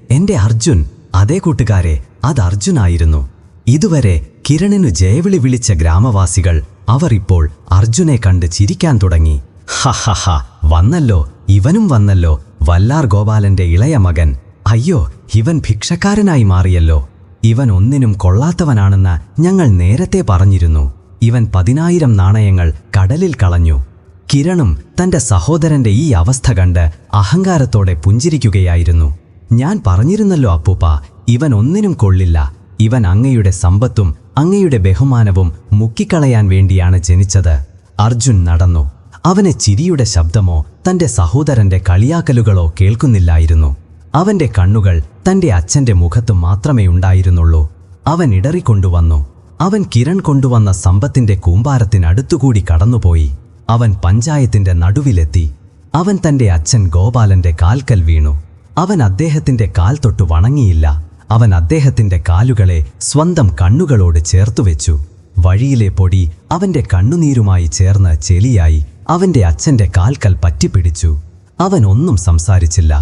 എന്റെ അർജുൻ. അതേ കൂട്ടുകാരെ, അത് അർജുനായിരുന്നു. ഇതുവരെ കിരണിനു ജയവിളി വിളിച്ച ഗ്രാമവാസികൾ അവർ ഇപ്പോൾ അർജുനെ കണ്ട് ചിരിക്കാൻ തുടങ്ങി. ഹ, വന്നല്ലോ, ഇവനും വന്നല്ലോ, വല്ലാർ ഗോപാലന്റെ ഇളയ മകൻ. അയ്യോ, ഇവൻ ഭിക്ഷക്കാരനായി മാറിയല്ലോ. ഇവൻ ഒന്നിനും കൊള്ളാത്തവനാണെന്ന് ഞങ്ങൾ നേരത്തെ പറഞ്ഞിരുന്നു. ഇവൻ 10,000 നാണയങ്ങൾ കടലിൽ കളഞ്ഞു. കിരണും തന്റെ സഹോദരന്റെ ഈ അവസ്ഥ കണ്ട് അഹങ്കാരത്തോടെ പുഞ്ചിരിക്കുകയായിരുന്നു. ഞാൻ പറഞ്ഞിരുന്നല്ലോ അപ്പൂപ്പ, ഇവൻ ഒന്നിനും കൊള്ളില്ല. ഇവൻ അങ്ങയുടെ സമ്പത്തും അങ്ങയുടെ ബഹുമാനവും മുക്കിക്കളയാൻ വേണ്ടിയാണ് ജനിച്ചത്. അർജുൻ നടന്നു. അവന് ചിരിയുടെ ശബ്ദമോ തന്റെ സഹോദരന്റെ കളിയാക്കലുകളോ കേൾക്കുന്നില്ലായിരുന്നു. അവന്റെ കണ്ണുകൾ തന്റെ അച്ഛന്റെ മുഖത്ത് മാത്രമേ ഉണ്ടായിരുന്നുള്ളൂ. അവൻ ഇടറിക്കൊണ്ടുവന്നു. അവൻ കിരൺ കൊണ്ടുവന്ന സമ്പത്തിന്റെ കൂമ്പാരത്തിനടുത്തുകൂടി കടന്നുപോയി. അവൻ പഞ്ചായത്തിന്റെ നടുവിലെത്തി. അവൻ തന്റെ അച്ഛൻ ഗോപാലന്റെ കാൽക്കൽ വീണു. അവൻ അദ്ദേഹത്തിന്റെ കാൽ തൊട്ടു വണങ്ങിയില്ല. അവൻ അദ്ദേഹത്തിന്റെ കാലുകളെ സ്വന്തം കണ്ണുകളോട് ചേർത്തുവെച്ചു. വഴിയിലെ പൊടി അവന്റെ കണ്ണുനീരുമായി ചേർന്ന് ചെളിയായി അവന്റെ അച്ഛന്റെ കാൽക്കൽ പറ്റിപ്പിടിച്ചു. അവൻ ഒന്നും സംസാരിച്ചില്ല.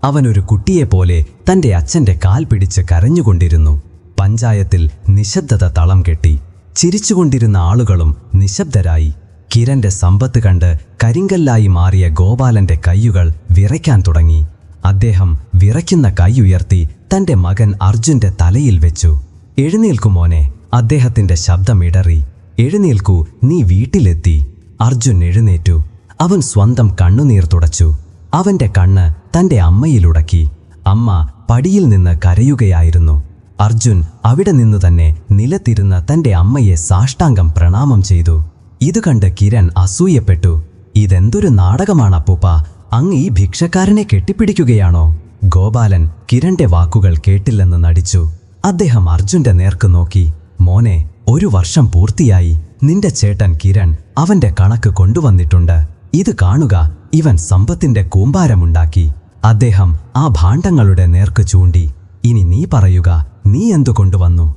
അവനൊരു കുട്ടിയെപ്പോലെ തന്റെ അച്ഛന്റെ കാൽ പിടിച്ച് കരഞ്ഞുകൊണ്ടിരുന്നു. പഞ്ചായത്തിൽ നിശബ്ദത തളം കെട്ടി. ചിരിച്ചുകൊണ്ടിരുന്ന ആളുകളും നിശബ്ദരായി. കിരന്റെ സമ്പത്ത് കണ്ട് കരിങ്കല്ലായി മാറിയ ഗോപാലന്റെ കൈയുകൾ വിറയ്ക്കാൻ തുടങ്ങി. അദ്ദേഹം വിറയ്ക്കുന്ന കൈ ഉയർത്തി തന്റെ മകൻ അർജുന്റെ തലയിൽ വെച്ചു. "എഴുന്നേൽക്കു മോനെ." അദ്ദേഹത്തിന്റെ ശബ്ദം ഇടറി. "എഴുന്നേൽക്കൂ, നീ വീട്ടിലെത്തി." അർജുൻ എഴുന്നേറ്റു. അവൻ സ്വന്തം കണ്ണുനീർ തുടച്ചു. അവന്റെ കണ്ണ് തന്റെ അമ്മയിലുടക്കി. അമ്മ പടിയിൽ നിന്ന് കരയുകയായിരുന്നു. അർജുൻ അവിടെ നിന്നു തന്നെ നിലത്തിരുന്ന് തന്റെ അമ്മയെ സാഷ്ടാംഗം പ്രണാമം ചെയ്തു. ഇത് കണ്ട് കിരൺ അസൂയപ്പെട്ടു. "ഇതെന്തൊരു നാടകമാണ് അപ്പൂപ്പ, അങ്ങ് ഈ ഭിക്ഷക്കാരനെ കെട്ടിപ്പിടിക്കുകയാണോ?" ഗോപാലൻ കിരന്റെ വാക്കുകൾ കേട്ടില്ലെന്ന് നടിച്ചു. അദ്ദേഹം അർജുന്റെ നേർക്ക് നോക്കി. "മോനെ, 1 വർഷം പൂർത്തിയായി. നിന്റെ ചേട്ടൻ കിരൺ അവന്റെ കണക്ക് കൊണ്ടുവന്നിട്ടുണ്ട്. ഇത് കാണുക, ഇവൻ സമ്പത്തിന്റെ കൂമ്പാരമുണ്ടാക്കി." അദ്ദേഹം ആ ഭാണ്ഡങ്ങളുടെ നേർക്ക് ചൂണ്ടി. "ഇനി നീ പറയുക, നീ എന്തു കൊണ്ടുവന്നു?"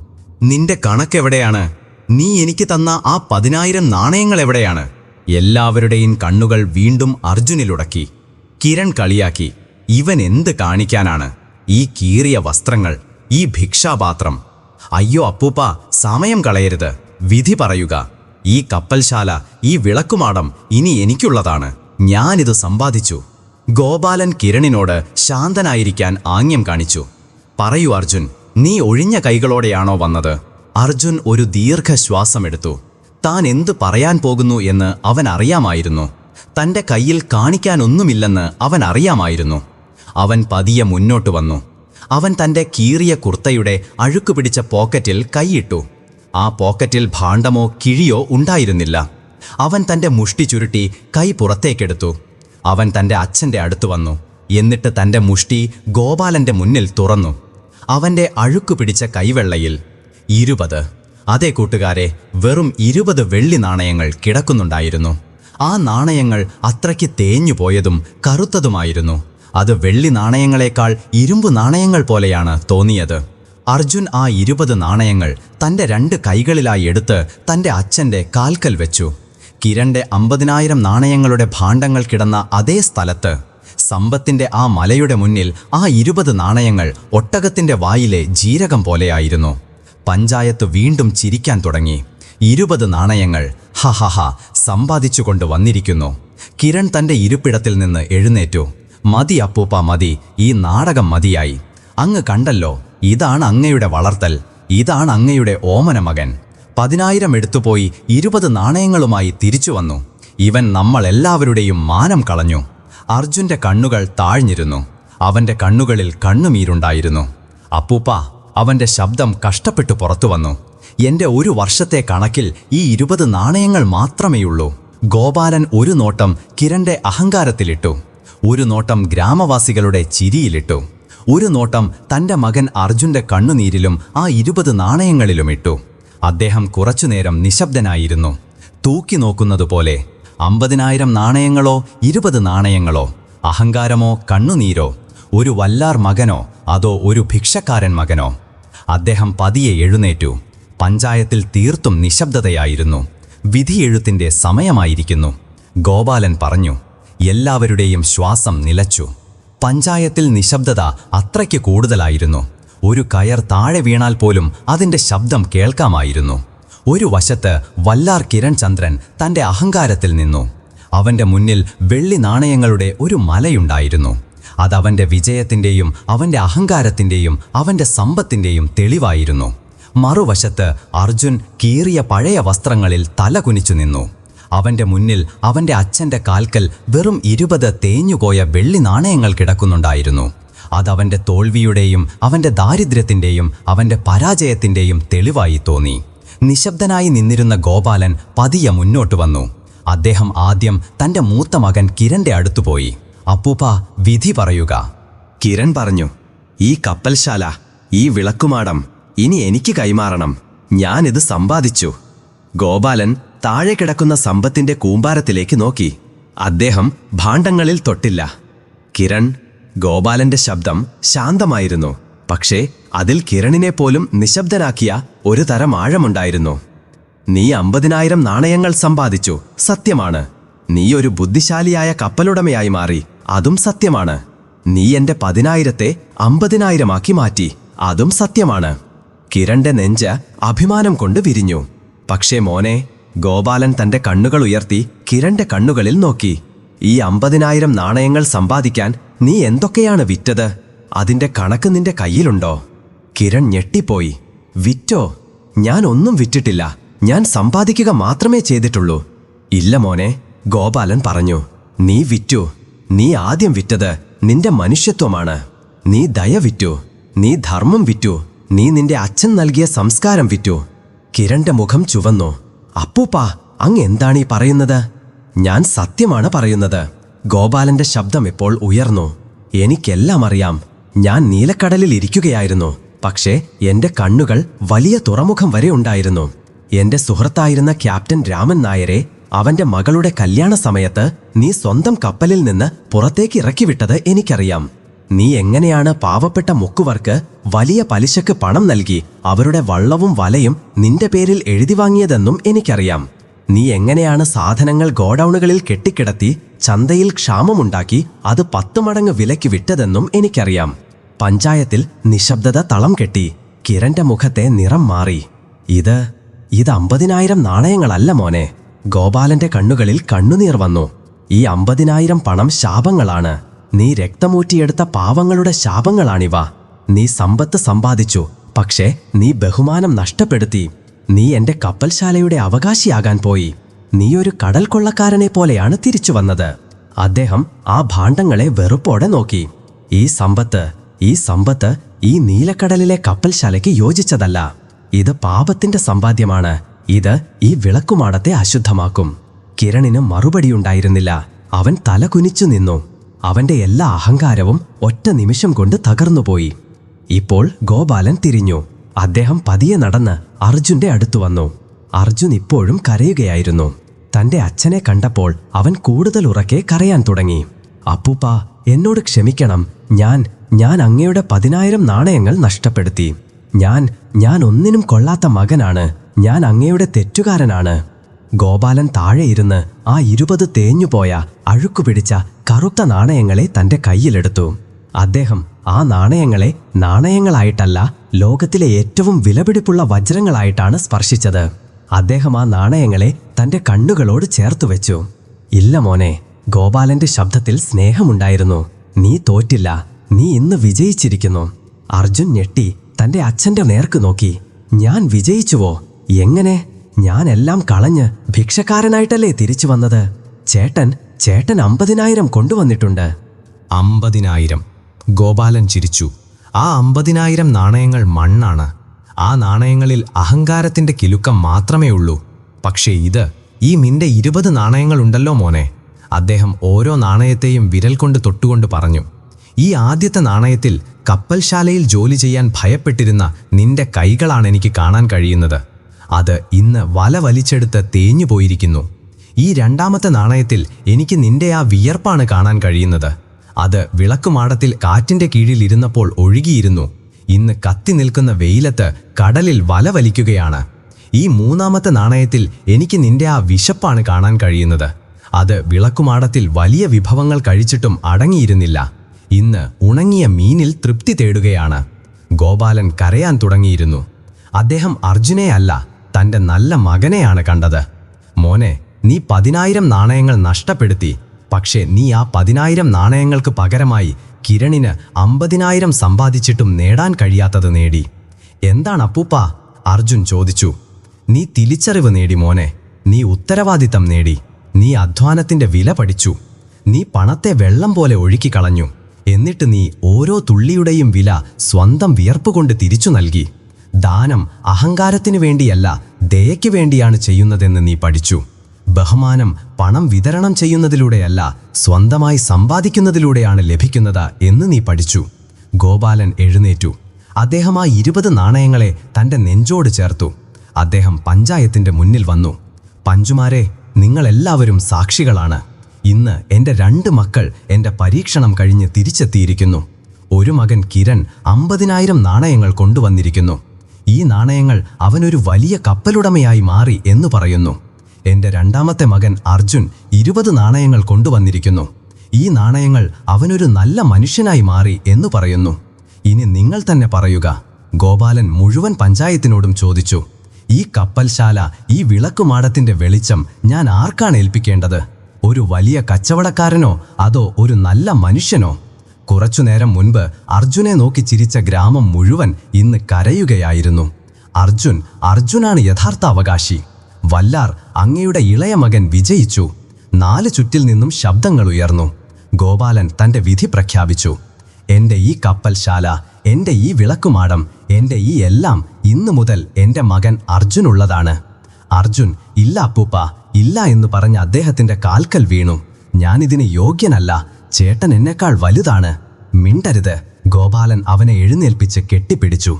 നിന്റെ കണക്കെവിടെയാണ്? നീ എനിക്ക് തന്ന ആ 10,000 നാണയങ്ങൾ എവിടെയാണ്? എല്ലാവരുടെയും കണ്ണുകൾ വീണ്ടും അർജുനിലുടക്കി. കിരൺ കളിയാക്കി. ഇവൻ എന്ത് കാണിക്കാനാണ്? ഈ കീറിയ വസ്ത്രങ്ങൾ, ഈ ഭിക്ഷാപാത്രം. അയ്യോ അപ്പൂപ്പ, സമയം കളയരുത്. വിധി പറയുക. ഈ കപ്പൽശാല, ഈ വിളക്കുമാടം ഇനി എനിക്കുള്ളതാണ്. ഞാനിത് സമ്പാദിച്ചു. ഗോപാലൻ കിരണിനോട് ശാന്തനായിരിക്കാൻ ആംഗ്യം കാണിച്ചു. "പറയൂ അർജുൻ, നീ ഒഴിഞ്ഞ കൈകളോടെയാണോ വന്നത്?" അർജുൻ ഒരു ദീർഘശ്വാസമെടുത്തു. താൻ എന്ത് പറയാൻ പോകുന്നു എന്ന് അവൻ അറിയാമായിരുന്നു. തന്റെ കയ്യിൽ കാണിക്കാനൊന്നുമില്ലെന്ന് അവൻ അറിയാമായിരുന്നു. അവൻ പതിയെ മുന്നോട്ട് വന്നു. അവൻ തന്റെ കീറിയ കുർത്തയുടെ അഴുക്കുപിടിച്ച പോക്കറ്റിൽ കൈയിട്ടു. ആ പോക്കറ്റിൽ ഭാണ്ഡമോ കിഴിയോ ഉണ്ടായിരുന്നില്ല. അവൻ തന്റെ മുഷ്ടി ചുരുട്ടി കൈ പുറത്തേക്കെടുത്തു. അവൻ തന്റെ അച്ഛന്റെ അടുത്ത് വന്നു. എന്നിട്ട് തന്റെ മുഷ്ടി ഗോപാലന്റെ മുന്നിൽ തുറന്നു. അവന്റെ അഴുക്കുപിടിച്ച കൈവെള്ളയിൽ 20. അതേ കൂട്ടുകാരെ, വെറും 20 വെള്ളി നാണയങ്ങൾ കിടക്കുന്നുണ്ടായിരുന്നു. ആ നാണയങ്ങൾ അത്രയ്ക്ക് തേഞ്ഞുപോയതും കറുത്തതുമായിരുന്നു. അത് വെള്ളി നാണയങ്ങളെക്കാൾ ഇരുമ്പ് നാണയങ്ങൾ പോലെയാണ് തോന്നിയത്. അർജുൻ ആ 20 നാണയങ്ങൾ തന്റെ 2 കൈകളിലായി എടുത്ത് തന്റെ അച്ഛന്റെ കാൽക്കൽ വെച്ചു. കിരന്റെ 50,000 നാണയങ്ങളുടെ ഭാണ്ഡങ്ങൾ കിടന്ന അതേ സ്ഥലത്ത്, സമ്പത്തിന്റെ ആ മലയുടെ മുന്നിൽ ആ 20 നാണയങ്ങൾ ഒട്ടകത്തിന്റെ വായിലെ ജീരകം പോലെയായിരുന്നു. പഞ്ചായത്ത് വീണ്ടും ചിരിക്കാൻ തുടങ്ങി. 20 നാണയങ്ങൾ, ഹഹഹ, സമ്പാദിച്ചുകൊണ്ട് വന്നിരിക്കുന്നു. കിരൺ തന്റെ ഇരിപ്പിടത്തിൽ നിന്ന് എഴുന്നേറ്റു. "മതി അപ്പൂപ്പ, മതി. ഈ നാടകം മതിയായി. അങ്ങ് കണ്ടല്ലോ, ഇതാണ് അങ്ങയുടെ വളർത്തൽ. ഇതാണ് അങ്ങയുടെ ഓമന മകൻ. 10,000 എടുത്തുപോയി 20 നാണയങ്ങളുമായി തിരിച്ചു വന്നു. ഇവൻ നമ്മളെല്ലാവരുടെയും മാനം കളഞ്ഞു." അർജുന്റെ കണ്ണുകൾ താഴ്ന്നിരുന്നു. അവന്റെ കണ്ണുകളിൽ കണ്ണുനീരുണ്ടായിരുന്നു. "അപ്പൂപ്പ," അവന്റെ ശബ്ദം കഷ്ടപ്പെട്ടു പുറത്തു വന്നു, "എന്റെ 1 വർഷത്തെ കണക്കിൽ ഈ 20 നാണയങ്ങൾ മാത്രമേയുള്ളൂ." ഗോപാലൻ ഒരു നോട്ടം കിരന്റെ അഹങ്കാരത്തിലിട്ടു. ഒരു നോട്ടം ഗ്രാമവാസികളുടെ ചിരിയിലിട്ടു. ഒരു നോട്ടം തന്റെ മകൻ അർജുന്റെ കണ്ണുനീരിലും ആ 20 നാണയങ്ങളിലും ഇട്ടു. അദ്ദേഹം കുറച്ചുനേരം നിശബ്ദനായിരുന്നു. തൂക്കി നോക്കുന്നതുപോലെ. 50,000 നാണയങ്ങളോ 20 നാണയങ്ങളോ? അഹങ്കാരമോ കണ്ണുനീരോ? ഒരു വല്ലാർ മകനോ അതോ ഒരു ഭിക്ഷക്കാരൻ മകനോ? അദ്ദേഹം പതിയെ എഴുന്നേറ്റു. പഞ്ചായത്തിൽ തീർത്തും നിശബ്ദതയായിരുന്നു. വിധിയെഴുത്തിന്റെ സമയമായിരിക്കുന്നു. ഗോപാലൻ പറഞ്ഞു. എല്ലാവരുടെയും ശ്വാസം നിലച്ചു. പഞ്ചായത്തിൽ നിശബ്ദത അത്രയ്ക്ക് കൂടുതലായിരുന്നു. ഒരു കയർ താഴെ വീണാൽ പോലും അതിൻ്റെ ശബ്ദം കേൾക്കാമായിരുന്നു. ഒരു വശത്ത് വല്ലാർ കിരൺ ചന്ദ്രൻ തൻ്റെ അഹങ്കാരത്തിൽ നിന്നു. അവൻ്റെ മുന്നിൽ വെള്ളി നാണയങ്ങളുടെ ഒരു മലയുണ്ടായിരുന്നു. അതവൻ്റെ വിജയത്തിൻ്റെയും അവൻ്റെ അഹങ്കാരത്തിൻ്റെയും അവൻ്റെ സമ്പത്തിൻ്റെയും തെളിവായിരുന്നു. മറുവശത്ത് അർജുൻ കീറിയ പഴയ വസ്ത്രങ്ങളിൽ തല കുനിച്ചു നിന്നു. അവന്റെ മുന്നിൽ അവന്റെ അച്ഛന്റെ കാൽക്കൽ വെറും 20 തേഞ്ഞുപോയ വെള്ളി നാണയങ്ങൾ കിടക്കുന്നുണ്ടായിരുന്നു. അതവന്റെ തോൽവിയുടെയും അവന്റെ ദാരിദ്ര്യത്തിന്റെയും അവന്റെ പരാജയത്തിന്റെയും തെളിവായി തോന്നി. നിശബ്ദനായി നിന്നിരുന്ന ഗോപാലൻ പതിയെ മുന്നോട്ട് വന്നു. അദ്ദേഹം ആദ്യം തന്റെ മൂത്ത മകൻ കിരന്റെ അടുത്തുപോയി. അപ്പൂപ്പ, വിധി പറയുക. കിരൺ പറഞ്ഞു, ഈ കപ്പൽശാല, ഈ വിളക്കുമാടം ഇനി എനിക്ക് കൈമാറണം. ഞാനിത് സമ്പാദിച്ചു. ഗോപാലൻ താഴെ കിടക്കുന്ന സമ്പത്തിന്റെ കൂമ്പാരത്തിലേക്ക് നോക്കി. അദ്ദേഹം ഭാണ്ഡങ്ങളിൽ തൊട്ടില്ല. കിരൺ, ഗോപാലന്റെ ശബ്ദം ശാന്തമായിരുന്നു. പക്ഷേ അതിൽ കിരണിനെ പോലും നിശബ്ദനാക്കിയ ഒരു തരം ആഴമുണ്ടായിരുന്നു. നീ 50,000 നാണയങ്ങൾ സമ്പാദിച്ചു, സത്യമാണ്. നീ ഒരു ബുദ്ധിശാലിയായ കപ്പലുടമയായി മാറി, അതും സത്യമാണ്. നീ എന്റെ 10,000-ത്തെ 50,000-ആക്കി മാറ്റി, അതും സത്യമാണ്. കിരണിന്റെ നെഞ്ച് അഭിമാനം കൊണ്ട് വിരിഞ്ഞു. പക്ഷേ മോനെ, ഗോപാലൻ തന്റെ കണ്ണുകൾ ഉയർത്തി കിരണിന്റെ കണ്ണുകളിൽ നോക്കി. ഈ 50,000 നാണയങ്ങൾ സമ്പാദിക്കാൻ നീ എന്തൊക്കെയാണ് വിറ്റത്? അതിന്റെ കണക്ക് നിന്റെ കയ്യിലുണ്ടോ? കിരൺ ഞെട്ടിപ്പോയി. വിറ്റോ? ഞാൻ ഒന്നും വിറ്റിട്ടില്ല. ഞാൻ സമ്പാദിക്കുക മാത്രമേ ചെയ്തിട്ടുള്ളൂ. ഇല്ല മോനെ, ഗോപാലൻ പറഞ്ഞു. നീ വിറ്റു. നീ ആദ്യം വിറ്റത് നിന്റെ മനുഷ്യത്വമാണ്. നീ ദയ വിറ്റു. നീ ധർമ്മം വിറ്റു. നീ നിന്റെ അച്ഛൻ നൽകിയ സംസ്കാരം വിറ്റു. കിരണിന്റെ മുഖം ചുവന്നു. അപ്പൂപ്പ, അങ്ങ് എന്താണീ പറയുന്നത്? ഞാൻ സത്യമാണ് പറയുന്നത്. ഗോപാലന്റെ ശബ്ദം ഇപ്പോൾ ഉയർന്നു. എനിക്കെല്ലാം അറിയാം. ഞാൻ നീലക്കടലിൽ ഇരിക്കുകയായിരുന്നു. പക്ഷേ എന്റെ കണ്ണുകൾ വലിയ തുറമുഖം വരെ ഉണ്ടായിരുന്നു. എന്റെ സുഹൃത്തായിരുന്ന ക്യാപ്റ്റൻ രാമൻ നായരെ അവന്റെ മകളുടെ കല്യാണ സമയത്ത് നീ സ്വന്തം കപ്പലിൽ നിന്ന് പുറത്തേക്ക് ഇറക്കിവിട്ടത് എനിക്കറിയാം. നീ എങ്ങനെയാണ് പാവപ്പെട്ട മുക്കുവർക്ക് വലിയ പലിശക്ക് പണം നൽകി അവരുടെ വള്ളവും വലയും നിന്റെ പേരിൽ എഴുതി വാങ്ങിയതെന്നും എനിക്കറിയാം. നീ എങ്ങനെയാണ് സാധനങ്ങൾ ഗോഡൌണുകളിൽ കെട്ടിക്കിടത്തി ചന്തയിൽ ക്ഷാമമുണ്ടാക്കി അത് 10 മടങ്ങ് വിലയ്ക്ക് വിറ്റതെന്നും എനിക്കറിയാം. പഞ്ചായത്തിൽ നിശബ്ദത തളം കെട്ടി. കിരന്റെ മുഖത്തെ നിറം മാറി. ഇത് 50,000 നാണയങ്ങളല്ല മോനെ. ഗോപാലന്റെ കണ്ണുകളിൽ കണ്ണുനീർ വന്നു. ഈ 50,000 പണം ശാപങ്ങളാണ്. നീ രക്തമൂറ്റിയെടുത്ത പാവങ്ങളുടെ ശാപങ്ങളാണിവ. നീ സമ്പത്ത് സമ്പാദിച്ചു, പക്ഷേ നീ ബഹുമാനം നഷ്ടപ്പെടുത്തി. നീ എന്റെ കപ്പൽശാലയുടെ അവകാശിയാകാൻ പോയി. നീ ഒരു കടൽ കൊള്ളക്കാരനെ പോലെയാണ് തിരിച്ചു വന്നത്. അദ്ദേഹം ആ ഭാണ്ഡങ്ങളെ വെറുപ്പോടെ നോക്കി. ഈ സമ്പത്ത് ഈ നീലക്കടലിലെ കപ്പൽശാലയ്ക്ക് യോജിച്ചതല്ല. ഇത് പാപത്തിന്റെ സമ്പാദ്യമാണ്. ഇത് ഈ വിളക്കുമാടത്തെ അശുദ്ധമാക്കും. കിരണിന് മറുപടിയുണ്ടായിരുന്നില്ല. അവൻ തല കുനിച്ചു നിന്നു. അവന്റെ എല്ലാ അഹങ്കാരവും ഒറ്റ നിമിഷം കൊണ്ട് തകർന്നുപോയി. ഇപ്പോൾ ഗോപാലൻ തിരിഞ്ഞു. അദ്ദേഹം പതിയെ നടന്ന് അർജുന്റെ അടുത്തു വന്നു. അർജുൻ ഇപ്പോഴും കരയുകയായിരുന്നു. തന്റെ അച്ഛനെ കണ്ടപ്പോൾ അവൻ കൂടുതൽ ഉറക്കെ കരയാൻ തുടങ്ങി. അപ്പൂപ്പ, എന്നോട് ക്ഷമിക്കണം. ഞാൻ അങ്ങയുടെ 10,000 നാണയങ്ങൾ നഷ്ടപ്പെടുത്തി. ഞാൻ ഒന്നിനും കൊള്ളാത്ത മകനാണ്. ഞാൻ അങ്ങയുടെ തെറ്റുകാരനാണ്. ഗോപാലൻ താഴെ ഇരുന്ന് ആ 20 തേഞ്ഞുപോയ അഴുക്കുപിടിച്ച കറുത്ത നാണയങ്ങളെ തന്റെ കയ്യിലെടുത്തു. അദ്ദേഹം ആ നാണയങ്ങളെ നാണയങ്ങളായിട്ടല്ല, ലോകത്തിലെ ഏറ്റവും വിലപിടിപ്പുള്ള വജ്രങ്ങളായിട്ടാണ് സ്പർശിച്ചത്. അദ്ദേഹം ആ നാണയങ്ങളെ തന്റെ കണ്ണുകളോട് ചേർത്തുവെച്ചു. ഇല്ല മോനെ, ഗോപാലന്റെ ശബ്ദത്തിൽ സ്നേഹമുണ്ടായിരുന്നു. നീ തോറ്റില്ല. നീ ഇന്ന് വിജയിച്ചിരിക്കുന്നു. അർജുൻ ഞെട്ടി തന്റെ അച്ഛന്റെ നേർക്ക് നോക്കി. ഞാൻ വിജയിച്ചുവോ? എങ്ങനെ? ഞാനെല്ലാം കളഞ്ഞ് ഭിക്ഷക്കാരനായിട്ടല്ലേ തിരിച്ചു വന്നത്. ചേട്ടൻ 50,000 കൊണ്ടുവന്നിട്ടുണ്ട്. 50,000. ഗോപാലൻ ചിരിച്ചു. ആ 50,000 നാണയങ്ങൾ മണ്ണാണ്. ആ നാണയങ്ങളിൽ അഹങ്കാരത്തിന്റെ കിലുക്കം മാത്രമേ ഉള്ളൂ. പക്ഷേ ഈ നിന്റെ 20 നാണയങ്ങളുണ്ടല്ലോ മോനെ. അദ്ദേഹം ഓരോ നാണയത്തെയും വിരൽ കൊണ്ട് തൊട്ടുകൊണ്ട് പറഞ്ഞു. ഈ ആദ്യത്തെ നാണയത്തിൽ കപ്പൽശാലയിൽ ജോലി ചെയ്യാൻ ഭയപ്പെട്ടിരുന്ന നിന്റെ കൈകളാണ് എനിക്ക് കാണാൻ കഴിയുന്നത്. അത് ഇന്ന് വല വലിച്ചെടുത്ത് തേഞ്ഞു പോയിരിക്കുന്നു. ഈ രണ്ടാമത്തെ നാണയത്തിൽ എനിക്ക് നിന്റെ ആ വിയർപ്പാണ് കാണാൻ കഴിയുന്നത്. അത് വിളക്കുമാടത്തിൽ കാറ്റിന്റെ കീഴിൽ ഇരുന്നപ്പോൾ ഒഴുകിയിരുന്നു. ഇന്ന് കത്തി നിൽക്കുന്ന വെയിലത്ത് കടലിൽ വല വലിക്കുകയാണ്. ഈ മൂന്നാമത്തെ നാണയത്തിൽ എനിക്ക് നിന്റെ ആ വിശപ്പാണ് കാണാൻ കഴിയുന്നത്. അത് വിളക്കുമാടത്തിൽ വലിയ വിഭവങ്ങൾ കഴിച്ചിട്ടും അടങ്ങിയിരുന്നില്ല. ഇന്ന് ഉണങ്ങിയ മീനിൽ തൃപ്തി തേടുകയാണ്. ഗോപാലൻ കരയാൻ തുടങ്ങിയിരുന്നു. അദ്ദേഹം അർജുനെ അല്ല, തന്റെ നല്ല മകനെയാണ് കണ്ടത്. മോനെ, നീ 10,000 നാണയങ്ങൾ നഷ്ടപ്പെടുത്തി. പക്ഷേ നീ ആ 10,000 നാണയങ്ങൾക്ക് പകരമായി കിരണിന് 50,000 സമ്പാദിച്ചിട്ടും നേടാൻ കഴിയാത്തത് നേടി. എന്താണ് അപ്പൂപ്പ? അർജുൻ ചോദിച്ചു. നീ തിരിച്ചറിവ് നേടി മോനെ, നീ ഉത്തരവാദിത്തം നേടി, നീ അധ്വാനത്തിന്റെ വില പഠിച്ചു, നീ പണത്തെ വെള്ളം പോലെ ഒഴുക്കിക്കളഞ്ഞു. എന്നിട്ട് നീ ഓരോ തുള്ളിയുടെയും വില സ്വന്തം വിയർപ്പുകൊണ്ട് തിരിച്ചു നൽകി. ദാനം അഹങ്കാരത്തിനു വേണ്ടിയല്ല, ദയയ്ക്ക് വേണ്ടിയാണ് ചെയ്യുന്നതെന്ന് നീ പഠിച്ചു. ബഹുമാനം പണം വിതരണം ചെയ്യുന്നതിലൂടെയല്ല, സ്വന്തമായി സമ്പാദിക്കുന്നതിലൂടെയാണ് ലഭിക്കുന്നത് എന്ന് നീ പഠിച്ചു. ഗോപാലൻ എഴുന്നേറ്റു. അദ്ദേഹം ആ 20 നാണയങ്ങളെ തൻ്റെ നെഞ്ചോട് ചേർത്തു. അദ്ദേഹം പഞ്ചായത്തിന്റെ മുന്നിൽ വന്നു. പഞ്ചുമാരെ, നിങ്ങളെല്ലാവരും സാക്ഷികളാണ്. ഇന്ന് എൻ്റെ 2 മക്കൾ എൻ്റെ പരീക്ഷണം കഴിഞ്ഞ് തിരിച്ചെത്തിയിരിക്കുന്നു. ഒരു മകൻ കിരൺ 50,000 നാണയങ്ങൾ കൊണ്ടുവന്നിരിക്കുന്നു. ഈ നാണയങ്ങൾ അവനൊരു വലിയ കപ്പലുടമയായി മാറി എന്ന് പറയുന്നു. എൻ്റെ 2ാമത്തെ മകൻ അർജുൻ 20 നാണയങ്ങൾ കൊണ്ടുവന്നിരിക്കുന്നു. ഈ നാണയങ്ങൾ അവനൊരു നല്ല മനുഷ്യനായി മാറി എന്ന് പറയുന്നു. ഇനി നിങ്ങൾ തന്നെ പറയുക. ഗോപാലൻ മുഴുവൻ പഞ്ചായത്തിനോടും ചോദിച്ചു. ഈ കപ്പൽശാല, ഈ വിളക്കുമാടത്തിന്റെ വെളിച്ചം ഞാൻ ആർക്കാണ് ഏൽപ്പിക്കേണ്ടത്? ഒരു വലിയ കച്ചവടക്കാരനോ അതോ ഒരു നല്ല മനുഷ്യനോ? കുറച്ചുനേരം മുൻപ് അർജുനെ നോക്കി ചിരിച്ച ഗ്രാമം മുഴുവൻ ഇന്ന് കരയുകയായിരുന്നു. അർജുനാണ് യഥാർത്ഥ അവകാശി. വല്ലാർ, അങ്ങയുടെ ഇളയ മകൻ വിജയിച്ചു. 4 ചുറ്റിൽ നിന്നും ശബ്ദങ്ങൾ ഉയർന്നു. ഗോപാലൻ തന്റെ വിധി പ്രഖ്യാപിച്ചു. എൻ്റെ ഈ കപ്പൽശാല, എൻ്റെ ഈ വിളക്കുമാടം, എൻ്റെ ഈ എല്ലാം ഇന്നു മുതൽ എൻ്റെ മകൻ അർജുനുള്ളതാണ്. അർജുൻ ഇല്ല അപ്പൂപ്പ, ഇല്ല എന്ന് പറഞ്ഞ് അദ്ദേഹത്തിന്റെ കാൽക്കൽ വീണു. ഞാനിതിന് യോഗ്യനല്ല, ചേട്ടൻ എന്നെക്കാൾ വലുതാണ്. മിണ്ടരുത്. ഗോപാലൻ അവനെ എഴുന്നേൽപ്പിച്ച് കെട്ടിപ്പിടിച്ചു.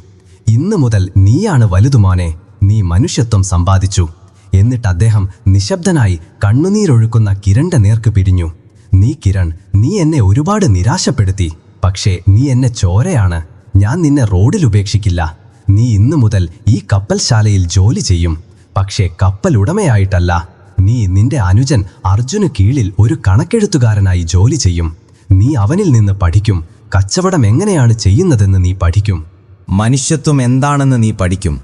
ഇന്നു മുതൽ നീയാണ് വലുതുമോനെ, നീ മനുഷ്യത്വം സമ്പാദിച്ചു. എന്നിട്ട് അദ്ദേഹം നിശബ്ദനായി കണ്ണുനീരൊഴുക്കുന്ന കിരണിന്റെ നേർക്ക് പിരിഞ്ഞു. നീ കിരൺ, നീ എന്നെ ഒരുപാട് നിരാശപ്പെടുത്തി. പക്ഷേ നീ എന്നെ ചോരയാണ്. ഞാൻ നിന്നെ റോഡിൽ ഉപേക്ഷിക്കില്ല. നീ ഇന്നു മുതൽ ഈ കപ്പൽശാലയിൽ ജോലി ചെയ്യും. പക്ഷേ കപ്പൽ ഉടമയായിട്ടല്ല. നീ നിന്റെ അനുജൻ അർജുന് കീഴിൽ ഒരു കണക്കെഴുത്തുകാരനായി ജോലി ചെയ്യും. നീ അവനിൽ നിന്ന് പഠിക്കും. കച്ചവടം എങ്ങനെയാണ് ചെയ്യുന്നതെന്ന് നീ പഠിക്കും. മനുഷ്യത്വം എന്താണെന്ന് നീ പഠിക്കും.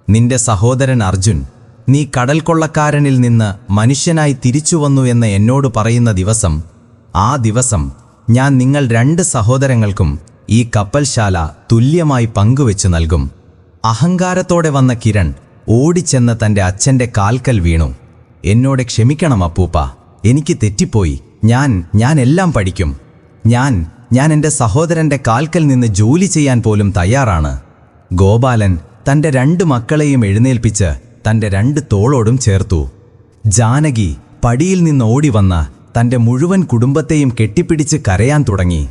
നിന്റെ സഹോദരൻ അർജുൻ, നീ കടൽ കൊള്ളക്കാരനിൽ നിന്ന് മനുഷ്യനായി തിരിച്ചുവന്നു എന്ന് എന്നോട് പറയുന്ന ദിവസം, ആ ദിവസം ഞാൻ നിങ്ങൾ 2 സഹോദരങ്ങൾക്കും ഈ കപ്പൽശാല തുല്യമായി പങ്കുവെച്ചു നൽകും. അഹങ്കാരത്തോടെ വന്ന കിരൺ ഓടിച്ചെന്ന് തൻ്റെ അച്ഛൻ്റെ കാൽക്കൽ വീണു. എന്നോട് ക്ഷമിക്കണം അപ്പൂപ്പ, എനിക്ക് തെറ്റിപ്പോയി. ഞാൻ എല്ലാം പഠിക്കും. ഞാൻ എൻ്റെ സഹോദരൻ്റെ കാൽക്കൽ നിന്ന് ജോലി ചെയ്യാൻ പോലും തയ്യാറാണ്. ഗോപാലൻ തൻ്റെ 2 മക്കളെയും എഴുന്നേൽപ്പിച്ച് തൻ്റെ 2 തോളോടും ചേർത്തു. ജാനകി പടിയിൽ നിന്ന് ഓടിവന്ന തൻ്റെ മുഴുവൻ കുടുംബത്തെയും കെട്ടിപ്പിടിച്ച് കരയാൻ തുടങ്ങി.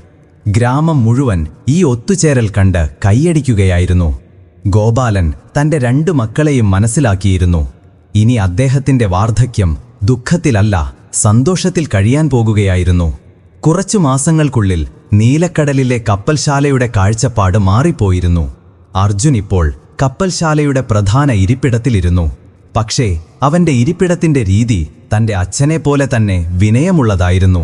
ഗ്രാമം മുഴുവൻ ഈ ഒത്തുചേരൽ കണ്ട് കൈയടിക്കുകയായിരുന്നു. ഗോപാലൻ തൻ്റെ 2 മക്കളെയും മനസ്സിലാക്കിയിരുന്നു. ഇനി അദ്ദേഹത്തിൻ്റെ വാർദ്ധക്യം ദുഃഖത്തിലല്ല, സന്തോഷത്തിൽ കഴിയാൻ പോകുകയായിരുന്നു. കുറച്ചു മാസങ്ങൾക്കുള്ളിൽ നീലക്കടലിലെ കപ്പൽശാലയുടെ കാഴ്ചപ്പാട് മാറിപ്പോയിരുന്നു. അർജുൻ ഇപ്പോൾ കപ്പൽശാലയുടെ പ്രധാന ഇരിപ്പിടത്തിലിരുന്നു. പക്ഷേ അവന്റെ ഇരിപ്പിടത്തിന്റെ രീതി തന്റെ അച്ഛനെപ്പോലെ തന്നെ വിനയമുള്ളതായിരുന്നു.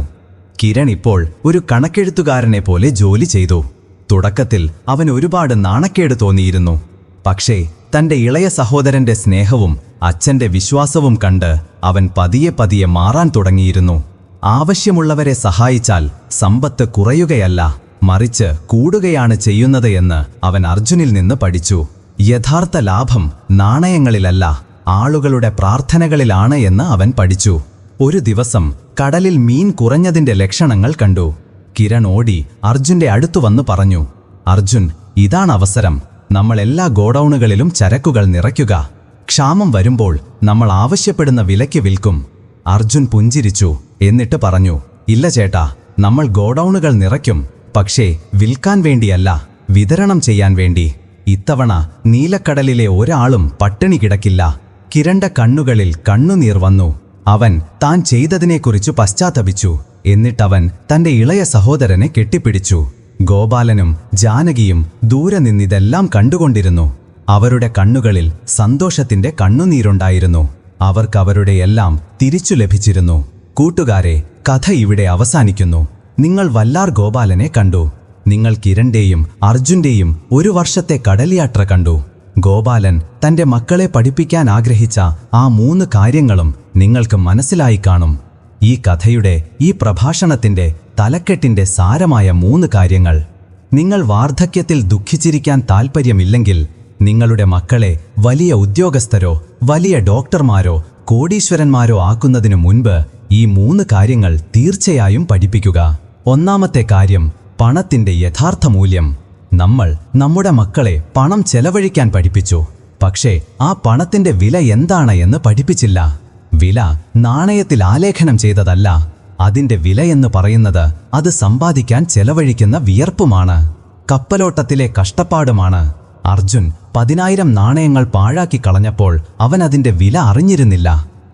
കിരൺ ഇപ്പോൾ ഒരു കണക്കെഴുത്തുകാരനെ പോലെ ജോലി ചെയ്തു. തുടക്കത്തിൽ അവൻ ഒരുപാട് നാണക്കേട് തോന്നിയിരുന്നു. പക്ഷേ തന്റെ ഇളയ സഹോദരന്റെ സ്നേഹവും അച്ഛന്റെ വിശ്വാസവും കണ്ട് അവൻ പതിയെ പതിയെ മാറാൻ തുടങ്ങിയിരുന്നു. ആവശ്യമുള്ളവരെ സഹായിച്ചാൽ സമ്പത്ത് കുറയുകയല്ല, മറിച്ച് കൂടുകയാണ് ചെയ്യുന്നത് എന്ന് അവൻ അർജുനിൽ നിന്ന് പഠിച്ചു. യഥാർത്ഥ ലാഭം നാണയങ്ങളിലല്ല, ആളുകളുടെ പ്രാർത്ഥനകളിലാണ് എന്ന് അവൻ പഠിച്ചു. ഒരു ദിവസം കടലിൽ മീൻ കുറഞ്ഞതിന്റെ ലക്ഷണങ്ങൾ കണ്ടു. കിരൺ ഓടി അർജുന്റെ അടുത്തു വന്നു പറഞ്ഞു, അർജുൻ, ഇതാണ് അവസരം. നമ്മൾ എല്ലാ ഗോഡൌണുകളിലും ചരക്കുകൾ നിറയ്ക്കുക. ക്ഷാമം വരുമ്പോൾ നമ്മൾ ആവശ്യപ്പെടുന്ന വിലയ്ക്ക് വിൽക്കും. അർജുൻ പുഞ്ചിരിച്ചു. എന്നിട്ട് പറഞ്ഞു, ഇല്ല ചേട്ടാ, നമ്മൾ ഗോഡൌണുകൾ നിറയ്ക്കും. പക്ഷേ വിൽക്കാൻ വേണ്ടിയല്ല, വിതരണം ചെയ്യാൻ വേണ്ടി. ഇത്തവണ നീലക്കടലിലെ ഒരാളും പട്ടിണി കിടക്കില്ല. കിരണിന്റെ കണ്ണുകളിൽ കണ്ണുനീർ വന്നു. അവൻ താൻ ചെയ്തതിനെക്കുറിച്ച് പശ്ചാത്തപിച്ചു. എന്നിട്ടവൻ തന്റെ ഇളയ സഹോദരനെ കെട്ടിപ്പിടിച്ചു. ഗോപാലനും ജാനകിയും ദൂരെ നിന്നിതെല്ലാം കണ്ടുകൊണ്ടിരുന്നു. അവരുടെ കണ്ണുകളിൽ സന്തോഷത്തിന്റെ കണ്ണുനീരുണ്ടായിരുന്നു. അവർക്കവരുടെ എല്ലാം തിരിച്ചു ലഭിച്ചിരുന്നു. കൂട്ടുകാരെ, കഥ ഇവിടെ അവസാനിക്കുന്നു. നിങ്ങൾ വല്ലാർ ഗോപാലനെ കണ്ടു. നിങ്ങൾ കിരണിന്റെയും അർജുന്റെയും 1 വർഷത്തെ കടൽയാത്ര കണ്ടു. ഗോപാലൻ തന്റെ മക്കളെ പഠിപ്പിക്കാൻ ആഗ്രഹിച്ച ആ 3 കാര്യങ്ങളും നിങ്ങൾക്ക് മനസ്സിലായി കാണും. ഈ കഥയുടെ, ഈ പ്രഭാഷണത്തിന്റെ തലക്കെട്ടിന്റെ സാരമായ 3 കാര്യങ്ങൾ. നിങ്ങൾ വാർദ്ധക്യത്തിൽ ദുഃഖിച്ചിരിക്കാൻ താൽപ്പര്യമില്ലെങ്കിൽ നിങ്ങളുടെ മക്കളെ വലിയ ഉദ്യോഗസ്ഥരോ വലിയ ഡോക്ടർമാരോ കോടീശ്വരന്മാരോ ആക്കുന്നതിനു മുൻപ് ഈ 3 കാര്യങ്ങൾ തീർച്ചയായും പഠിപ്പിക്കുക. ഒന്നാമത്തെ കാര്യം, പണത്തിന്റെ യഥാർത്ഥ മൂല്യം. നമ്മൾ നമ്മുടെ മക്കളെ പണം ചെലവഴിക്കാൻ പഠിപ്പിച്ചു. പക്ഷേ ആ പണത്തിന്റെ വില എന്താണ് എന്ന് പഠിപ്പിച്ചില്ല. വില നാണയത്തിൽ ആലേഖനം ചെയ്തതല്ല. അതിന്റെ വിലയെന്ന് പറയുന്നത് അത് സമ്പാദിക്കാൻ ചെലവഴിക്കുന്ന വിയർപ്പുമാണ്, കപ്പലോട്ടത്തിലെ കഷ്ടപ്പാടുമാണ്. അർജുൻ 10,000 നാണയങ്ങൾ പാഴാക്കി കളഞ്ഞപ്പോൾ അവൻ അതിന്റെ വില അറിഞ്ഞിരുന്നില്ല.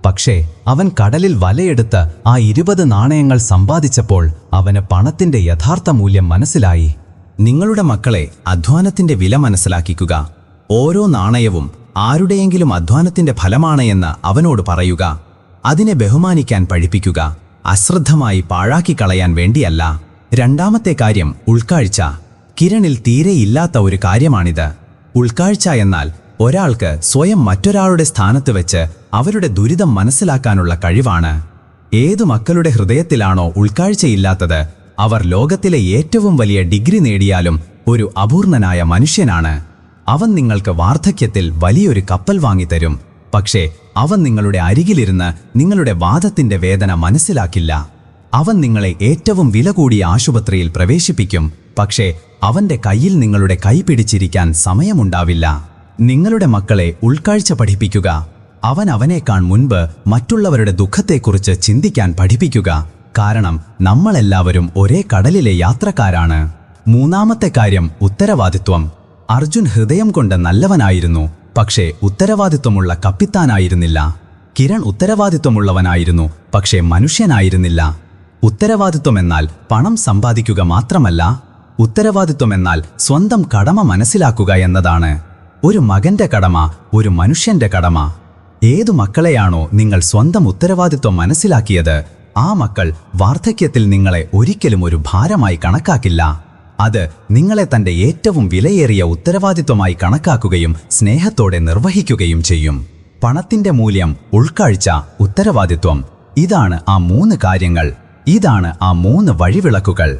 പക്ഷേ അവൻ കടലിൽ വലയെടുത്ത് ആ 20 നാണയങ്ങൾ സമ്പാദിച്ചപ്പോൾ അവന് പണത്തിന്റെ യഥാർത്ഥ മൂല്യം മനസ്സിലായി. നിങ്ങളുടെ മക്കളെ അധ്വാനത്തിന്റെ വില മനസ്സിലാക്കിക്കുക. ഓരോ നാണയവും ആരുടെയെങ്കിലും അധ്വാനത്തിന്റെ ഫലമാണ് എന്ന് അവനോട് പറയുക. അതിനെ ബഹുമാനിക്കാൻ പഠിപ്പിക്കുക, അശ്രദ്ധമായി പാഴാക്കി കളയാൻ വേണ്ടിയല്ല. രണ്ടാമത്തെ കാര്യം, ഉൾക്കാഴ്ച. കിരണിൽ തീരെയില്ലാത്ത ഒരു കാര്യമാണിത്. ഉൾക്കാഴ്ച എന്നാൽ ഒരാൾക്ക് സ്വയം മറ്റൊരാളുടെ സ്ഥാനത്ത് വെച്ച് അവരുടെ ദുരിതം മനസ്സിലാക്കാനുള്ള കഴിവാണ്. ഏതു മക്കളുടെ ഹൃദയത്തിലാണോ ഉൾക്കാഴ്ചയില്ലാത്തത്, അവർ ലോകത്തിലെ ഏറ്റവും വലിയ ഡിഗ്രി നേടിയാലും ഒരു അപൂർണനായ മനുഷ്യനാണ്. അവൻ നിങ്ങൾക്ക് വാർദ്ധക്യത്തിൽ വലിയൊരു കപ്പൽ വാങ്ങിത്തരും. പക്ഷേ അവൻ നിങ്ങളുടെ അരികിലിരുന്ന് നിങ്ങളുടെ വാദത്തിന്റെ വേദന മനസ്സിലാക്കില്ല. അവൻ നിങ്ങളെ ഏറ്റവും വില കൂടിയ ആശുപത്രിയിൽ പ്രവേശിപ്പിക്കും. പക്ഷേ അവന്റെ കയ്യിൽ നിങ്ങളുടെ കൈ പിടിച്ചിരിക്കാൻ സമയമുണ്ടാവില്ല. നിങ്ങളുടെ മക്കളെ ഉൾക്കാഴ്ച പഠിപ്പിക്കുക. അവനേക്കാൾ മുൻപ് മറ്റുള്ളവരുടെ ദുഃഖത്തെക്കുറിച്ച് ചിന്തിക്കാൻ പഠിപ്പിക്കുക. കാരണം നമ്മളെല്ലാവരും ഒരേ കടലിലെ യാത്രക്കാരാണ്. മൂന്നാമത്തെ കാര്യം, ഉത്തരവാദിത്വം. അർജുൻ ഹൃദയം കൊണ്ട് നല്ലവനായിരുന്നു, പക്ഷേ ഉത്തരവാദിത്വമുള്ള കപ്പിത്താനായിരുന്നില്ല. കിരൺ ഉത്തരവാദിത്വമുള്ളവനായിരുന്നു, പക്ഷേ മനുഷ്യനായിരുന്നില്ല. ഉത്തരവാദിത്വമെന്നാൽ പണം സമ്പാദിക്കുക മാത്രമല്ല, ഉത്തരവാദിത്വമെന്നാൽ സ്വന്തം കടമ മനസ്സിലാക്കുക എന്നതാണ്. ഒരു മകന്റെ കടമ, ഒരു മനുഷ്യന്റെ കടമ. ഏതു മക്കളെയാണോ നിങ്ങൾ സ്വന്തം ഉത്തരവാദിത്വം മനസ്സിലാക്കിയത്, ആ മക്കൾ വാർദ്ധക്യത്തിൽ നിങ്ങളെ ഒരിക്കലും ഒരു ഭാരമായി കണക്കാക്കില്ല. അത് നിങ്ങളെ തന്റെ ഏറ്റവും വിലയേറിയ ഉത്തരവാദിത്വമായി കണക്കാക്കുകയും സ്നേഹത്തോടെ നിർവഹിക്കുകയും ചെയ്യും. പണത്തിന്റെ മൂല്യം, ഉൾക്കാഴ്ച, ഉത്തരവാദിത്വം. ഇതാണ് ആ 3 കാര്യങ്ങൾ. ഇതാണ് ആ 3 വഴിവിളക്കുകൾ.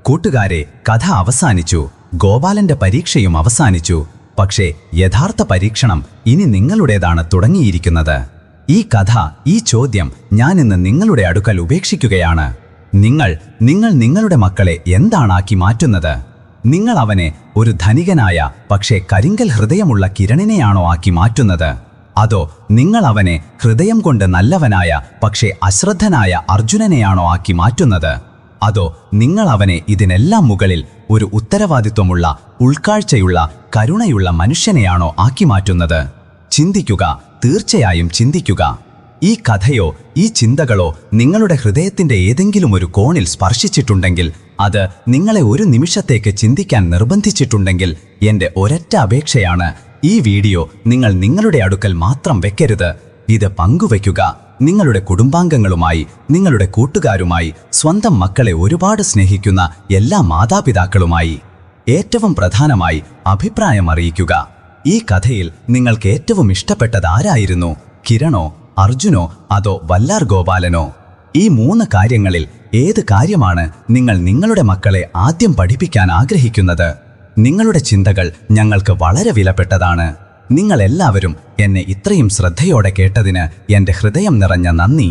കൂട്ടുകാരെ, കഥ അവസാനിച്ചു. ഗോപാലന്റെ പരീക്ഷയും അവസാനിച്ചു. പക്ഷേ യഥാർത്ഥ പരീക്ഷണം ഇനി നിങ്ങളുടേതാണ് തുടങ്ങിയിരിക്കുന്നത്. ഈ കഥ, ഈ ചോദ്യം ഞാൻ ഇന്ന് നിങ്ങളുടെ അടുക്കൽ ഉപേക്ഷിക്കുകയാണ്. നിങ്ങൾ നിങ്ങളുടെ മക്കളെ എന്താണാക്കി മാറ്റുന്നത്? നിങ്ങൾ അവനെ ഒരു ധനികനായ പക്ഷേ കരിങ്കൽ ഹൃദയമുള്ള കിരണിനെയാണോ ആക്കി മാറ്റുന്നത്? അതോ നിങ്ങൾ അവനെ ഹൃദയം കൊണ്ട് നല്ലവനായ പക്ഷേ അശ്രദ്ധനായ അർജുനനെയാണോ ആക്കി മാറ്റുന്നത്? അതോ നിങ്ങൾ അവനെ ഇതിനെല്ലാം മുകളിൽ ഒരു ഉത്തരവാദിത്വമുള്ള, ഉൾക്കാഴ്ചയുള്ള, കരുണയുള്ള മനുഷ്യനെയാണോ ആക്കി മാറ്റുന്നത്? ചിന്തിക്കുക, തീർച്ചയായും ചിന്തിക്കുക. ഈ കഥയോ ഈ ചിന്തകളോ നിങ്ങളുടെ ഹൃദയത്തിന്റെ ഏതെങ്കിലും ഒരു കോണിൽ സ്പർശിച്ചിട്ടുണ്ടെങ്കിൽ, അത് നിങ്ങളെ ഒരു നിമിഷത്തേക്ക് ചിന്തിക്കാൻ നിർബന്ധിച്ചിട്ടുണ്ടെങ്കിൽ, എൻ്റെ ഒരൊറ്റ അപേക്ഷയാണ്, ഈ വീഡിയോ നിങ്ങൾ നിങ്ങളുടെ അടുക്കൽ മാത്രം വെക്കരുത്. ഇത് പങ്കുവയ്ക്കുക. നിങ്ങളുടെ കുടുംബാംഗങ്ങളുമായി, നിങ്ങളുടെ കൂട്ടുകാരുമായി, സ്വന്തം മക്കളെ ഒരുപാട് സ്നേഹിക്കുന്ന എല്ലാ മാതാപിതാക്കളുമായി. ഏറ്റവും പ്രധാനമായി അഭിപ്രായം അറിയിക്കുക. ഈ കഥയിൽ നിങ്ങൾക്ക് ഏറ്റവും ഇഷ്ടപ്പെട്ടത് ആരായിരുന്നു? കിരണോ, അർജുനോ, അതോ വല്ലാർ ഗോപാലനോ? ഈ 3 കാര്യങ്ങളിൽ ഏത് കാര്യമാണ് നിങ്ങൾ നിങ്ങളുടെ മക്കളെ ആദ്യം പഠിപ്പിക്കാൻ ആഗ്രഹിക്കുന്നത്? നിങ്ങളുടെ ചിന്തകൾ ഞങ്ങൾക്ക് വളരെ വിലപ്പെട്ടതാണ്. നിങ്ങളെല്ലാവരും എന്നെ ഇത്രയും ശ്രദ്ധയോടെ കേട്ടതിന് എൻ്റെ ഹൃദയം നിറഞ്ഞ നന്ദി.